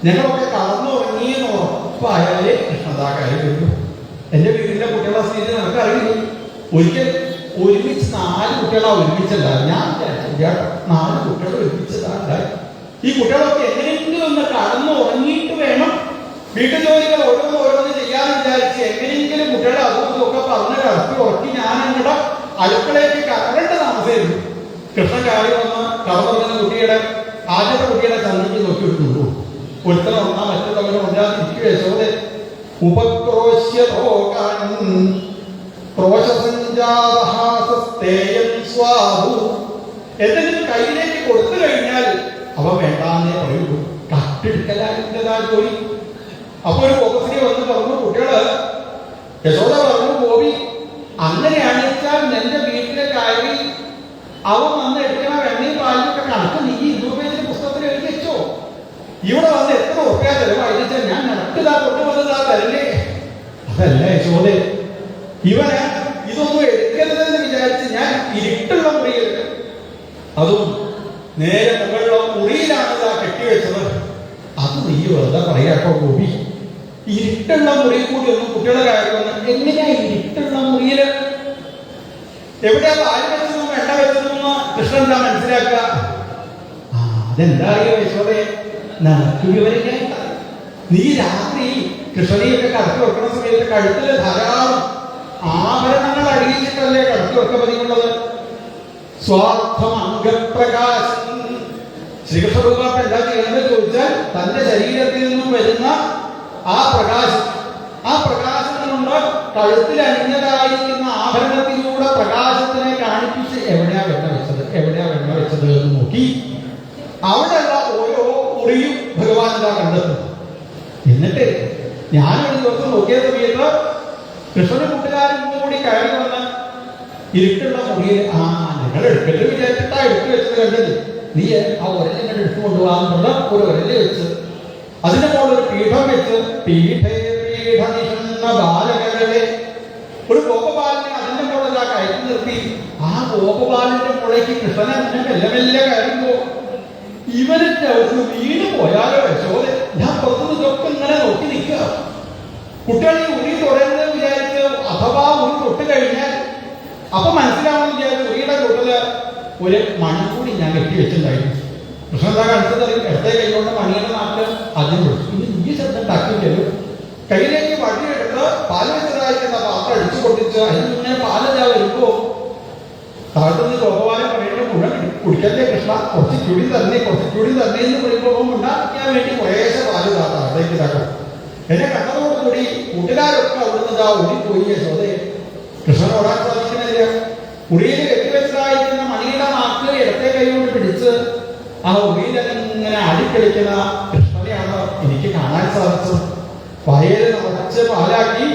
ഞങ്ങളൊക്കെ കടന്നുറങ്ങിയെന്ന് ഉറപ്പായാലേ കൃഷ്ണതാ കയറി വരും. എന്റെ വീട്ടിലെ കുട്ടികളെ സ്ഥിതി നമുക്കറിയില്ല. ഒരിക്കൽ ഒരുമിച്ച് 4 കുട്ടികളാ ഒരുമിച്ചല്ല ഞാൻ വിചാരിച്ചു 4 കുട്ടികൾ ഒരുമിച്ചതാണ്ടായി. ഈ കുട്ടികളൊക്കെ എങ്ങനെയെങ്കിലും ഒന്ന് കടന്നുറങ്ങിയിട്ട് വേണം വീട്ടു ജോലികൾ ഓരോന്ന് ചെയ്യാന്ന് വിചാരിച്ച് എങ്ങനെയെങ്കിലും കുട്ടികളെ അതും ഒക്കെ പറഞ്ഞ് കടത്തി ഉറക്കി ഞാൻ അങ്ങോട്ട് അടുക്കളയ്ക്ക് കറണ്ട താമസമായിരുന്നു. കൃഷ്ണൻ കാര്യം വന്ന് കടന്നുറങ്ങുന്ന കുട്ടിയുടെ ആദ്യത്തെ കുട്ടിയുടെ ചന്ദ്രയ്ക്ക് നോക്കിയിട്ടുള്ളൂ. ഒരുത്തരം ഒന്നാ മറ്റുള്ളവരെ ഉണ്ടാതിരിക്കുക. യശോദ ഉപക്രോശ്യതോകാൻ ക്രോശസഞ്ജാതഹാസസ്തേയം സ്വാഹു. എന്തെങ്കിലും കയ്യിലേക്ക് കൊടുത്തു കഴിഞ്ഞാൽ അവ വേണ്ടാന്നേ പറയുള്ളൂ. കട്ടെടുക്കലാ ജോലി. അപ്പൊ ഒരു ഗോപസ്ത്രീ വന്ന് പറഞ്ഞു, കുട്ടികള് യശോദ പറഞ്ഞു, ഗോപി അങ്ങനെയാണ് വെച്ചാൽ നിന്റെ വീട്ടിലെ കാര്യം അവൻ വന്ന് എടുക്കണ വെണ്ണയും പാലിനൊക്കെ കണക്ക് നീ 200 പേജിന്റെ പുസ്തകത്തിൽ എഴുതി വെച്ചോ. ഇവിടെ വന്ന് എത്ര ഉറപ്പാ ചെലവായിച്ചാൽ ഞാൻ നടക്കിതാ കൊണ്ടുവന്നതാ തരല്ലേ. അതല്ല യശോദ, ഇവന് ഇതൊന്നും എടുക്കരുതെന്ന് വിചാരിച്ച് ഞാൻ ഇരുട്ടുള്ള മുറിയിൽ, അതും നേരെ മുകളിലുള്ള മുറിയിലാണ് ഇതാ കെട്ടിവെച്ചത്. അത് നീ വെറുതെ പറയാട്ടോ ഗോപി. ഇരുട്ടുള്ള മുറിയിൽ കൂടി ഒന്നും കുട്ടികളെ കാര്യമെന്ന് എങ്ങനെയാ ഇരുട്ടുള്ള മുറിയില് എവിടെയാ പാല് വെച്ചതും വെണ്ട വെച്ചതെന്ന് കൃഷ്ണൻ എന്താ മനസ്സിലാക്കുക? അതെന്താ അറിയോ യശോദേ, നമുക്ക് വിവരം നീ രാത്രി കൃഷ്ണനെയൊക്കെ കടത്തി വെക്കുന്ന സമയത്ത് കഴുത്തില് ധാരാളം ആഭരണങ്ങൾ അടിയിച്ചിട്ടല്ലേ കടത്തി വെക്ക പതിവുള്ളത്. സ്വാർത്ഥം അംഗപ്രകാശം. ശ്രീകൃഷ്ണ ഭഗവാൻ എന്താ ചെയ്യുന്നത് ചോദിച്ചാൽ തന്റെ ശരീരത്തിൽ നിന്നും വരുന്ന ആ പ്രകാശം കൊണ്ട് കഴുത്തിൽ അണിഞ്ഞതായിരിക്കുന്ന ആഭരണത്തിലൂടെ പ്രകാശത്തിനെ കാണിപ്പിച്ച് എവിടെയാ വെണ്ണ വെച്ചത് എന്ന് നോക്കി അവിടെയുള്ള ഓരോ മുറിയും ഭഗവാൻ എന്താ കണ്ടെത്തുന്നത്. എന്നിട്ട് ഞാനൊരു ദിവസം നോക്കിയ സമയത്ത് കൃഷ്ണന്റെ കൂട്ടുകാരൻ കൂടി കയറി വന്ന് ഇരുട്ടുള്ള മുറിയിൽ നിങ്ങൾ എടുക്കല് വിചാരിച്ചിട്ടാ എടുത്തു വെച്ചത് കണ്ടത്. നീ ആ ഒരലിങ്ങനെ എടുത്തു കൊണ്ടുപോകാന്നുള്ള ഒരു ഒരല് വെച്ച് അതിന്റെ മുകളിൽ ഒരു പീഠം വെച്ച് പീഠനിഷന്ന ബാലകളെ ഒരു ഗോപബാലനെ അതിന്റെ മുകളിൽ ആ കയറ്റി നിർത്തി ആ ഗോപബാലന്റെ മുളയ്ക്ക് കൃഷ്ണനെ മെല്ലെ മെല്ലെ കയറുമ്പോ ഇവരുടെ ഒരു വീണ് പോയാലോ യശോദ. ഞാൻ പുറത്തുനിന്ന് ഇതൊക്കെ ഇങ്ങനെ നോക്കി നിൽക്കുക. കുട്ടികൾ ഈ ഉരി തുടരുന്നത് വിചാരിച്ച് അഥവാ ഉരി തൊട്ട് കഴിഞ്ഞാൽ അപ്പൊ മനസ്സിലാവുന്ന വിചാരിച്ച് ഉരിയുടെ തൊട്ടില് ഒരു മണി കൂടി ഞാൻ കെട്ടി വെച്ചിട്ടുണ്ടായിരുന്നു. കൃഷ്ണൻ എന്താ കാണിച്ചത്? ഇടത്തെ കൈകൊണ്ട് മണിയുടെ നാട്ടിൽ ആദ്യം വിളിച്ചു. ഇനി ഈ ശബ്ദം ഉണ്ടാക്കിയില്ലല്ലോ. കയ്യിലേക്ക് വടിയെടുത്ത് പാല് വെച്ചതായിരിക്കുന്ന പാത്രം അടിച്ചു പൊട്ടിച്ച് അതിന് മുന്നേ പാല് ഞാൻ വരുമ്പോ താഴ്ത്തുന്ന ഗോപവാലം പറയുന്നത് മുഴുവൻ കുടിക്കല്ലേ കൃഷ്ണ, കുറച്ച് ചുടി തന്നെ എന്ന് പറയുമ്പോൾ ഉണ്ടാക്കാൻ വേണ്ടി കുറേശ്ശെ പാല് താഴത്തേക്ക് ഇതാക്കണം. എന്നെ കണ്ടതോടുകൂടി കൂട്ടുകാരൊക്കെ അവിടുന്ന് ഓടിപ്പോയി. യശോദയെ കൃഷ്ണൻ ഓടാൻ സാധിക്കുന്നില്ല. ഉറിയിൽ കെട്ടിവെച്ചതായിരിക്കുന്ന മണിയുടെ നാക്ക് ഇടത്തെ കൈ കൊണ്ട് പിടിച്ച് ആ ഉറിയിലിങ്ങനെ ആടിക്കളിക്കുന്ന കൃഷ്ണനെയാണ് എനിക്ക് കാണാൻ സാധിച്ചത്. വയല് നിറച്ച് പാലാക്കി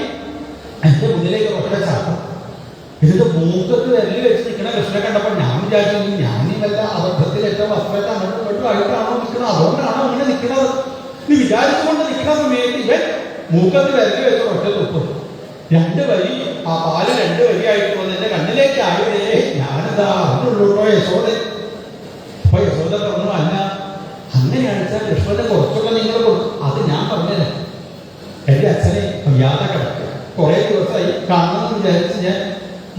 എന്റെ മുന്നിലേക്ക് ഒറ്റ ചാട്ടം. ഇതിന്റെ മൂക്കത്ത് വിരലി വെച്ച് നിൽക്കണ കൃഷ്ണനെ കണ്ടപ്പോൾ ഞാൻ വിചാരിച്ചു ഞാനീ വല്ല അബദ്ധത്തിൽ ഏറ്റവും വസ്ത്രത്തെ അങ്ങോട്ടും ഇങ്ങോട്ടും ആയിട്ടാണോ നിൽക്കുന്നത്, അതുകൊണ്ടാണോ അങ്ങനെ നിൽക്കുന്നത് നീ വിചാരിച്ചുകൊണ്ട് നിൽക്കുന്ന സമയത്ത് ഇവൻ മൂക്കത്ത് വിരലി വെച്ച് ഒറ്റ തുപ്പും. 2 വരി ആ പാല് 2 വരിയായിട്ട് വന്ന് എന്റെ കണ്ണിലേക്ക് ആയതേ ഞാനെന്താ അതിനുള്ളൂട്ടോ യശോദ. അപ്പൊ യശോദ പറഞ്ഞു അല്ല അങ്ങനെയാണ് വെച്ചാൽ കൃഷ്ണന്റെ കുറച്ചൊക്കെ നിങ്ങൾ കൊടുക്കും. അത് ഞാൻ പറഞ്ഞത് എന്റെ അച്ഛനെ വയ്യാതെ കിടക്കുക കുറെ ദിവസമായി കാണണമെന്ന് വിചാരിച്ച്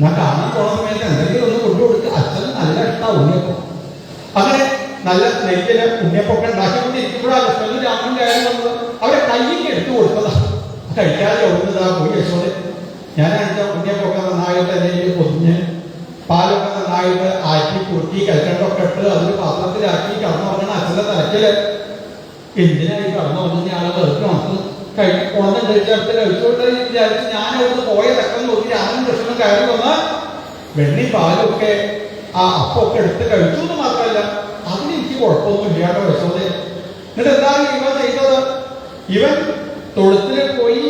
ഞാൻ കാണാൻ പോണ സമയത്ത് എന്തെങ്കിലും ഒന്ന് കൊണ്ടുകൊടുക്കുക. അച്ഛന് നല്ല ഇഷ്ടമാണ് ഉണ്ണിയപ്പം. അങ്ങനെ നല്ല നെയ്യില് ഉണ്ണിയപ്പൊക്കെ ഉണ്ടാക്കിക്കൊണ്ടിരിക്കുമ്പോഴാണ് കൃഷ്ണനും രാമനും കാര്യം വന്നത്. അവരെ കയ്യിക്ക് എടുത്തു കൊടുത്തതാ. കഴിക്കാതെ ഓടുന്നതാ പോയി യശോദ. ഞാനാണെച്ചാൽ ഉണ്ണിയപ്പൊക്കെ നന്നായിട്ട് എന്തെങ്കിലും പൊതിഞ്ഞ് പാലൊക്കെ നന്നായിട്ട് ആക്കി കുറുക്കി കൽക്കണ്ടൊക്കെ ഇട്ട് അതൊരു പാത്രത്തിലാക്കി കടന്നുറങ്ങണ അച്ഛൻ്റെ തലക്കില് എന്തിനായി കടന്നുറങ്ങുന്ന ആളെ വെറുതെ നമുക്ക് ഉണർന്ന് കഴിച്ചെടുത്ത് കഴിച്ചുകൊണ്ട് വിചാരിച്ച് ഞാൻ അവിടുന്ന് പോയ തക്കം നോക്കി രാമനും കൃഷ്ണനും കയറി വന്ന് വെണ്ണി പാലൊക്കെ ആ അപ്പൊക്കെ എടുത്ത് കഴിച്ചു എന്ന് മാത്രമല്ല അതിനെനിക്ക് കുഴപ്പമൊന്നും ഇല്ലാട്ടോ യശോദ. എന്നിട്ട് എന്താണ് ഇവൻ ചെയ്തത്? ഇവൻ തൊഴുത്തിൽ പോയി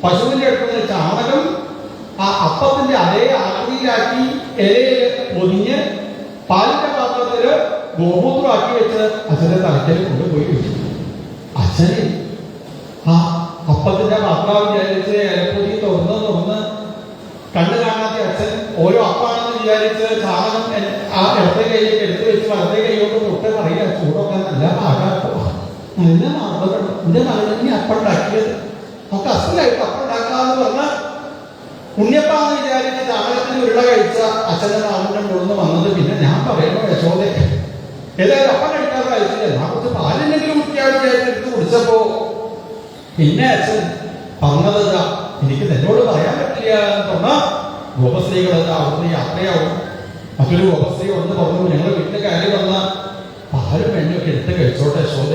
പശുവിന്റെ അടുത്തുനിന്ന് ചാണകം ആ അപ്പത്തിന്റെ അതേ ആകൃതിയിലാക്കി ഇലയില് പൊതിഞ്ഞ് പാലിന്റെ പാത്രത്തില് ഗോമൂത്രമാക്കി വെച്ച് അച്ഛന്റെ തലക്കൽ കൊണ്ടുപോയി വെച്ചു. അച്ഛന് ആ അപ്പത്തിന്റെ പാത്രം വിചാരിച്ച് ഇലപ്പൊതി തുറന്ന് കണ്ണു കാണാത്ത അച്ഛൻ ഓരോ അപ്പാണെന്ന് വിചാരിച്ച് ചാണകം ആ ഇടത്തെ കൈയിലേക്ക് എടുത്തു വെച്ച് വലത്തെ കൈ കൊണ്ട് തൊട്ട് പറയുക ചൂടൊക്കെ നല്ല പാകാട്ടോ നല്ല മാർഗം എന്റെ മകനെ അപ്പം ഉണ്ടാക്കിയത് നമുക്ക് അസലായിട്ട് അപ്പം ഉണ്ടാക്കാന്ന് പറഞ്ഞ ഉണ്ണിയപ്പാന്ന് വിചാരിച്ച് ചാണകത്തിന് ഉരുള കഴിച്ച അച്ഛൻ്റെ നാടിന്റെ മുകളിൽ വന്നത്. പിന്നെ ഞാൻ പറയണോ യശോദ ഏതായാലും അപ്പം കഴിക്കാതെ കഴിച്ചില്ല ഞാൻ കുറച്ച് പാലില്ലെങ്കിലും എടുത്ത് കുടിച്ചപ്പോ പിന്നെ അച്ഛൻ പറഞ്ഞത് എനിക്ക് നിന്നോട് പറയാൻ പറ്റില്ല എന്ന് പറഞ്ഞാൽ ഗോപസ്ത്രീകൾ അവിടുന്ന് യാത്രയാവും. മറ്റൊരു ഗോപസ്ത്രീ ഒന്ന് പറഞ്ഞു ഞങ്ങൾ വീട്ടിലെ കാര്യം വന്ന പാലും പെണ്ണൊക്കെ എടുത്ത് കഴിച്ചോട്ടെ യശോദ.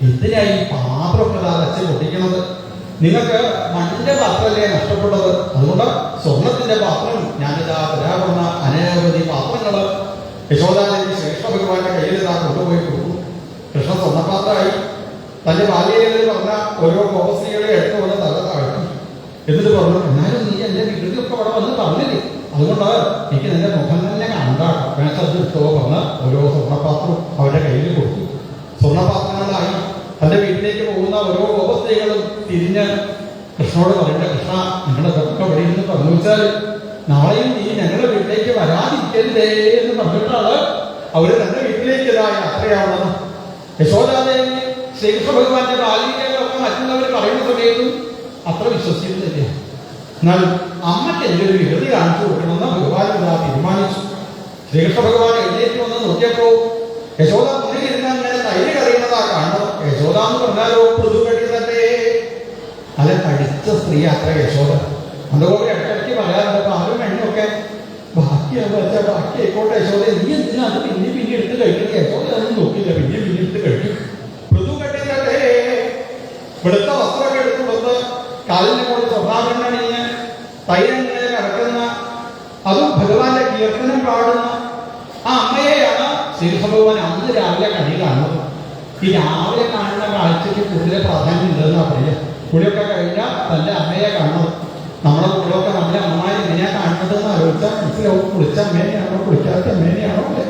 എന്തിനായി പാത്രമൊക്കെ അച്ഛൻ പൊട്ടിക്കണത്? നിങ്ങൾക്ക് മണ്ണിന്റെ പാത്രമല്ലേ നഷ്ടപ്പെട്ടത്, അതുകൊണ്ട് സ്വർണത്തിന്റെ പാത്രം ഞാനിതാ വരാവുന്ന അനവധി പാത്രങ്ങൾ യശോദാദേവി ശ്രേഷ്ഠ ഭഗവാന്റെ കയ്യിൽ ഇതാ കൊണ്ടുപോയി കൊടുക്കും. കൃഷ്ണ സ്വർണ്ണപാത്രമായി തന്റെ ബാല്യങ്ങളിൽ പറഞ്ഞ ഓരോ ഗോപസ്ത്രീകളെ എടുത്തുകൊണ്ട് തല താഴ്ത്തി. എന്നിട്ട് പറഞ്ഞു എന്നാലും നീ എന്റെ വീട്ടിലൊക്കെ അവിടെ വന്ന് പറഞ്ഞില്ലേ, അതുകൊണ്ട് എനിക്ക് നിന്റെ മുഖം തന്നെ കണ്ടാട്ടോ വേണ്ടത് ഇട്ടോ പറഞ്ഞ് ഓരോ സ്വർണ്ണപാത്രവും അവരുടെ കയ്യിൽ കൊടുത്തു. സ്വർണ്ണപാത്രങ്ങളായി തന്റെ വീട്ടിലേക്ക് പോകുന്ന ഓരോ ഗോപസ്ത്രീകളും തിരിഞ്ഞ് കൃഷ്ണനോട് പറയണ്ട കൃഷ്ണ നിങ്ങളുടെ ഇതൊക്കെ ഇവിടെ ഇരുന്ന് പറഞ്ഞു വെച്ചാൽ നാളെയും നീ ഞങ്ങളുടെ വീട്ടിലേക്ക് വരാതിരിക്കരുതേ എന്ന് പറഞ്ഞിട്ടാണ് അവര് തന്റെ വീട്ടിലേക്ക് യാത്രയാവുന്നത്. യശോദാദേവി ശ്രീകൃഷ്ണ ഭഗവാന്റെ ബാല്യങ്ങളൊക്കെ മറ്റുള്ളവർ പറയുന്ന സമയത്തും അത്ര വിശ്വസിക്കുന്നില്ല. എന്നാൽ അമ്മയ്ക്ക് എൻ്റെ ഒരു വികൃതി കാണിച്ചു കൊടുക്കണമെന്ന് ഭഗവാൻ തീരുമാനിച്ചു. ശ്രീകൃഷ്ണ ഭഗവാൻ എഴുന്നേറ്റ് വന്ന് നോക്കിയപ്പോ യശോദ മുന്നിലിരുന്ന് അങ്ങനെ തൈര് കറിയുന്നതാ കാണുന്നത്. യശോദ എന്ന് പറഞ്ഞാലോ മൃദു കെട്ടിതല്ലേ നല്ല പഠിച്ച സ്ത്രീ അത്ര യശോദ. അതുപോലെ ഇടയ്ക്കിടയ്ക്ക് പറയാറുണ്ട് പാലും എണ്ണയൊക്കെ ബാക്കിയാകുമ്പോൾ വെച്ചാൽ ബാക്കി ആയിക്കോട്ടെ യശോദ നീ എന്തിനാ അത് പിന്നെ എടുത്ത് കഴിക്കുന്നത്? യശോദ അതൊന്നും നോക്കില്ല, പിന്നെ എടുത്ത് കഴിക്കും. മൃദു കെട്ടിതല്ലേ വെളുത്ത വസ്ത്രമൊക്കെ എടുത്ത് കൊടുത്ത് കാലിനെ കൊണ്ട് സ്വർണ്ണാഭരണണിഞ്ഞ് തൈരങ്ങനെ കറക്കുന്ന അതും ഭഗവാന്റെ കീർത്തനം പാടുന്ന ആ അമ്മയെയാണ് ശ്രീകൃഷ്ണ ഭഗവാൻ അന്ന് രാവിലെ കണി കാണുന്നത്. ഈ രാവിലെ കാണുന്ന കാഴ്ചയ്ക്ക് കൂടുതൽ പ്രാധാന്യം ഉണ്ടെന്നാ പറയുക. കുളിയൊക്കെ കഴിഞ്ഞാൽ തന്റെ അമ്മയെ കാണണം. നമ്മുടെ കുളിയൊക്കെ നമ്മുടെ അമ്മമാർ എങ്ങനെയാ കാണുന്നതെന്ന് ആലോചിച്ചാൽ മനസ്സിലാവും. കുളിച്ച അമ്മേനെയാണോ കുളിക്കാത്ത അമ്മേനെയാണോ അല്ലെ.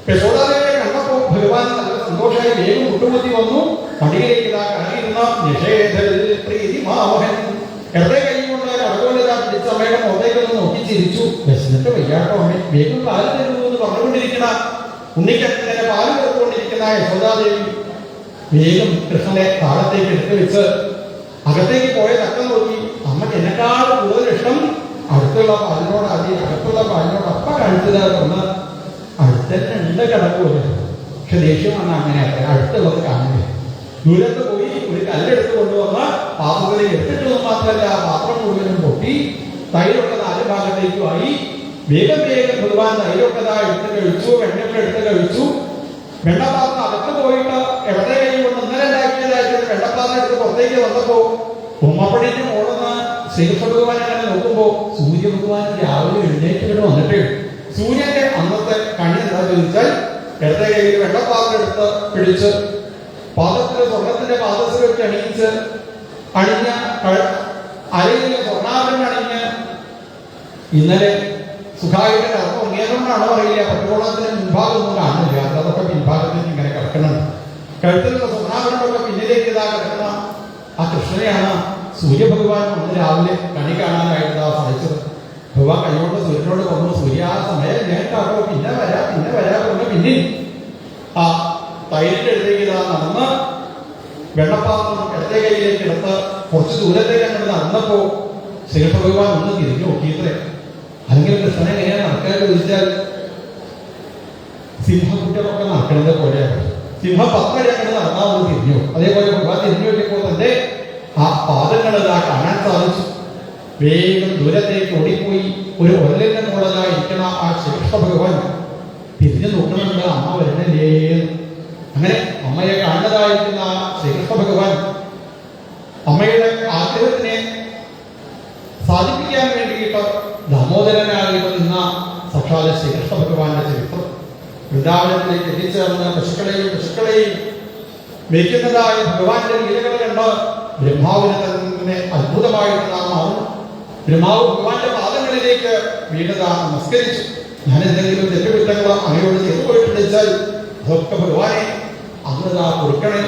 യശോദാദേവിയെ കണ്ടപ്പോ ഭഗവാൻ നല്ല സന്തോഷമായി വേഗം മുട്ടുമുത്തി വന്നു. പടിയിലേക്ക് ഇതാ കണിയിരുന്ന നിഷേധൽ പ്രീതി മാമോഹൻ ഇടത്തെ കൈ കൊണ്ട് കടകോളിതാ പിടിച്ച അമ്മയുടെ മുഖത്തേക്കൊന്ന് നോക്കി ചിരിച്ചു. വിശന്നിട്ട് വയ്യാട്ടോ അമ്മ വേഗം പാല് തരുന്നു എന്ന് പറഞ്ഞുകൊണ്ടിരിക്കണ ഉണ്ണിക്കങ്ങനെ പാല് കൊടുത്തുകൊണ്ടിരിക്കുന്ന യശോദാദേവി വേഗം കൃഷ്ണനെ താഴത്തേക്ക് എടുത്തു വെച്ച് അകത്തേക്ക് പോയ തക്കം നോക്കി അമ്മയ്ക്ക് എന്നെക്കാൾ കൂടുതൽ ഇഷ്ടം അടുത്തുള്ള പാലിനോട് ആദ്യം അകത്തുള്ള പാലിനോട് അപ്പ കാണിച്ചതാ പറഞ്ഞ് അടുത്തന്നെ ഉണ്ട് കിടക്കൂല. പക്ഷെ ദേഷ്യം വന്നാൽ അങ്ങനെ അടുത്തുള്ളത് കാണില്ല. ദൂരത്ത് പോയി ഒരു കല്ലെടുത്ത് കൊണ്ടുവന്ന പാത്രത്തിൽ എടുത്തിട്ടൊന്നും മാത്രമല്ല പാത്രം മുഴുവനും പൊട്ടി തൈരൊക്കെ 4 ഭാഗത്തേക്കുമായി. വേഗം ഭഗവാൻ തൈരൊക്കെ എടുത്ത് കഴിച്ചു, വെണ്ണയൊക്കെ എടുത്ത് കഴിച്ചു. വെണ്ണപ്പാത്രം അകത്ത് പോയിട്ട് ഇടത്തെ കൈ കൊണ്ട് ഇന്നലെ ഉണ്ടാക്കിയതായിട്ട് വെണ്ണപ്പാത്രം എടുത്ത് പുറത്തേക്ക് വന്നപ്പോ ഉമ്മപ്പടിന്റെ മോളെന്ന് ശ്രീകൃഷ്ണ ഭഗവാൻ അങ്ങനെ നോക്കുമ്പോ സൂര്യഭഗവാൻ രാവിലെ എഴുന്നേറ്റ് വന്നിട്ട് സൂര്യന്റെ അന്നത്തെ കണി എന്താ ചോദിച്ചാൽ ഇടത്തെ കയ്യിൽ വെള്ളപ്പാത്രം എടുത്ത് പിടിച്ച് പാദത്തിൽ സ്വർണത്തിന്റെ പാദസരമൊക്കെ അണിഞ്ഞ അരയിൽ സ്വർണ്ണാഭരണം അണിഞ്ഞ് ഇന്നലെ സുഖായിട്ട് ഉറങ്ങിയതുകൊണ്ടാണോ അറിയില്ല, പട്ടുകോളത്തിന് മുൻഭാഗമൊന്നും കാണുന്നില്ല, അതൊക്കെ പിൻഭാഗത്തിന് ഇങ്ങനെ കിടക്കുന്നുണ്ട്. കഴുത്തിലുള്ള സ്വർണ്ണാഭരണമൊക്കെ പിന്നിലേക്ക് ഇതാ കിടക്കുന്ന ആ കൃഷ്ണനെയാണ് സൂര്യഭഗവാൻ ഒന്ന് രാവിലെ കണി കാണാനായിട്ട് സാധിച്ചത്. ഭഗവാൻ കൈകൊണ്ട് സൂര്യനോട് പറഞ്ഞു, സൂര്യ ആ സമയം നേട്ടാക്കോ, പിന്നെ വരാ പറഞ്ഞു. പിന്നെ ആ തൈരിന്റെ അടുത്തേക്ക് ഇതാ നടന്ന് വെള്ളപ്പാത്രം ഇടത്തെ കൈയിലേക്ക് എടുത്ത് കുറച്ച് ദൂരത്തേക്ക് അങ്ങോട്ട് നടന്നപ്പോ ശ്രീഭഗവാൻ ഒന്ന് തിരിഞ്ഞു നോക്കിയിത്രേ. അല്ലെങ്കിൽ കൃഷ്ണൻ എങ്ങനെയാണ് നടക്കാൻ ചോദിച്ചാൽ സിംഹക്കുട്ടികളൊക്കെ നടക്കുന്നത് പോലെയാണ്. സിംഹം 10 അടി അങ്ങോട്ട് നടന്നാൽ ഒന്ന് തിരിഞ്ഞു. അതേപോലെ ഭഗവാൻ തിരിഞ്ഞു നോക്കിയപ്പോൾ തന്റെ ആ പാദങ്ങൾ ഇതാ കാണാൻ സാധിച്ചു. വേഗം ദൂരത്തേക്ക് ഓടിപ്പോയി ഒരു ഒരലിന്റെ മുകളിലായിരിക്കണ ആ ശ്രീകൃഷ്ണ ഭഗവാൻ തിരിഞ്ഞു നോക്കുന്നുണ്ട്, അമ്മ വരുന്നില്ലേ. അങ്ങനെ അമ്മയെ കാണുന്നതായിരിക്കുന്ന ആ ശ്രീകൃഷ്ണ ഭഗവാൻ അമ്മയുടെ ആഗ്രഹത്തിനെ സാധിപ്പിക്കാൻ വേണ്ടിയിട്ട് ദാമോദരനായിട്ട് നിന്ന സാക്ഷാൽ ശ്രീകൃഷ്ണ ഭഗവാന്റെ ചരിത്രം. വൃന്ദാവനത്തിലേക്ക് എത്തിച്ചേർന്ന പശുക്കളെയും വയ്ക്കുന്നതായ ഭഗവാന്റെ ലീലകൾ കണ്ട് ബ്രഹ്മാവിനെ തന്നെ അത്ഭുതമായിട്ട് നാം മാറുന്നു. ബ്രഹ്മാവ് ഭഗവാന്റെ പാദങ്ങളിലേക്ക് വീണതാ നമസ്കരിച്ചു. ഞാൻ എന്തെങ്കിലും തെറ്റുകുറ്റങ്ങൾ അങ്ങയോട് ചെയ്തു പോയിട്ടുണ്ടെച്ചാൽ അതൊക്കെ ഭഗവാനെ അങ്ങ് കൊടുക്കണേ.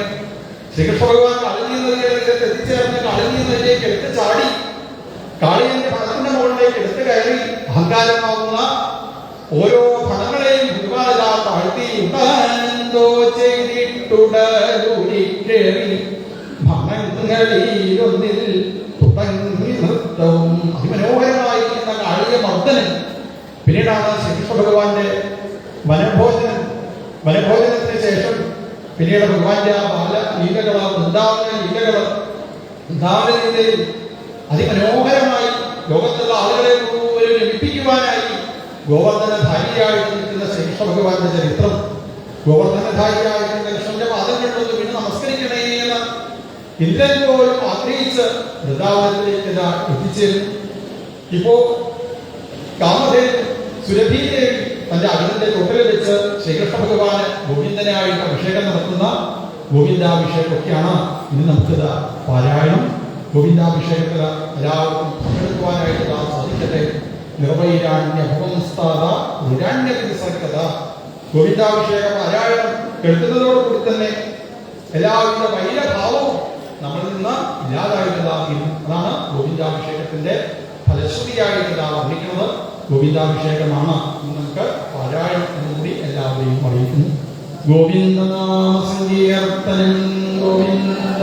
ശ്രീകൃഷ്ണ ഭഗവാൻ കാളിന്തി നദിയിലേക്ക് എത്തിച്ചേർന്ന് കാളിന്തി നദിയിലേക്ക് എടുത്ത് ചാടി കാളിയന്റെ പണത്തിന്റെ മുകളിലേക്ക് എടുത്തു കയറി അഹങ്കാരമാകുന്ന ഓരോ ഫണങ്ങളെയും ഭഗവാൻ താഴ്ത്തി ഉണ്ടോ ചെയ്തിട്ടുടലൂരിക്കേറി ഭണങ്ങളിലൊന്നിൽ തുടങ്ങി നൃത്തവും. അതിമനോഹരമായിരിക്കുന്ന കാളിയ മർദ്ദനം. പിന്നീടാണ് ശ്രീകൃഷ്ണ ഭഗവാന്റെ വനഭോജനത്തിന് ശേഷം പിന്നീട് ഭഗവാന്റെ ആ ബാല ലീലകള് വൃന്ദാവന ലീലയിൽ അതിമനോഹരമായി ലോകത്തുള്ള ആളുകളെ മുഴുവൻ രമിപ്പിക്കുവാനായി ഗോവർദ്ധനധാരിയായിട്ട് നിൽക്കുന്ന ശ്രീകൃഷ്ണ ഭഗവാന്റെ ചരിത്രം. ഗോവർദ്ധനധാരിയായിരിക്കുന്ന കൃഷ്ണന്റെ പാദങ്ങളിലൊന്ന് വീണ് നമസ്കരിക്കണേ എന്ന് ഇന്ദ്രൻ പോലും ആഗ്രഹിച്ച് വൃന്ദാവനത്തിലേക്ക് എത്തിച്ചേരും. ഇപ്പോ കാമധേനു സുരഭീദേവി തന്റെ അഗ്രഹത്തെ തൊട്ടിൽ വെച്ച് ശ്രീകൃഷ്ണ ഭഗവാന് ഗോവിന്ദനായിട്ട് അഭിഷേകം നടത്തുന്ന ഗോവിന്ദാഭിഷേകമൊക്കെയാണ് ഇന്ന് നമുക്കിത് പാരായണം. ഗോവിന്ദാഭിഷേകത്തിൽ എല്ലാവർക്കും പങ്കെടുക്കുവാനായിട്ട് സാധിക്കട്ടെ. നിർവൈരാണ്യഭവംസ്ഥാത ഗോവിന്ദാഭിഷേക പാരായണം കേൾക്കുന്നതോടുകൂടി തന്നെ എല്ലാവിധ വൈരഭാവവും നമ്മളിൽ നിന്ന് ഇല്ലാതായിട്ടുള്ളതാകും. അതാണ് ഗോവിന്ദാഭിഷേകത്തിന്റെ ഫലശ്രുതിയായിട്ട് വർണ്ണിക്കുന്നത്. ഗോവിന്ദാഭിഷേകമാണ് നമുക്ക് പാരായണം എന്നുകൂടി എല്ലാവരെയും അറിയിക്കുന്നു. ഗോവിന്ദനാമ സങ്കീർത്തനം ഗോവിന്ദ